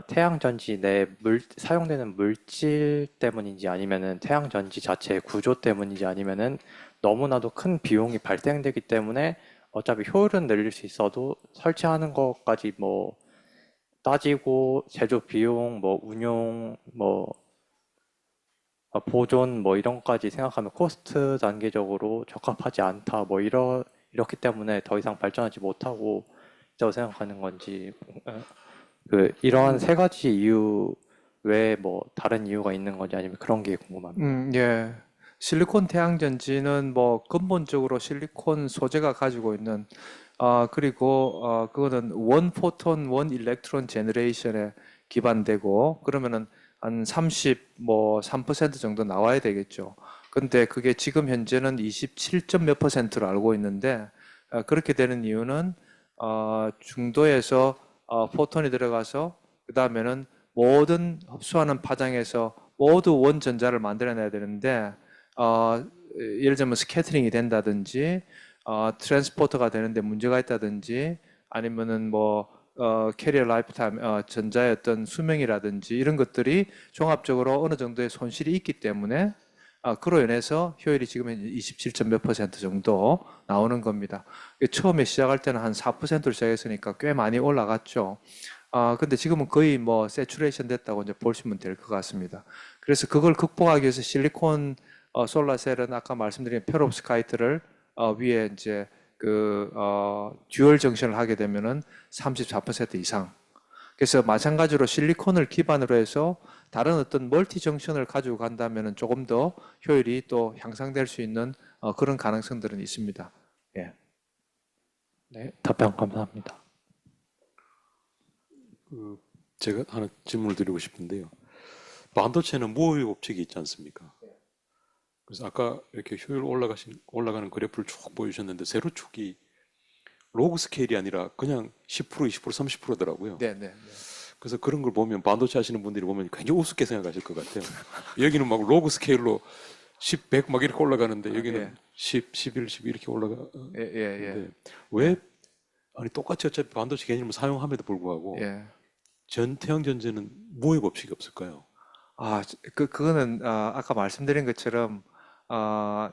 태양 전지 내에 사용되는 물질 때문인지 아니면은 태양 전지 자체의 구조 때문인지 아니면은 너무나도 큰 비용이 발생되기 때문에 어차피 효율은 늘릴 수 있어도 설치하는 것까지 뭐 따지고 제조 비용, 뭐 운용, 뭐 보존 뭐 이런 것까지 생각하면 코스트 단계적으로 적합하지 않다 뭐 이렇기 때문에 더 이상 발전하지 못하고 있다고 생각하는 건지 이러한 세 가지 이유 외에 뭐 다른 이유가 있는 건지 아니면 그런 게 궁금합니다. 예. 실리콘 태양전지는 뭐 근본적으로 실리콘 소재가 가지고 있는 그리고 그거는 원 포톤 원 일렉트론 제너레이션에 기반되고 그러면은 한 3% 정도 나와야 되겠죠. 근데 그게 지금 현재는 27점 몇 퍼센트로 알고 있는데 그렇게 되는 이유는 중도에서 포톤이 들어가서 그 다음에는 모든 흡수하는 파장에서 모두 원전자를 만들어내야 되는데 예를 들면 스캐터링이 된다든지 트랜스포터가 되는데 문제가 있다든지 아니면은 뭐 캐리어 라이프타임 전자의 어떤 수명이라든지 이런 것들이 종합적으로 어느 정도의 손실이 있기 때문에 그로 인해서 효율이 지금 27점 몇 퍼센트 정도 나오는 겁니다. 처음에 시작할 때는 한 4%로 시작했으니까 꽤 많이 올라갔죠. 근데 지금은 거의 뭐 세츄레이션 됐다고 이제 보시면 될 것 같습니다. 그래서 그걸 극복하기 위해서 실리콘 솔라셀은 아까 말씀드린 페롭스카이트를 위에 이제 듀얼 정션을 하게 되면은 34% 이상 그래서 마찬가지로 실리콘을 기반으로 해서 다른 어떤 멀티 정션을 가지고 간다면은 조금 더 효율이 또 향상될 수 있는 그런 가능성들은 있습니다. 예. 네, 답변 감사합니다. 제가 하나 질문을 드리고 싶은데요. 반도체는 모의 법칙이 있지 않습니까? 그래서 아까 이렇게 효율 올라가는 그래프를 쭉 보여주셨는데 세로축이 로그 스케일이 아니라 그냥 10%, 20%, 30%더라고요. 네, 네. 그래서 그런 걸 보면 반도체 하시는 분들이 보면 굉장히 우습게 생각하실 것 같아요. 여기는 막 로그 스케일로 10, 100 막 이렇게 올라가는데 여기는 예. 10, 11, 12 이렇게 예, 예, 예. 올라가는데 왜 아니 똑같이 어차피 반도체 개념을 사용함에도 불구하고 예. 태양 전지는 모의 법칙이 없을까요? 그거는 아까 말씀드린 것처럼 어,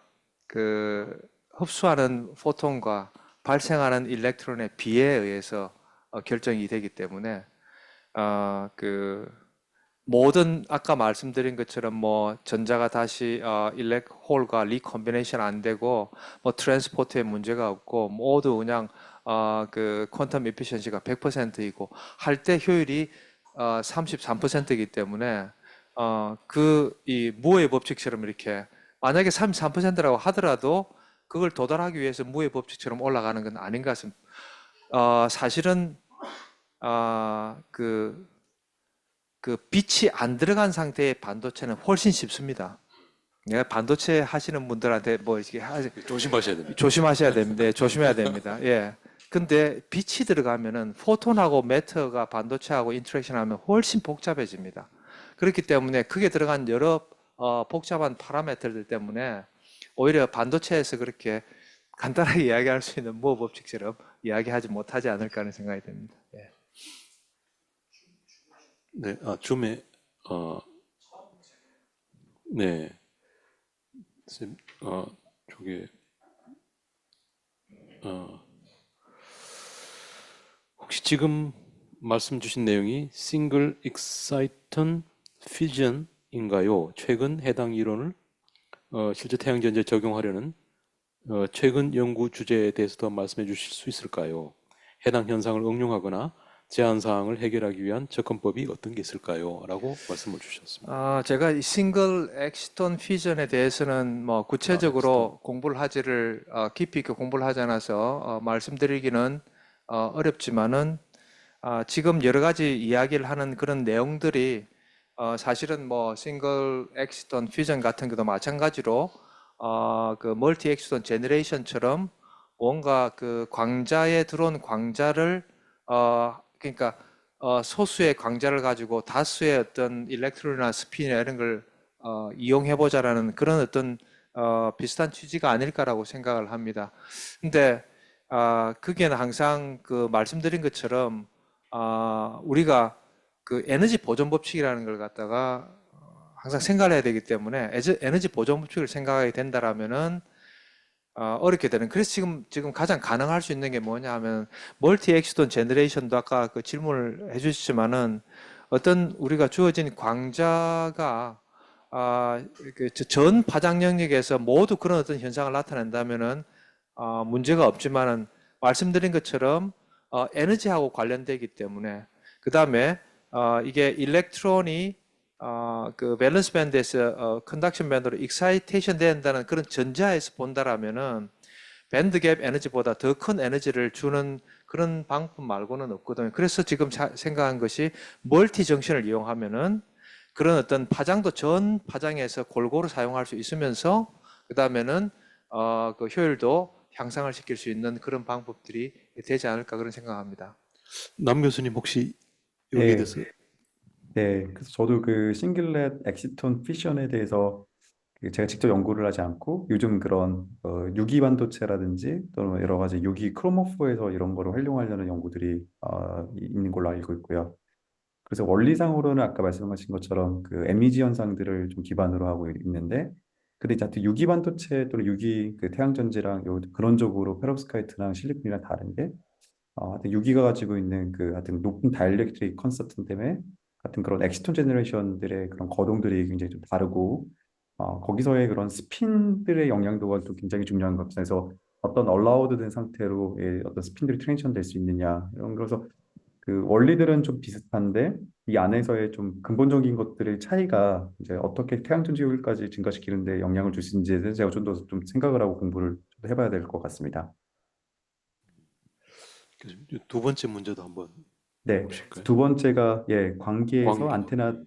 그 흡수하는 포톤과 발생하는 일렉트론의 비에 의해서 결정이 되기 때문에 그 모든 아까 말씀드린 것처럼 뭐 전자가 다시 일렉홀과 리컴비네이션 안 되고 뭐 트랜스포트에 문제가 없고 모두 그냥 그 퀀텀 에피션시가 100%이고 할 때 효율이 33%이기 때문에 그 이 무의 법칙처럼 이렇게 만약에 33%라고 하더라도 그걸 도달하기 위해서 무의 법칙처럼 올라가는 건 아닌 것 같습니다. 사실은 그 빛이 안 들어간 상태의 반도체는 훨씬 쉽습니다. 내가 반도체 하시는 분들한테 뭐 이렇게 조심하셔야 됩니다. 조심하셔야 됩니다. 조심해야 됩니다. 예. 근데 빛이 들어가면은 포톤하고 매터가 반도체하고 인터랙션 하면 훨씬 복잡해집니다. 그렇기 때문에 크게 들어간 여러 복잡한 파라미터들 때문에 오히려 반도체에서 그렇게 간단하게 이야기할 수 있는 뭐 법칙처럼 이야기하지 못하지 않을까 하는 생각이 듭니다. 예. 네, 줌에 네, 쌤, 저게 혹시 지금 말씀 주신 내용이 싱글 익사이턴 피전인가요? 최근 해당 이론을 실제 태양전지에 적용하려는 최근 연구 주제에 대해서 더 말씀해 주실 수 있을까요? 해당 현상을 응용하거나 제한 사항을 해결하기 위한 접근법이 어떤 게 있을까요? 라고 말씀을 주셨습니다. 제가 이 싱글 엑시톤 퓨전에 대해서는 뭐 구체적으로 공부를 하지를 깊이 있게 공부를 하지 않아서 말씀드리기는 어렵지만은 지금 여러 가지 이야기를 하는 그런 내용들이 사실은 뭐 싱글 엑시톤 퓨전 같은 것도 마찬가지로 그 멀티 엑시톤 제너레이션처럼 뭔가 그 광자에 들어온 광자를 그러니까 소수의 광자를 가지고 다수의 어떤 일렉트론이나 스핀이나 이런 걸 이용해 보자라는 그런 어떤 비슷한 취지가 아닐까라고 생각을 합니다. 근데 그게 항상 그 말씀드린 것처럼 우리가 그 에너지 보존 법칙이라는 걸 갖다가 항상 생각을 해야 되기 때문에 에너지 보존 법칙을 생각하게 된다라면은 어렵게 되는. 그래서 지금 가장 가능할 수 있는 게 뭐냐 하면 멀티 엑시톤 제너레이션도 아까 그 질문을 해주셨지만은 어떤 우리가 주어진 광자가 그전 파장 영역에서 모두 그런 어떤 현상을 나타낸다면은 문제가 없지만은 말씀드린 것처럼 에너지하고 관련되기 때문에 그 다음에 이게 일렉트론이 그 밸런스 밴드에서 컨덕션 밴드로 익사이테이션 된다는 그런 전자에서 본다라면은 밴드갭 에너지보다 더 큰 에너지를 주는 그런 방법 말고는 없거든요. 그래서 지금 생각한 것이 멀티 정션을 이용하면은 그런 어떤 파장도 전 파장에서 골고루 사용할 수 있으면서 그 다음에는 그 효율도 향상을 시킬 수 있는 그런 방법들이 되지 않을까 그런 생각합니다. 남 교수님 혹시 여기에 네, 대해서 네. 그래서 저도 그 싱글렛 엑시톤 피션에 대해서 제가 직접 연구를 하지 않고 요즘 그런 유기 반도체라든지 또는 뭐 여러 가지 유기 크로모포에서 이런 거를 활용하려는 연구들이 있는 걸로 알고 있고요. 그래서 원리상으로는 아까 말씀하신 것처럼 그 MEG 현상들을 좀 기반으로 하고 있는데, 근데 이제 하여튼 유기 반도체 또는 유기 그 태양전지랑 그런 쪽으로 페rov스카이트랑 실리콘이랑 다른 게 하여튼 유기가 가지고 있는 그 하여튼 높은 다이엘렉트릭 컨스턴트 때문에 같은 그런 엑시톤 제너레이션들의 그런 거동들이 굉장히 좀 다르고 거기서의 그런 스핀들의 영향도가 또 굉장히 중요한 것 같아서 어떤 얼라우드 된 상태로 어떤 스핀들이 트랜지션 될 수 있느냐 이런 거서 그 원리들은 좀 비슷한데 이 안에서의 좀 근본적인 것들의 차이가 이제 어떻게 태양 전지 효율까지 증가시키는데 영향을 줄 수 있는지에 대해서 제가 좀 더 좀 생각을 하고 공부를 좀 해봐야 될 것 같습니다. 교수님, 두 번째 문제도 한번 네, 보실까요? 두 번째가 관계에서 광기. 안테나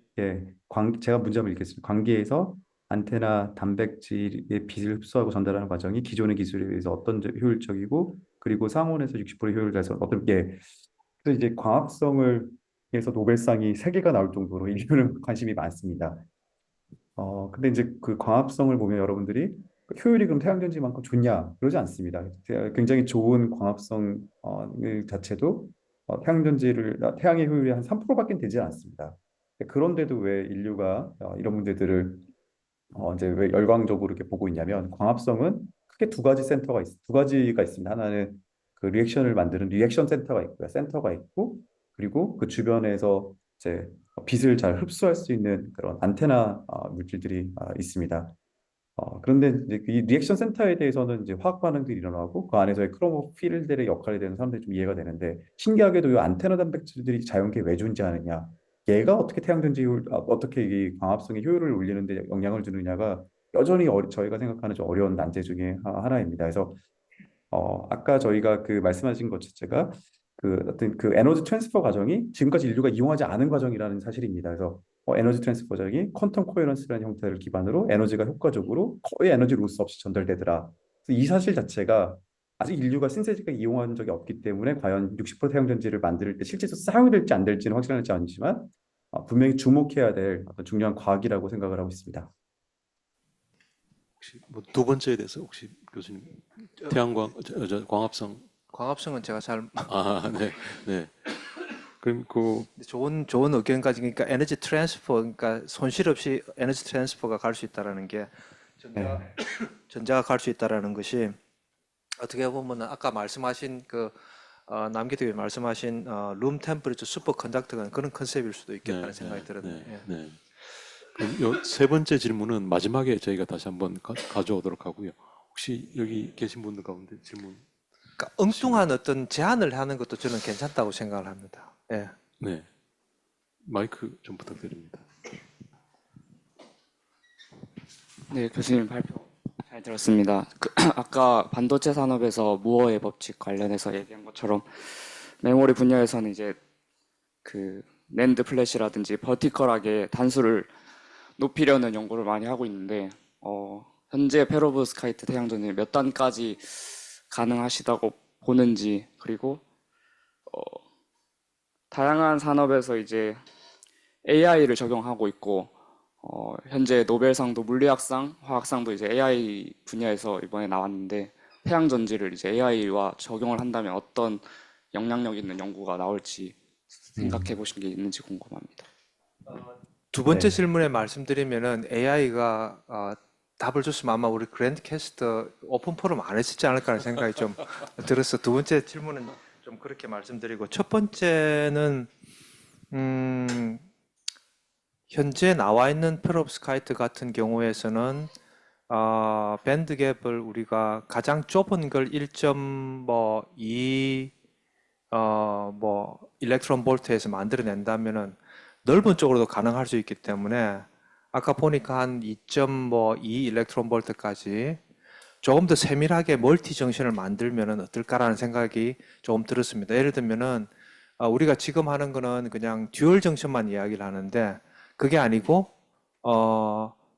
제가 문제 한번 읽겠습니다. 관계에서 안테나 단백질의 빛을 흡수하고 전달하는 과정이 기존의 기술에 비해서 어떤 효율적이고 그리고 상온에서 60% 효율에서 어떤 그래서 이제 광합성을 해서 노벨상이 세 개가 나올 정도로 인류는 관심이 많습니다. 근데 이제 그 광합성을 보면 여러분들이 효율이 그럼 태양전지만큼 좋냐? 그러지 않습니다. 굉장히 좋은 광합성 자체도 태양의 효율이 한 3%밖에 되지 않습니다. 그런데도 왜 인류가 이런 문제들을 이제 왜 열광적으로 이렇게 보고 있냐면 광합성은 크게 두 가지가 있습니다. 하나는 그 리액션을 만드는 리액션 센터가 있고요. 센터가 있고 그리고 그 주변에서 이제 빛을 잘 흡수할 수 있는 그런 안테나 물질들이 있습니다. 그런데 이제 이 리액션 센터에 대해서는 이제 화학 반응들이 일어나고 그 안에서의 크로모필들의 역할에 대한 사람들이 좀 이해가 되는데 신기하게도 이 안테나 단백질들이 자연계에 왜 존재하느냐 얘가 어떻게 태양전지 효율 어떻게 이 광합성의 효율을 올리는데 영향을 주느냐가 여전히 저희가 생각하는 좀 어려운 난제 중에 하나입니다. 그래서 아까 저희가 그 말씀하신 것 자체가 그 어떤 그 에너지 트랜스퍼 과정이 지금까지 인류가 이용하지 않은 과정이라는 사실입니다. 그래서 에너지 트랜스퍼 과정이 퀀텀 코헤런스라는 형태를 기반으로 에너지가 효과적으로 거의 에너지 로스 없이 전달되더라. 그래서 이 사실 자체가 아직 인류가 신세지가 이용한 적이 없기 때문에 과연 60% 태양전지를 만들 때 실제로 사용이 될지 안 될지는 확실하지 않지만 분명히 주목해야 될 어떤 중요한 과학이라고 생각을 하고 있습니다. 혹시 뭐 두 번째에 대해서 혹시 교수님 태양광 광합성 광합성은 제가 잘 네, 네. 그럼 그 좋은 의견 가지니까 에너지 트랜스퍼 그러니까 손실 없이 에너지 트랜스퍼가 갈 수 있다라는 게 전자 네. 전자가 갈 수 있다라는 것이 어떻게 보면 아까 말씀하신 남기득이 말씀하신 룸 템퍼리처 슈퍼 컨덕터가 그런 컨셉일 수도 있겠다는 생각이 들었네요. 예. 네. 그럼 세 번째 질문은 마지막에 저희가 다시 한번 가져오도록 하고요. 혹시 여기 계신 분들 가운데 질문? 그러니까 엉뚱한 어떤 제안을 하는 것도 저는 괜찮다고 생각을 합니다. 예. 네. 마이크 좀 부탁드립니다. 네, 교수님 발표 잘 들었습니다. 아까 반도체 산업에서 무어의 법칙 관련해서 얘기한 것처럼 메모리 분야에서는 이제 그 낸드 플래시라든지 버티컬하게 단수를 높이려는 연구를 많이 하고 있는데 현재 페로브스카이트 태양전지 몇 단까지 가능하시다고 보는지 그리고 다양한 산업에서 이제 AI를 적용하고 있고 현재 노벨상도 물리학상, 화학상도 이제 AI 분야에서 이번에 나왔는데 태양 전지를 이제 AI와 적용을 한다면 어떤 영향력 있는 연구가 나올지 생각해 보신 게 있는지 궁금합니다. 두 번째 네. 질문에 말씀드리면은 AI가 답을 줬으면 아마 우리 그랜드 캐스터 오픈 포럼 안 했지 않을까라는 생각이 좀 들어서 두 번째 질문은 좀 그렇게 말씀드리고 첫 번째는 현재 나와 있는 페롭스카이트 같은 경우에서는 밴드갭을 우리가 가장 좁은 걸 1.2 일렉트론 볼트에서 만들어낸다면은 넓은 쪽으로도 가능할 수 있기 때문에 아까 보니까 한 2.2 일렉트론 볼트까지 조금 더 세밀하게 멀티 정션을 만들면은 어떨까라는 생각이 조금 들었습니다. 예를 들면은 우리가 지금 하는 거는 그냥 듀얼 정션만 이야기를 하는데 그게 아니고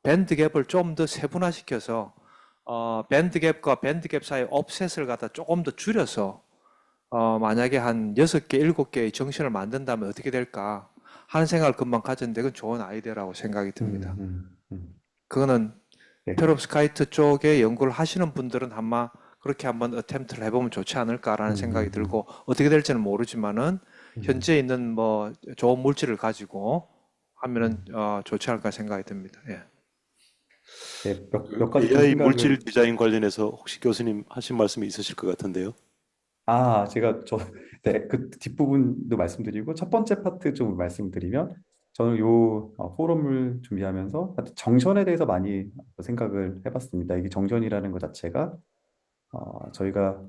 밴드 갭을 좀 더 세분화시켜서 밴드 갭과 밴드 갭 사이 옵셋을 갖다 조금 더 줄여서 만약에 한 6개, 7개의 정션을 만든다면 어떻게 될까 하는 생각을 금방 가졌는데 그건 좋은 아이디어라고 생각이 듭니다. 그거는 네. 페롭스카이트 쪽에 연구를 하시는 분들은 아마 그렇게 한번 어템트를 해보면 좋지 않을까라는 생각이 들고 어떻게 될지는 모르지만은 현재 있는 뭐 좋은 물질을 가지고 하면은 좋지 않을까 생각이 듭니다. 예. 네, 몇 가지 좀 AI 생각을 물질 디자인 관련해서 혹시 교수님 하신 말씀이 있으실 것 같은데요. 제가 네, 그 뒷부분도 말씀드리고 첫 번째 파트 좀 말씀드리면 저는 요 포럼을 준비하면서 정션에 대해서 많이 생각을 해봤습니다. 이게 정션이라는 것 자체가 저희가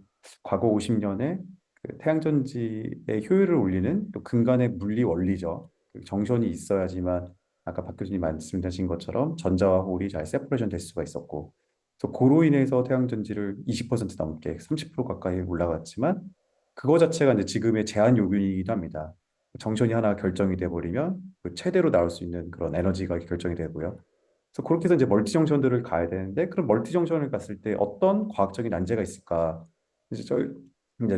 과거 50년에 그 그 태양전지의 효율을 올리는 또 근간의 물리 원리죠. 그 정션이 있어야지만 아까 박 교수님 말씀하신 것처럼 전자와 홀이 잘 세퍼레이션 될 수가 있었고, 그래서 그로 인해서 태양전지를 20% 넘게 30% 가까이 올라갔지만 그거 자체가 이제 지금의 제한 요인이기도 합니다. 정션이 하나 결정이 돼 버리면 그 최대로 나올 수 있는 그런 에너지가 결정이 되고요. 그래서 그렇게 해서 이제 멀티 정션들을 가야 되는데, 그럼 멀티 정션을 갔을 때 어떤 과학적인 난제가 있을까? 이제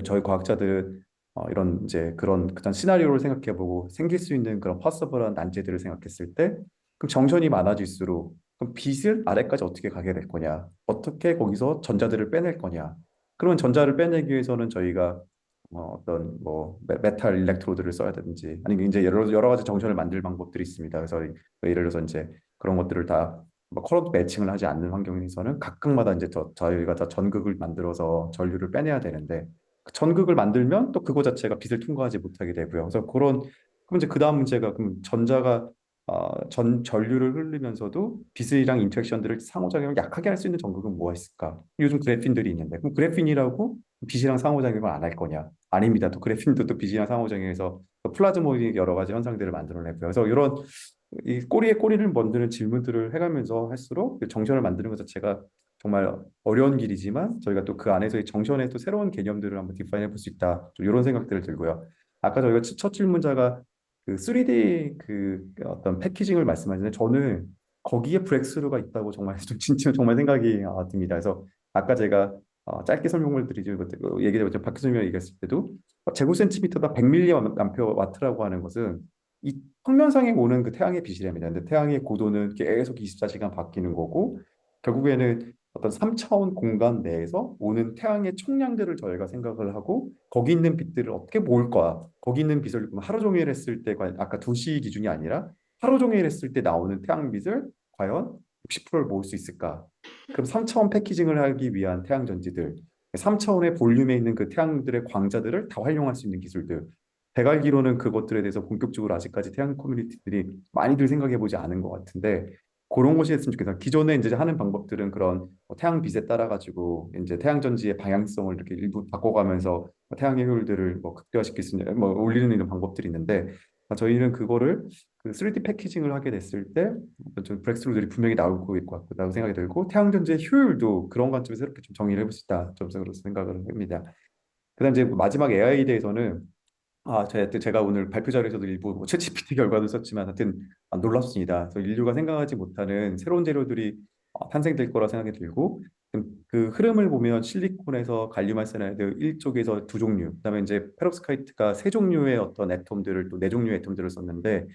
저희 과학자들은 이런 이제 그런 시나리오를 생각해보고 생길 수 있는 그런 퍼서블한 난제들을 생각했을 때, 그럼 정션이 많아질수록 그럼 빛을 아래까지 어떻게 가게 될 거냐? 어떻게 거기서 전자들을 빼낼 거냐? 그러면 전자를 빼내기 위해서는 저희가 어떤 뭐 메탈 일렉트로드를 써야 되든지, 아니면 이제 여러 가지 정션을 만들 방법들이 있습니다. 그래서 예를 들어서 이제 그런 것들을 다뭐 커런트 매칭을 하지 않는 환경에서는 각각마다 이제 저희가 다 전극을 만들어서 전류를 빼내야 되는데, 그 전극을 만들면 또 그거 자체가 빛을 통과하지 못하게 되고요. 그래서 그럼 이제 그 다음 문제가, 그럼 전자가 전 전류를 흐르면서도 빛이랑 인터랙션들을 상호작용을 약하게 할 수 있는 전극은 뭐가 있을까? 요즘 그래핀들이 있는데, 그럼 그래핀이라고 빛이랑 상호작용을 안 할 거냐? 아닙니다. 또 그래핀도 또 빛이랑 상호작용해서 또 플라즈모닉 여러 가지 현상들을 만들어내고요. 그래서 이런 이 꼬리에 꼬리를 만드는 질문들을 해가면서 할수록 그 정션을 만드는 것 자체가 정말 어려운 길이지만, 저희가 또 그 안에서 이 정션의 또 새로운 개념들을 한번 디파인 해볼 수 있다, 좀 이런 생각들을 들고요. 아까 저희가 첫 질문자가 그 3D 그 어떤 패키징을 말씀하시는데, 저는 거기에 브렉스루가 있다고 정말 좀 진짜 정말 생각이 듭니다. 그래서 아까 제가 짧게 설명을 드리지 얘기해보자 박 교수님이 얘기했을 때도 제곱센티미터당 100mAh라고 하는 것은 이 평면상에 오는 그 태양의 빛이랍니다. 근데 태양의 고도는 계속 24시간 바뀌는 거고, 결국에는 어떤 3차원 공간 내에서 오는 태양의 총량들을 저희가 생각을 하고 거기 있는 빛들을 어떻게 모을 거야. 거기 있는 빛을 하루 종일 했을 때, 아까 2시 기준이 아니라 하루 종일 했을 때 나오는 태양빛을 과연 60%를 모을 수 있을까? 그럼 3차원 패키징을 하기 위한 태양전지들, 3차원의 볼륨에 있는 그 태양들의 광자들을 다 활용할 수 있는 기술들, 제가 알기로는 그것들에 대해서 본격적으로 아직까지 태양 커뮤니티들이 많이들 생각해 보지 않은 것 같은데, 그런 것이 했으면 좋겠다. 기존에 이제 하는 방법들은 그런 태양 빛에 따라 가지고 이제 태양 전지의 방향성을 이렇게 일부 바꿔가면서 태양의 효율들을 뭐 극대화시킬 수 있는 뭐 올리는 이런 방법들이 있는데, 저희는 그거를 그 3D 패키징을 하게 됐을 때 좀 브렉스루들이 분명히 나올 것 같다고 생각이 들고, 태양 전지의 효율도 그런 관점에서 새롭게 좀 정의를 해볼 수 있다, 좀 그런 생각을 합니다. 그다음 이제 마지막 AI에 대해서는 제가 오늘 발표 자료에서도 일부 뭐 챗GPT 결과도 썼지만 하여튼 놀랍습니다. 그래서 인류가 생각하지 못하는 새로운 재료들이 탄생될 거라 생각이 들고, 그 흐름을 보면 실리콘에서 갈륨 아르세나이드 1쪽에서 2종류, 그다음에 이제 페rov스카이트가 3종류의 어떤 애톰들을, 또 4종류의 애톰들을 썼는데,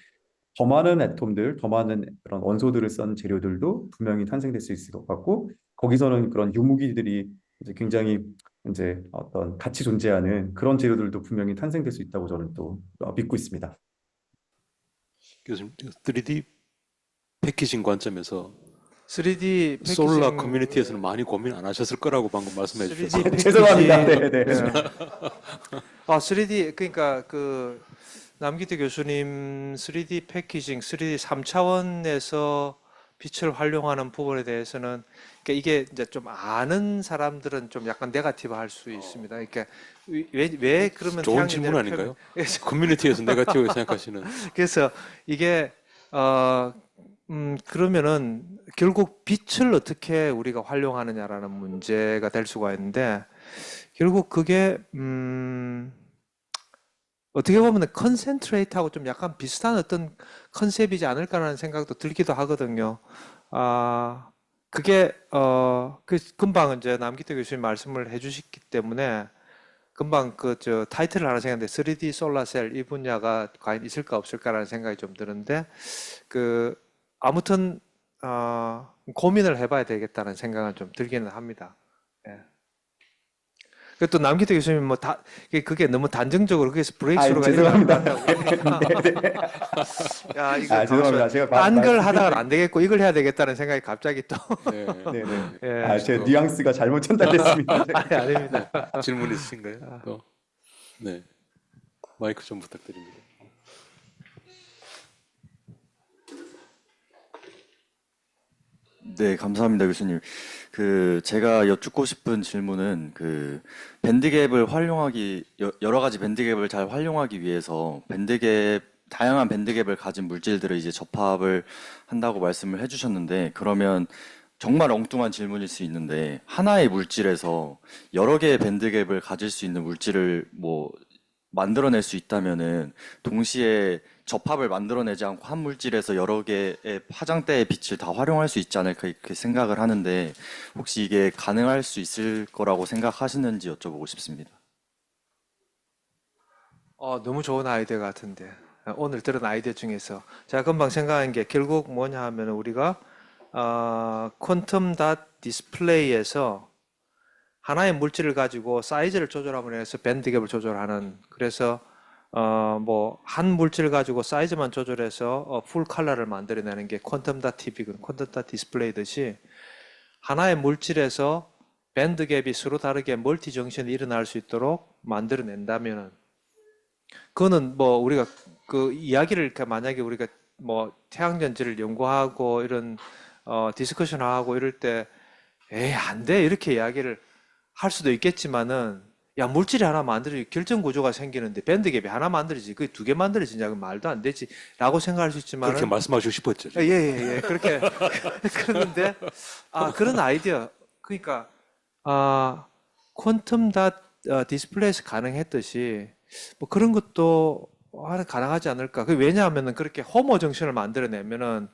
더 많은 애톰들, 더 많은 그런 원소들을 쓴 재료들도 분명히 탄생될 수 있을 것 같고, 거기서는 그런 유무기들이 이제 굉장히 이제 어떤 같이 존재하는 그런 재료들도 분명히 탄생될 수 있다고 저는 또 믿고 있습니다. 교수님, 3D 패키징 관점에서 3D 솔라 패키징, 커뮤니티에서는 많이 고민 안 하셨을 거라고 방금 말씀해 3D 주셔서 패키징, 죄송합니다. 네, 네. 예. 3D 그러니까 그 남기태 교수님 3D 패키징, 3D 3차원에서 빛을 활용하는 부분에 대해서는, 그러니까 이게 이제 좀 아는 사람들은 좀 약간 네거티브 할 수 있습니다. 그러니까 왜 그러면 좋은 질문 태양열을 아닌가요? 커뮤니티에서 네거티브하게 생각하시는. 그래서 이게 그러면은 결국 빛을 어떻게 우리가 활용하느냐라는 문제가 될 수가 있는데, 결국 그게 어떻게 보면 컨센트레이트하고 좀 약간 비슷한 어떤 컨셉이지 않을까라는 생각도 들기도 하거든요. 그게 그 금방 이제 남기태 교수님 말씀을 해주셨기 때문에 금방 타이틀을 하나 생각했는데, 3D 솔라셀 이 분야가 과연 있을까 없을까라는 생각이 좀 드는데, 그 아무튼 고민을 해봐야 되겠다는 생각은 좀 들기는 합니다. 예. 그또 남기태 교수님 그게 너무 단정적으로 그래서 브레이크스루가 죄송합니다. 네, 네. 야, 이거 죄송합니다. 제가 딴 걸 하다가 안 되겠고 이걸 해야 되겠다는 생각이 갑자기 또 네, 네, 네. 예. 제 뉘앙스가 잘못 전달됐습니다. 아니 아닙니다. 질문 있으신가요? 또? 네, 마이크 좀 부탁드립니다. 네, 감사합니다, 교수님. 제가 여쭙고 싶은 질문은 밴드갭을 여러 가지 밴드갭을 잘 활용하기 위해서 다양한 밴드갭을 가진 물질들을 이제 접합을 한다고 말씀을 해주셨는데, 그러면 정말 엉뚱한 질문일 수 있는데, 하나의 물질에서 여러 개의 밴드갭을 가질 수 있는 물질을 만들어낼 수 있다면은, 동시에 접합을 만들어내지 않고 한 물질에서 여러 개의 화장대의 빛을 다 활용할 수 있지 않을까 이렇게 생각을 하는데, 혹시 이게 가능할 수 있을 거라고 생각하시는지 여쭤보고 싶습니다. 너무 좋은 아이디어 같은데. 오늘 들은 아이디어 중에서 제가 금방 생각한 게 결국 뭐냐 하면 우리가 퀀텀 닷 디스플레이에서 하나의 물질을 가지고 사이즈를 조절하면 해서 밴드갭을 조절하는, 그래서 한 물질을 가지고 사이즈만 조절해서 풀 컬러를 만들어내는 게 퀀텀 닷 TV군, 퀀텀 닷 디스플레이듯이 하나의 물질에서 밴드갭이 서로 다르게 멀티 정션이 일어날 수 있도록 만들어낸다면은, 그거는 우리가 그 이야기를 만약에 우리가 태양전지를 연구하고 이런 디스커션 하고 이럴 때 에이 안 돼 이렇게 이야기를 할 수도 있겠지만은, 야 물질이 하나 만들어지 결정 구조가 생기는데 밴드갭이 하나 만들어지지 그게 두 개 만들어지냐 그 말도 안 되지 라고 생각할 수 있지만은, 그렇게 말씀하시고 싶었죠. 예 그렇게 그러는데 그런 아이디어, 그러니까 퀀텀 닷 디스플레이에서 가능했듯이 그런 것도 가능하지 않을까. 왜냐하면은 그렇게 호모 정신을 만들어내면은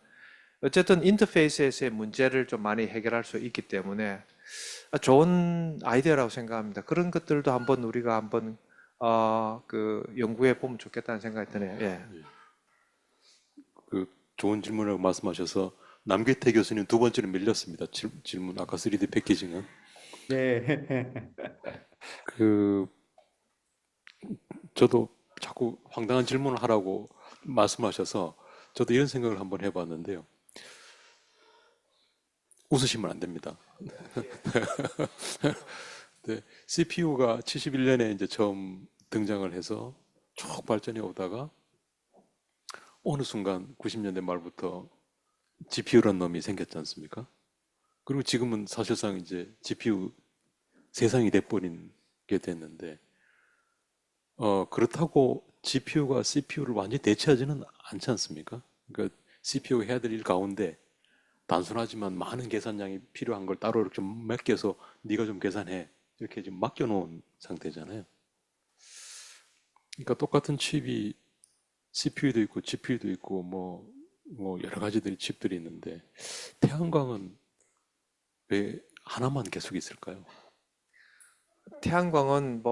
어쨌든 인터페이스에서의 문제를 좀 많이 해결할 수 있기 때문에 좋은 아이디어라고 생각합니다. 그런 것들도 우리가 한번 연구해 보면 좋겠다는 생각이 드네요. 예. 좋은 질문을 말씀하셔서 남기태 교수님 두 번째로 밀렸습니다. 질문 아까 3D 패키징은 네. 저도 자꾸 황당한 질문을 하라고 말씀하셔서 저도 이런 생각을 한번 해봤는데요. 웃으시면 안 됩니다. 네, CPU가 71년에 이제 처음 등장을 해서 쭉 발전해 오다가 어느 순간 90년대 말부터 GPU라는 놈이 생겼지 않습니까? 그리고 지금은 사실상 이제 GPU 세상이 돼버린 게 됐는데, 그렇다고 GPU가 CPU를 완전히 대체하지는 않지 않습니까? 그러니까 CPU가 해야 될 일 가운데 단순하지만 많은 계산량이 필요한 걸 따로 이렇게 좀 맡겨서 네가 좀 계산해 이렇게 지금 맡겨놓은 상태잖아요. 그러니까 똑같은 칩이 CPU도 있고 GPU도 있고 여러 가지들이 칩들이 있는데 태양광은 왜 하나만 계속 있을까요? 태양광은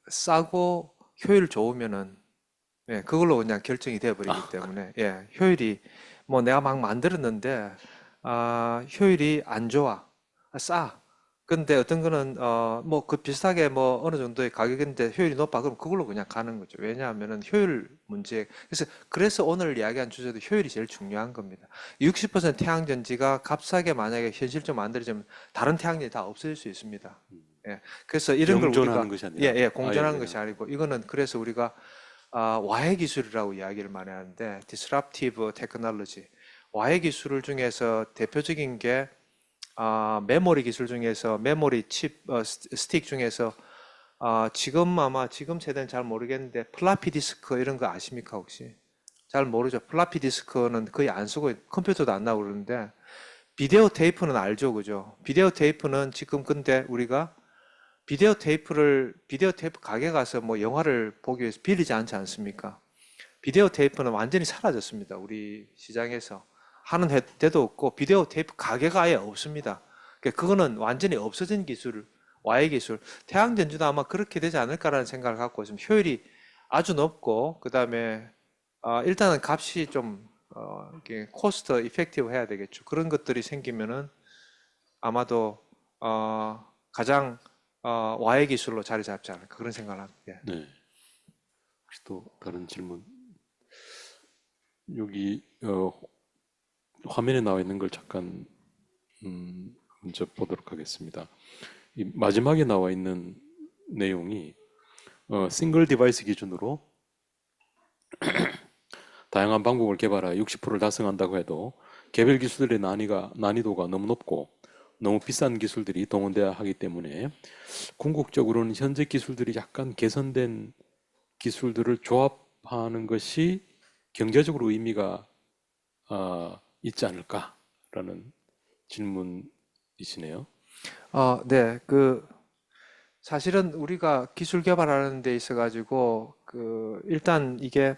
싸고 효율 좋으면은 그걸로 그냥 결정이 되어 버리기 때문에 효율이 내가 막 만들었는데 효율이 안 좋아, 싸. 근데 어떤 거는 그 비슷하게 어느 정도의 가격인데 효율이 높아, 그럼 그걸로 그냥 가는 거죠. 왜냐하면은 효율 문제. 그래서 오늘 이야기한 주제도 효율이 제일 중요한 겁니다. 60% 태양전지가 값싸게 만약에 현실적으로 만들어지면 다른 태양전지 다 없어질 수 있습니다. 그래서 이런 걸 공존하는 우리가 것이 아니라 공존하는 것이 아니고, 이거는 그래서 우리가 와해 기술이라고 이야기를 많이 하는데, disruptive technology. 와해 기술 중에서 대표적인 게 메모리 기술 중에서 메모리 칩 스틱 중에서 지금 세대는 잘 모르겠는데 플라피 디스크 이런 거 아십니까 혹시? 잘 모르죠. 플라피 디스크는 거의 안 쓰고 컴퓨터도 안 나오고 그러는데, 비디오 테이프는 알죠, 그죠? 비디오 테이프는 지금 근데 우리가 비디오 테이프 가게 가서 영화를 보기 위해서 빌리지 않지 않습니까? 비디오 테이프는 완전히 사라졌습니다. 우리 시장에서 하는 데도 없고 비디오 테이프 가게가 아예 없습니다. 그거는 완전히 없어진 기술, 와해 기술. 태양전지도 아마 그렇게 되지 않을까라는 생각을 갖고 있습니다. 효율이 아주 높고, 그 다음에 일단은 값이 좀 이렇게 코스트 이펙티브 해야 되겠죠. 그런 것들이 생기면은 아마도 가장 와해 기술로 자리 잡지 않을까 그런 생각을 합니다. 네. 혹시 또 다른 질문? 여기 화면에 나와 있는 걸 잠깐 먼저 보도록 하겠습니다. 이 마지막에 나와 있는 내용이 싱글 디바이스 기준으로 다양한 방법을 개발하여 60%를 달성한다고 해도 개별 기술들의 난이도가 너무 높고 너무 비싼 기술들이 동원돼야 하기 때문에 궁극적으로는 현재 기술들이 약간 개선된 기술들을 조합하는 것이 경제적으로 의미가 있지 않을까라는 질문이시네요. 네. 사실은 우리가 기술 개발하는 데 있어 가지고 일단 이게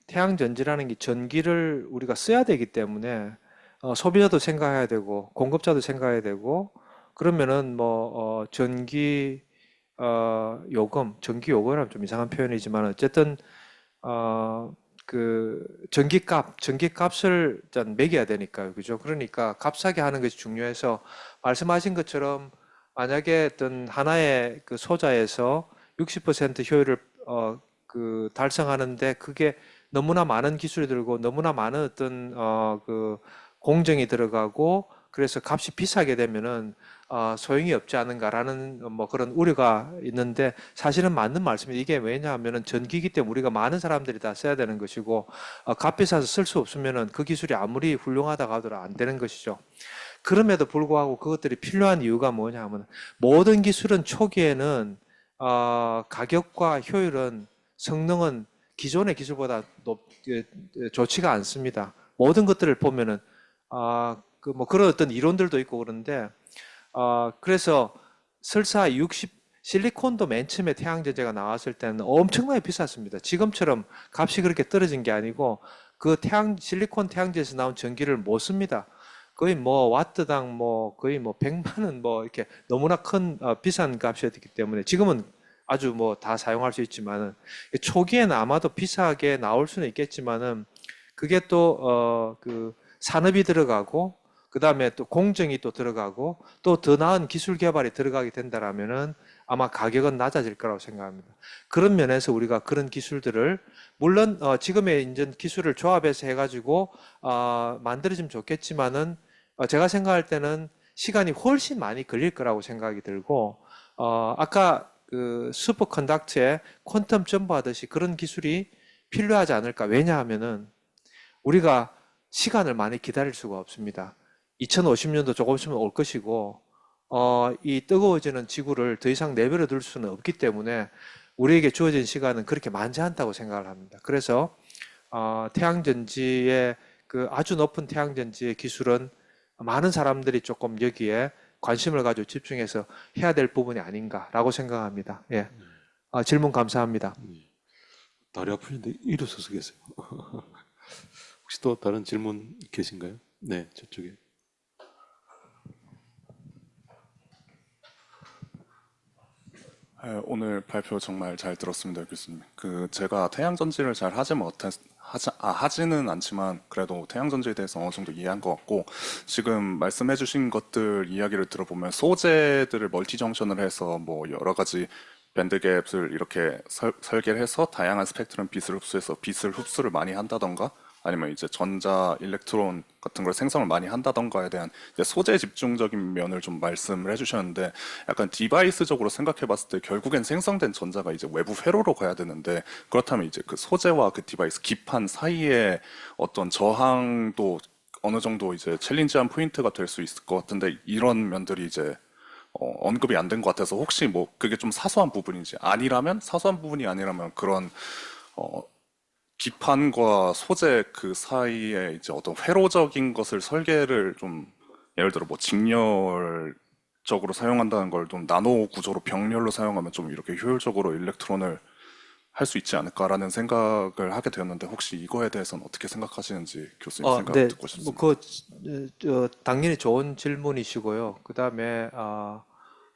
태양 전지라는 게 전기를 우리가 써야 되기 때문에 소비자도 생각해야 되고 공급자도 생각해야 되고 그러면은 전기 전기 요금이라면 좀 이상한 표현이지만 어쨌든 전기값을 일단 매겨야 되니까요. 그죠? 그러니까 값싸게 하는 것이 중요해서 말씀하신 것처럼 만약에 어떤 하나의 그 소자에서 60% 효율을 달성하는데 그게 너무나 많은 기술이 들고 너무나 많은 어떤 공정이 들어가고 그래서 값이 비싸게 되면은 소용이 없지 않은가라는 그런 우려가 있는데 사실은 맞는 말씀이에요. 이게 왜냐하면은 전기기 때문에 우리가 많은 사람들이 다 써야 되는 것이고 값 비싸서 쓸 수 없으면은 그 기술이 아무리 훌륭하다고 하더라도 안 되는 것이죠. 그럼에도 불구하고 그것들이 필요한 이유가 뭐냐 하면 모든 기술은 초기에는 가격과 효율은 성능은 기존의 기술보다 좋지가 않습니다. 모든 것들을 보면은 그런 어떤 이론들도 있고 그런데 그래서 설사 실리콘도 맨 처음에 태양전지가 나왔을 때는 엄청나게 비쌌습니다. 지금처럼 값이 그렇게 떨어진 게 아니고 실리콘 태양전지에서 나온 전기를 못 씁니다. 거의 와트당 거의 100만 원 이렇게 너무나 큰 비싼 값이었기 때문에 지금은 아주 다 사용할 수 있지만은 초기에는 아마도 비싸게 나올 수는 있겠지만은 그게 또 산업이 들어가고 그다음에 또 공정이 또 들어가고 또 더 나은 기술 개발이 들어가게 된다라면은 아마 가격은 낮아질 거라고 생각합니다. 그런 면에서 우리가 그런 기술들을 물론 지금의 이제 기술을 조합해서 해가지고 만들어지면 좋겠지만은 제가 생각할 때는 시간이 훨씬 많이 걸릴 거라고 생각이 들고 아까 슈퍼컨덕터에 퀀텀 점프 하듯이 그런 기술이 필요하지 않을까. 왜냐하면은 우리가 시간을 많이 기다릴 수가 없습니다. 2050년도 조금 있으면 올 것이고, 이 뜨거워지는 지구를 더 이상 내버려 둘 수는 없기 때문에 우리에게 주어진 시간은 그렇게 많지 않다고 생각을 합니다. 그래서, 태양전지의 아주 높은 태양전지의 기술은 많은 사람들이 조금 여기에 관심을 가지고 집중해서 해야 될 부분이 아닌가라고 생각합니다. 예. 질문 감사합니다. 다리 아프신데 일어서서 계세요. 혹시 또 다른 질문 계신가요? 네, 저쪽에. 오늘 발표 정말 잘 들었습니다, 교수님. 제가 태양전지를 잘 하지는 않지만 그래도 태양전지에 대해서 어느 정도 이해한 것 같고 지금 말씀해주신 것들 이야기를 들어보면 소재들을 멀티정션을 해서 여러 가지 밴드갭을 이렇게 설계를 해서 다양한 스펙트럼 빛을 흡수해서 빛을 흡수를 많이 한다던가 아니면 이제 전자 일렉트론 같은 걸 생성을 많이 한다던가에 대한 이제 소재 집중적인 면을 좀 말씀을 해주셨는데 약간 디바이스적으로 생각해 봤을 때 결국엔 생성된 전자가 이제 외부 회로로 가야 되는데 그렇다면 이제 그 소재와 그 디바이스 기판 사이에 어떤 저항도 어느 정도 이제 챌린지한 포인트가 될 수 있을 것 같은데 이런 면들이 이제 언급이 안 된 것 같아서 혹시 그게 좀 사소한 부분인지 사소한 부분이 아니라면 그런 기판과 소재 그 사이에 이제 어떤 회로적인 것을 설계를 좀 예를 들어 직렬적으로 사용한다는 걸 좀 나노 구조로 병렬로 사용하면 좀 이렇게 효율적으로 일렉트론을 할 수 있지 않을까라는 생각을 하게 되었는데 혹시 이거에 대해서는 어떻게 생각하시는지 교수님 생각 네. 듣고 싶습니다. 당연히 좋은 질문이시고요. 그다음에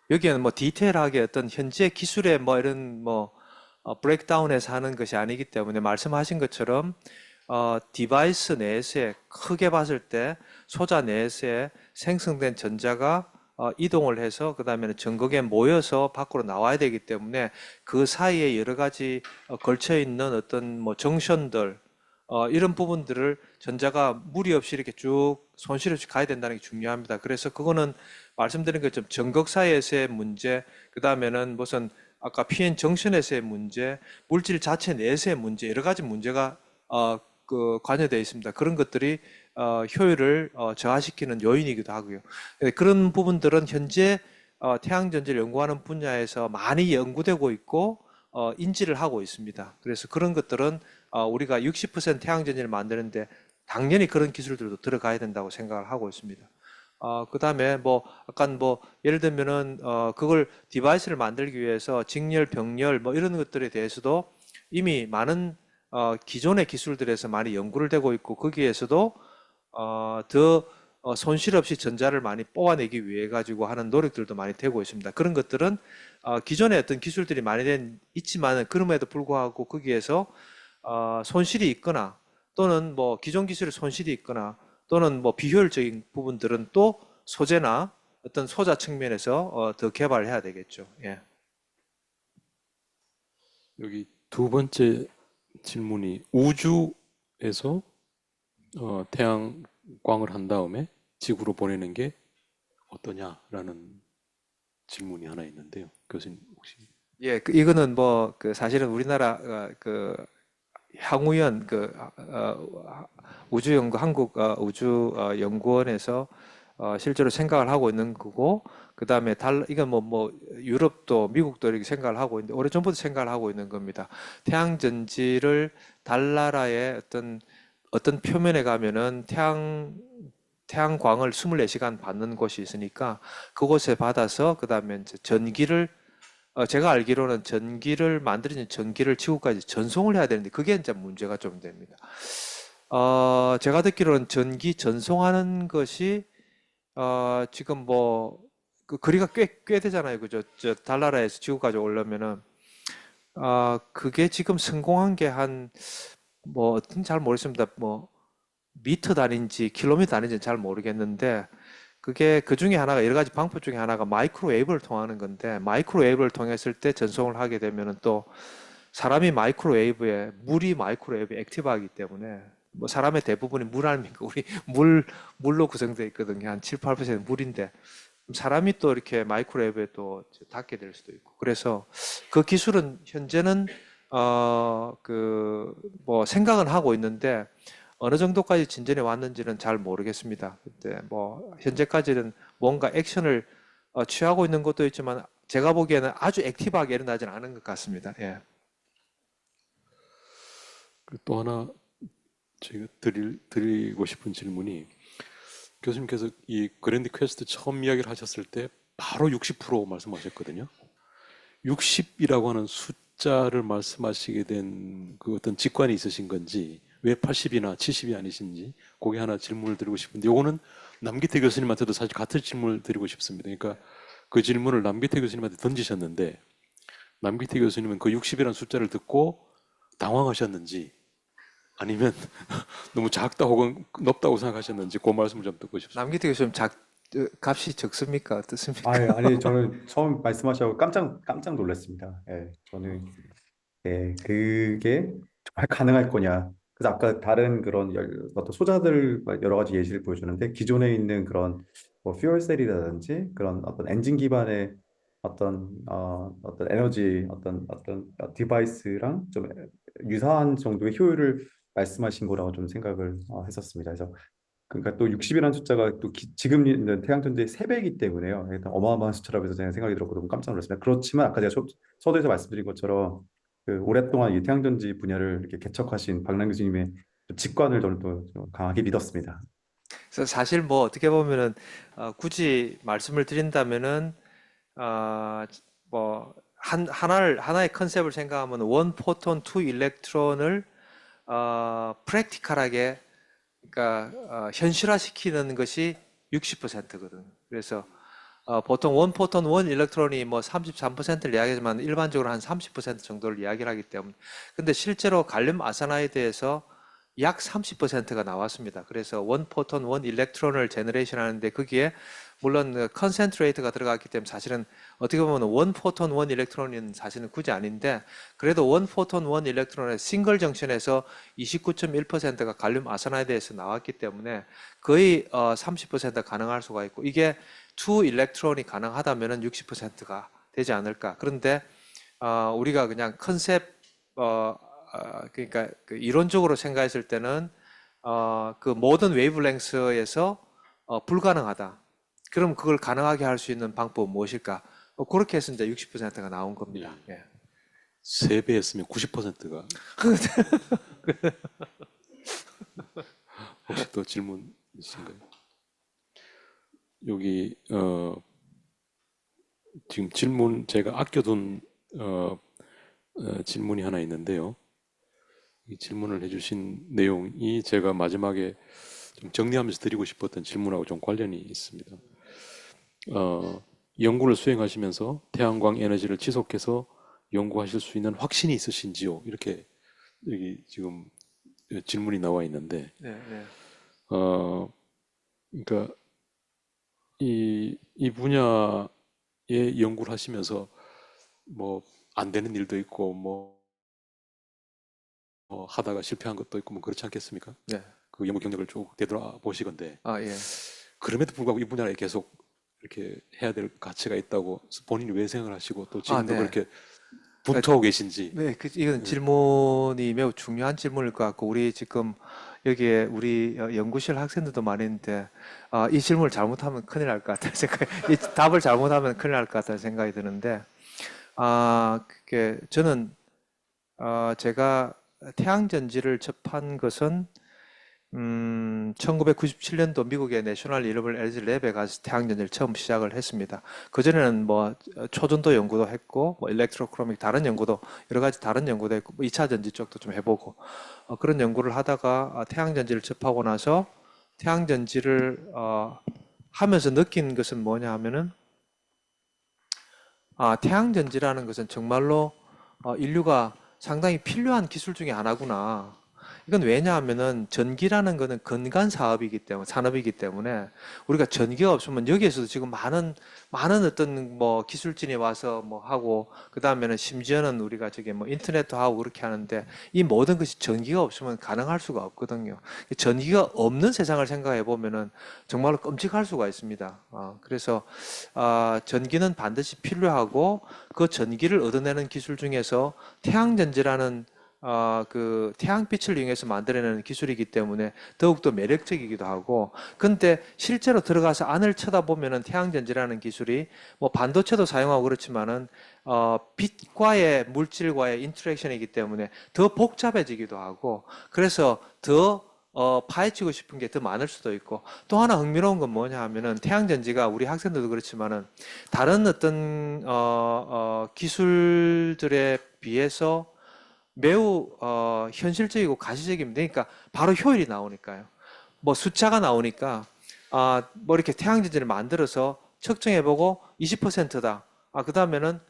여기에는 디테일하게 어떤 현재 기술의 이런 브레이크다운해서 하는 것이 아니기 때문에 말씀하신 것처럼 디바이스 내에서 크게 봤을 때 소자 내에서 생성된 전자가 이동을 해서 그 다음에는 전극에 모여서 밖으로 나와야 되기 때문에 그 사이에 여러 가지 걸쳐 있는 어떤 정션들 이런 부분들을 전자가 무리 없이 이렇게 쭉 손실 없이 가야 된다는 게 중요합니다. 그래서 그거는 말씀드린 것처럼 전극 사이에서의 문제, 그 다음에는 무슨 아까 PN 정션에서의 문제, 물질 자체 내에서의 문제, 여러 가지 문제가 관여되어 있습니다. 그런 것들이 효율을 저하시키는 요인이기도 하고요. 그런 부분들은 현재 태양전지를 연구하는 분야에서 많이 연구되고 있고 인지를 하고 있습니다. 그래서 그런 것들은 우리가 60% 태양전지를 만드는데 당연히 그런 기술들도 들어가야 된다고 생각을 하고 있습니다. 그다음에 뭐 약간 뭐 예를 들면은 그걸 디바이스를 만들기 위해서 직렬, 병렬 뭐 이런 것들에 대해서도 이미 많은 기존의 기술들에서 많이 연구를 되고 있고 거기에서도 더 손실 없이 전자를 많이 뽑아내기 위해 가지고 하는 노력들도 많이 되고 있습니다. 그런 것들은 기존의 어떤 기술들이 많이 있지만은 그럼에도 불구하고 거기에서 손실이 있거나 또는 뭐 기존 기술의 손실이 있거나 또는 뭐 비효율적인 부분들은 또 소재나 어떤 소자 측면에서 더 개발을 해야 되겠죠. 예. 여기 두 번째 질문이 우주에서 태양광을 한 다음에 지구로 보내는 게 어떠냐라는 질문이 하나 있는데요. 교수님 혹시 예, 이거는 뭐 그 사실은 우리나라 향후연 우주연구 한국 우주연구원에서 실제로 생각을 하고 있는 거고 그다음에 이건 뭐 유럽도 미국도 이렇게 생각을 하고 있는데 오래전부터 생각을 하고 있는 겁니다. 태양전지를 달나라의 어떤 표면에 가면은 태양광을 24시간 받는 곳이 있으니까 그곳에 받아서 그다음에 이제 전기를 제가 알기로는 만들어진 전기를 지구까지 전송을 해야 되는데 그게 이제 문제가 좀 됩니다. 제가 듣기로는 전기 전송하는 것이 지금 뭐 그 거리가 꽤 되잖아요, 그죠? 저 달나라에서 지구까지 오려면은 그게 지금 성공한 게 한 뭐 어떤 잘 모르겠습니다. 뭐 미터 단위인지 킬로미터 단위인지 잘 모르겠는데 그게 그 중에 하나가 여러 가지 방법 중에 하나가 마이크로웨이브를 통하는 건데 마이크로웨이브를 통했을 때 전송을 하게 되면은 또 사람이 물이 마이크로웨이브에 액티브하기 때문에 뭐 사람의 대부분이 물 아닙니까? 우리 물로 구성되어 있거든요. 한 7, 8% 물인데 사람이 또 이렇게 마이크로웨이브에 또 닿게 될 수도 있고 그래서 그 기술은 현재는 뭐 생각은 하고 있는데 어느 정도까지 진전해 왔는지는 잘 모르겠습니다. 근데 뭐 현재까지는 뭔가 액션을 취하고 있는 것도 있지만 제가 보기에는 아주 액티브하게 일어나지는 않은 것 같습니다. 예. 또 하나 제가 드리고 싶은 질문이 교수님께서 이 그랜드 퀘스트 처음 이야기를 하셨을 때 바로 60% 말씀하셨거든요. 60이라고 하는 숫자를 말씀하시게 된 그 어떤 직관이 있으신 건지 왜 80이나 70이 아니신지 그게 하나 질문을 드리고 싶은데 요거는 남기태 교수님한테도 사실 같은 질문을 드리고 싶습니다. 그러니까 그 질문을 남기태 교수님한테 던지셨는데 남기태 교수님은 그 60이라는 숫자를 듣고 당황하셨는지 아니면 너무 작다 혹은 높다고 생각하셨는지 그 말씀을 좀 듣고 싶습니다. 남기태 교수님 값이 적습니까? 어떻습니까? 아니, 저는 처음 말씀하셔서 깜짝 놀랐습니다. 예, 저는 그게 정말 가능할 거냐. 그래서 아까 다른 그런 어떤 소자들 여러 가지 예시를 보여주는데 기존에 있는 그런 뭐 퓨얼셀이라든지 그런 어떤 엔진 기반의 어떤 에너지 어떤 디바이스랑 좀 유사한 정도의 효율을 말씀하신 거라고 좀 생각을 했었습니다. 그래서 그러니까 또 60이라는 숫자가 또 지금 있는 태양전지의 3배이기 때문에요. 일단 어마어마한 숫자라고 해서 제가 생각이 들었고 너무 깜짝 놀랐습니다. 그렇지만 아까 제가 서두에서 말씀드린 것처럼 그 오랫동안 이 태양전지 분야를 이렇게 개척하신 박남 교수님의 직관을 저는 또좀 강하게 믿었습니다. 그래서 사실 뭐 어떻게 보면은 굳이 말씀을 드린다면은 뭐 하나의 컨셉을 생각하면 원 포톤 투 일렉트론을 프랙티컬하게 그러니까 현실화시키는 것이 60%거든. 그래서 보통 원 포톤 원 일렉트론이 뭐 33%를 이야기하지만 일반적으로 한 30% 정도를 이야기를 하기 때문에 근데 실제로 갈륨 아세나이드에서 약 30%가 나왔습니다. 그래서 원 포톤 원 일렉트론을 제너레이션 하는데 거기에 물론 컨센트레이트가 들어갔기 때문에 사실은 어떻게 보면 원 포톤 원 일렉트론은 사실은 굳이 아닌데 그래도 원 포톤 원 일렉트론의 싱글 정션에서 29.1%가 갈륨 아세나이드에서 나왔기 때문에 거의 30% 가능할 수가 있고 이게 투 일렉트론이 가능하다면은 60%가 되지 않을까. 그런데 우리가 그냥 컨셉 그러니까 그 이론적으로 생각했을 때는 그 모든 웨이브랭스에서 불가능하다. 그럼 그걸 가능하게 할 수 있는 방법은 무엇일까? 그렇게 해서 이제 60%가 나온 겁니다. 예. 3배 했으면 90%가. 혹시 또 질문 있으신가요? 여기 지금 질문 제가 아껴둔 질문이 하나 있는데요. 이 질문을 해주신 내용이 제가 마지막에 좀 정리하면서 드리고 싶었던 질문하고 좀 관련이 있습니다. 연구를 수행하시면서 태양광 에너지를 지속해서 연구하실 수 있는 확신이 있으신지요? 이렇게 여기 지금 질문이 나와 있는데, 네, 네. 그러니까 이 분야의 연구를 하시면서 뭐 안 되는 일도 있고 뭐 하다가 실패한 것도 있고 뭐 그렇지 않겠습니까? 네. 그 연구 경력을 쭉 되돌아보시건데 아, 예. 그럼에도 불구하고 이 분야에 계속 이렇게 해야 될 가치가 있다고 본인이 왜 생각을 하시고 또 지금도 네. 그렇게 분투하고 계신지. 네, 이건 질문이 매우 중요한 질문일 것 같고, 우리 지금 여기에 우리 연구실 학생들도 많이 있는데, 이 질문을 잘못하면 큰일 날 것 같다는 생각이, 이 답을 잘못하면 큰일 날 것 같다는 생각이 드는데, 그게 저는, 제가 태양전지를 접한 것은 1997년도 미국의 내셔널 리니어블 에너지 랩에 가서 태양전지를 처음 시작을 했습니다. 그전에는 뭐 초전도 연구도 했고, 뭐 일렉트로크로믹 다른 연구도 여러 가지 다른 연구도 했고, 뭐 2차 전지 쪽도 좀 해보고 그런 연구를 하다가 태양전지를 접하고 나서 태양전지를 하면서 느낀 것은 뭐냐 하면은 태양전지라는 것은 정말로 인류가 상당히 필요한 기술 중에 하나구나. 이건 왜냐하면은 전기라는 거는 근간 사업이기 때문에, 산업이기 때문에 우리가 전기가 없으면 여기에서도 지금 많은 어떤 뭐 기술진이 와서 뭐 하고, 그 다음에는 심지어는 우리가 저기 뭐 인터넷도 하고 그렇게 하는데 이 모든 것이 전기가 없으면 가능할 수가 없거든요. 전기가 없는 세상을 생각해 보면은 정말로 끔찍할 수가 있습니다. 그래서 전기는 반드시 필요하고 그 전기를 얻어내는 기술 중에서 태양전지라는 그 태양빛을 이용해서 만들어내는 기술이기 때문에 더욱더 매력적이기도 하고, 근데 실제로 들어가서 안을 쳐다보면은 태양전지라는 기술이 뭐 반도체도 사용하고 그렇지만은 빛과의 물질과의 인터랙션이기 때문에 더 복잡해지기도 하고, 그래서 더 파헤치고 싶은 게 더 많을 수도 있고, 또 하나 흥미로운 건 뭐냐 하면은 태양전지가 우리 학생들도 그렇지만은 다른 어떤 기술들에 비해서 매우 현실적이고 가시적입니다. 그러니까 바로 효율이 나오니까요. 뭐 숫자가 나오니까 뭐 이렇게 태양전지를 만들어서 측정해보고 20%다. 그 다음에는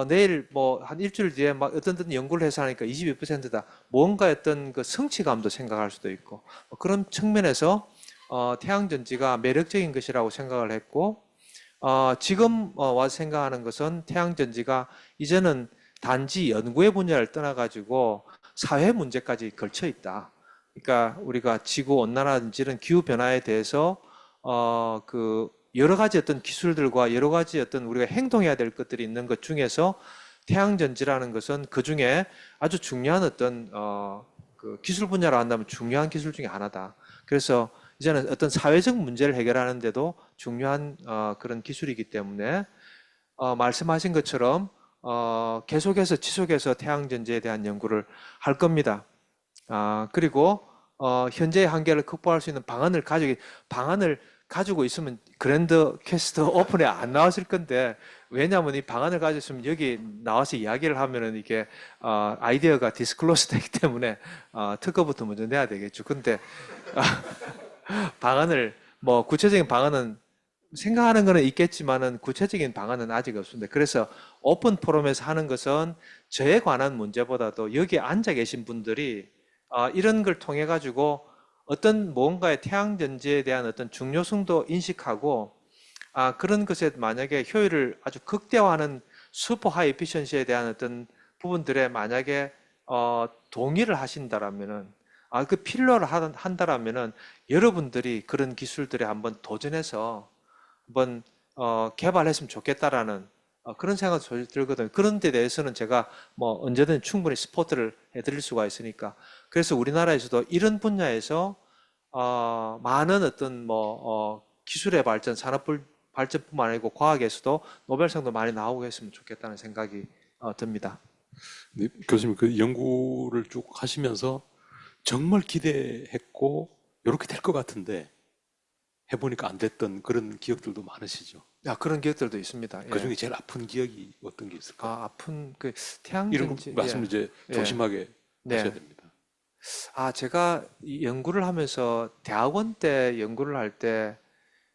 내일 뭐 한 일주일 뒤에 막 어떤 연구를 해서 하니까 22%다. 뭔가 어떤 그 성취감도 생각할 수도 있고, 그런 측면에서 태양전지가 매력적인 것이라고 생각을 했고, 지금 와서 생각하는 것은 태양전지가 이제는 단지 연구의 분야를 떠나가지고 사회 문제까지 걸쳐 있다. 그러니까 우리가 지구 온난화든지 이런 기후 변화에 대해서 그 여러 가지 어떤 기술들과 여러 가지 어떤 우리가 행동해야 될 것들이 있는 것 중에서 태양전지라는 것은 그 중에 아주 중요한 어떤 그 기술 분야로 한다면 중요한 기술 중에 하나다. 그래서 이제는 어떤 사회적 문제를 해결하는데도 중요한 그런 기술이기 때문에 말씀하신 것처럼 계속해서 지속해서 태양전지에 대한 연구를 할 겁니다. 그리고 현재의 한계를 극복할 수 있는 방안을 가지고 있으면 그랜드 퀘스트 오픈에 안 나왔을 건데, 왜냐하면 이 방안을 가지고 있으면 여기 나와서 이야기를 하면은 이게 아이디어가 디스클로스 되기 때문에 특허부터 먼저 내야 되겠죠. 근데 방안을 뭐 구체적인 방안은 생각하는 거는 있겠지만은 구체적인 방안은 아직 없습니다. 그래서 오픈 포럼에서 하는 것은 저에 관한 문제보다도 여기 앉아 계신 분들이 이런 걸 통해 가지고 어떤 무언가의 태양전지에 대한 어떤 중요성도 인식하고, 그런 것에 만약에 효율을 아주 극대화하는 슈퍼 하이 에피션시에 대한 어떤 부분들에 만약에 동의를 하신다라면은, 그 필요를 한다라면은 여러분들이 그런 기술들에 한번 도전해서 한번 개발했으면 좋겠다라는 그런 생각이 들거든요. 그런 데 대해서는 제가 뭐 언제든 충분히 스포트를 해드릴 수가 있으니까. 그래서 우리나라에서도 이런 분야에서 많은 어떤 기술의 발전, 발전뿐만 아니고 과학에서도 노벨상도 많이 나오고 했으면 좋겠다는 생각이 듭니다. 네, 교수님 그 연구를 쭉 하시면서 정말 기대했고 이렇게 될 것 같은데 해보니까 안 됐던 그런 기억들도 많으시죠? 그런 기억들도 있습니다. 그 예. 중에 제일 아픈 기억이 어떤 게 있을까요? 아픈 그 이런 거 태양전지, 말씀 예. 이제 예. 조심하게 네. 하셔야 됩니다. 제가 이 연구를 하면서 대학원 때 연구를 할 때,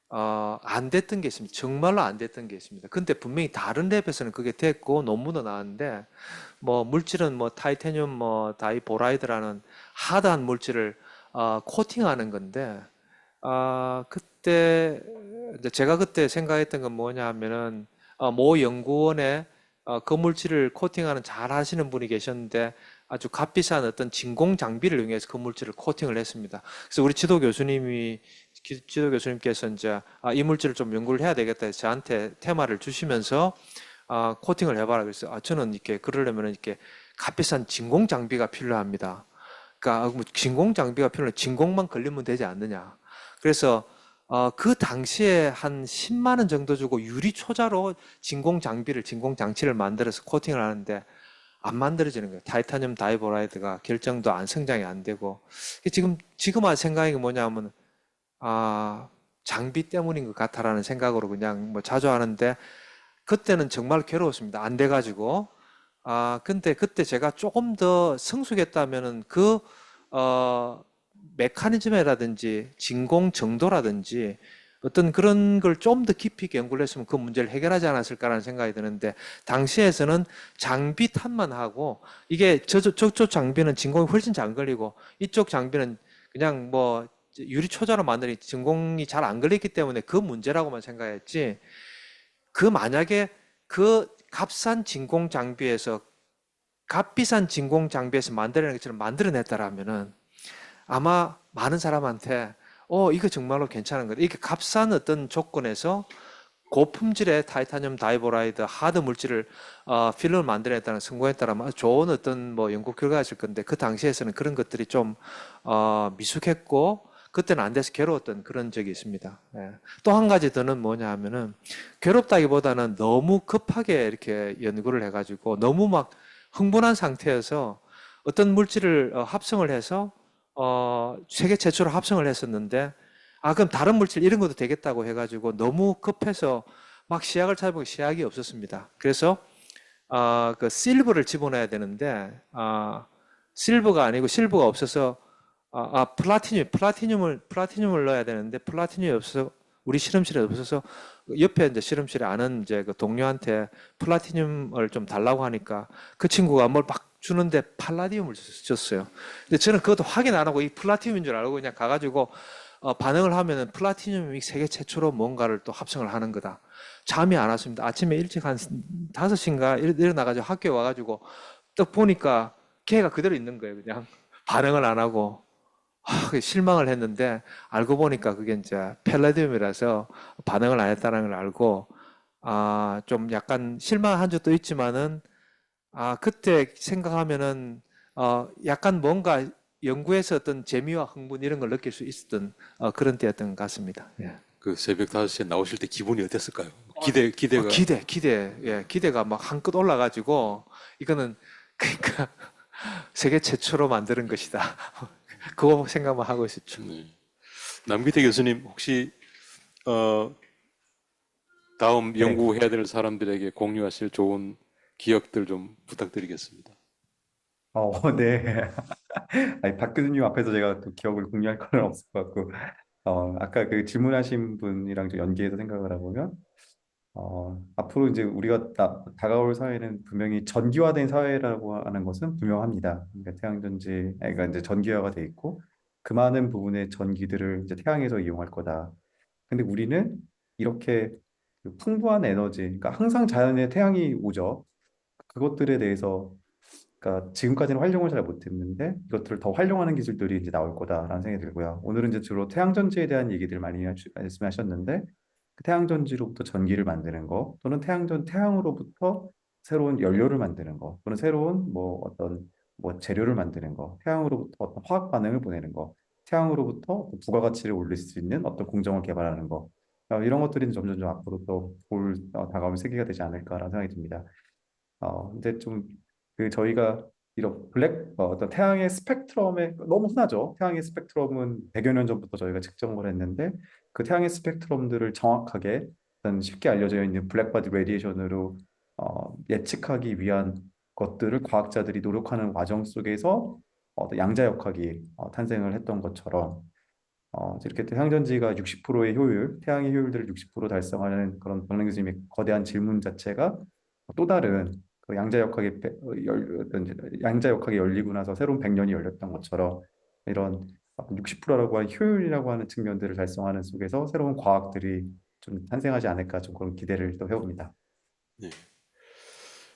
안 됐던 게 있습니다. 정말로 안 됐던 게 있습니다. 근데 분명히 다른 랩에서는 그게 됐고 논문도 나왔는데, 물질은 타이타늄, 다이보라이드라는 하드한 물질을, 코팅하는 건데, 그때, 이제 제가 그때 생각했던 건 뭐냐 하면은, 모 연구원에 그 물질을 코팅하는 잘 하시는 분이 계셨는데 아주 값비싼 어떤 진공 장비를 이용해서 그 물질을 코팅을 했습니다. 그래서 우리 지도 교수님께서 이제 이 물질을 좀 연구를 해야 되겠다 해서 저한테 테마를 주시면서 코팅을 해봐라. 그래서 저는 이렇게 그러려면 이렇게 값비싼 진공 장비가 필요합니다. 그러니까 진공 장비가 필요해 진공만 걸리면 되지 않느냐. 그래서 그 당시에 한 10만 원 정도 주고 유리 초자로 진공 장치를 만들어서 코팅을 하는데 안 만들어지는 거예요. 타이타늄 다이보라이드가 결정도 안 성장이 안 되고 지금 생각이 뭐냐면 장비 때문인 것 같아라는 생각으로 그냥 자주 하는데 그때는 정말 괴로웠습니다. 안 돼가지고 근데 그때 제가 조금 더 성숙했다면은 메커니즘이라든지 진공 정도라든지 어떤 그런 걸 좀 더 깊이 있게 연구를 했으면 그 문제를 해결하지 않았을까라는 생각이 드는데 당시에서는 장비 탓만 하고 이게 저쪽 장비는 진공이 훨씬 잘 걸리고 이쪽 장비는 그냥 유리 초자로 만드니 진공이 잘 안 걸리기 때문에 그 문제라고만 생각했지 만약에 그 값싼 진공 장비에서 값비싼 진공 장비에서 만들어낸 것처럼 만들어냈다라면은 아마 많은 사람한테 이거 정말로 괜찮은 거다. 이게 값싼 어떤 조건에서 고품질의 타이타늄 다이보라이드 하드 물질을 필름을 만들어냈다는 성공했다라면 아주 좋은 어떤 연구 결과였을 건데 그 당시에서는 그런 것들이 좀 미숙했고 그때는 안 돼서 괴로웠던 그런 적이 있습니다. 예. 또 한 가지 더는 뭐냐 하면은 괴롭다기보다는 너무 급하게 이렇게 연구를 해가지고 너무 막 흥분한 상태여서 어떤 물질을 합성을 해서 세계 최초로 합성을 했었는데 그럼 다른 물질 이런 것도 되겠다고 해가지고 너무 급해서 막 시약을 찾아보고 시약이 없었습니다. 그래서 그 실버를 집어넣어야 되는데 실버가 아니고 실버가 없어서 플라티늄을 넣어야 되는데 플라티늄이 없어서 우리 실험실에 없어서 옆에 이제 실험실에 아는 이제 그 동료한테 플라티늄을 좀 달라고 하니까 그 친구가 뭘 막 주는데 팔라디움을 줬어요. 근데 저는 그것도 확인 안 하고 이 플라티늄인 줄 알고 그냥 가가지고 반응을 하면은 플라티늄이 세계 최초로 뭔가를 또 합성을 하는 거다. 잠이 안 왔습니다. 아침에 일찍 한 5시인가 일어나가지고 학교에 와가지고 딱 보니까 걔가 그대로 있는 거예요. 그냥 반응을 안 하고. 실망을 했는데 알고 보니까 그게 이제 펠라디움이라서 반응을 안 했다는 걸 알고 좀 약간 실망한 적도 있지만은 그때 생각하면은 약간 뭔가 연구에서 어떤 재미와 흥분 이런 걸 느낄 수 있었던 그런 때였던 것 같습니다. 예. 그 새벽 5시에 나오실 때 기분이 어땠을까요? 기대가 기대가 막 한껏 올라가지고 이거는 그러니까 세계 최초로 만드는 것이다. 그거 생각만 하고 있었죠. 네. 남기태 교수님 혹시 다음 네. 연구해야 될 사람들에게 공유하실 좋은 기억들 좀 부탁드리겠습니다. 네. 아니, 박 교수님 앞에서 제가 또 기억을 공유할 건 없을 것 같고, 아까 그 질문하신 분이랑 좀 연계해서 생각을 해보면, 앞으로 이제 우리가 다가올 사회는 분명히 전기화된 사회라고 하는 것은 분명합니다. 그러니까 그러니까 이제 전기화가 돼 있고, 그 많은 부분의 전기들을 이제 태양에서 이용할 거다. 근데 우리는 이렇게 그 풍부한 에너지, 그러니까 항상 자연의 태양이 오죠. 그것들에 대해서 그러니까 지금까지는 활용을 잘 못했는데 이것들을 더 활용하는 기술들이 이제 나올 거다라는 생각이 들고요. 오늘은 이제 주로 태양전지에 대한 얘기들 많이 말씀하셨는데 그 태양전지로부터 전기를 만드는 거 또는 태양으로부터 새로운 연료를 만드는 거 또는 새로운 뭐 어떤 뭐 재료를 만드는 거 태양으로부터 어떤 화학 반응을 보내는 거 태양으로부터 부가가치를 올릴 수 있는 어떤 공정을 개발하는 거 이런 것들이 점점 좀 앞으로 또 다가올 세계가 되지 않을까라는 생각이 듭니다. 근데 좀 그 저희가 이런 어떤 태양의 스펙트럼에 너무 흔하죠. 태양의 스펙트럼은 100여 년 전부터 저희가 측정을 했는데 그 태양의 스펙트럼들을 정확하게 어떤 쉽게 알려져 있는 블랙바디 레디에이션으로 예측하기 위한 것들을 과학자들이 노력하는 과정 속에서 어떤 양자역학이 탄생을 했던 것처럼 이렇게 태양전지가 60%의 효율, 태양의 효율들을 60% 달성하는 그런 박능 교수님의 거대한 질문 자체가 또 다른 그 양자역학이 열리고 나서 새로운 100년이 열렸던 것처럼 이런 60%라고 하는 효율이라고 하는 측면들을 달성하는 속에서 새로운 과학들이 좀 탄생하지 않을까 좀 그런 기대를 또 해봅니다. 네.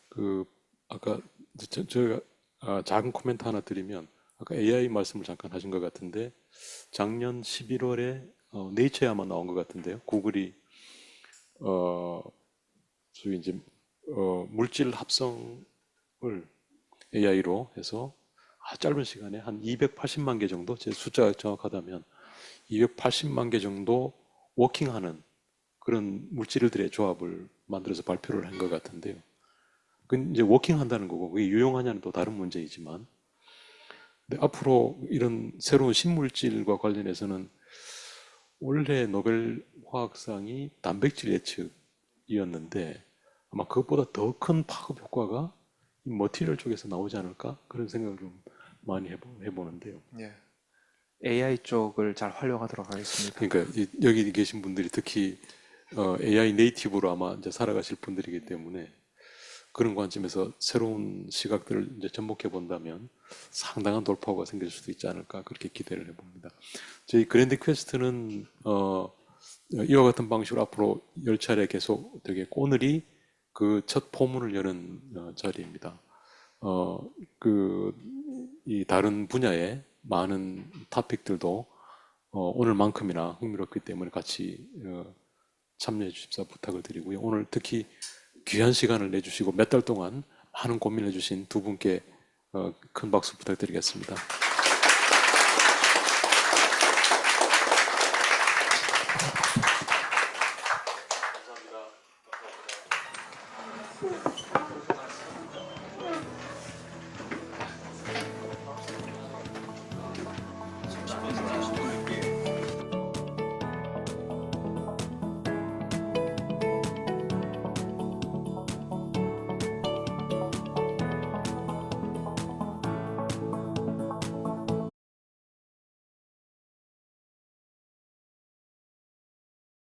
그 아까 저희가 작은 코멘트 하나 드리면 아까 AI 말씀을 잠깐 하신 것 같은데 작년 11월에 네이처에 아마 나온 것 같은데요. 구글이 소위 이제 물질 합성을 AI로 해서 아주 짧은 시간에 한 280만 개 정도, 제 숫자가 정확하다면 280만 개 정도 워킹하는 그런 물질들의 조합을 만들어서 발표를 한 것 같은데요. 그 이제 워킹한다는 거고 그게 유용하냐는 또 다른 문제이지만, 근데 앞으로 이런 새로운 신물질과 관련해서는 원래 노벨 화학상이 단백질 예측이었는데 아마 그것보다 더 큰 파급 효과가 이 머티리얼 쪽에서 나오지 않을까 그런 생각을 좀 많이 해보는데요. 예. AI 쪽을 잘 활용하도록 하겠습니다. 그러니까 여기 계신 분들이 특히 AI 네이티브로 아마 이제 살아가실 분들이기 때문에 그런 관점에서 새로운 시각들을 이제 접목해 본다면 상당한 돌파구가 생길 수도 있지 않을까 그렇게 기대를 해봅니다. 저희 그랜드 퀘스트는 이와 같은 방식으로 앞으로 10차례 계속 되게 오늘이 그 첫 포문을 여는 자리입니다. 이 다른 분야의 많은 토픽들도 오늘만큼이나 흥미롭기 때문에 같이 참여해 주십사 부탁을 드리고요. 오늘 특히 귀한 시간을 내주시고 몇 달 동안 많은 고민을 해주신 두 분께 큰 박수 부탁드리겠습니다.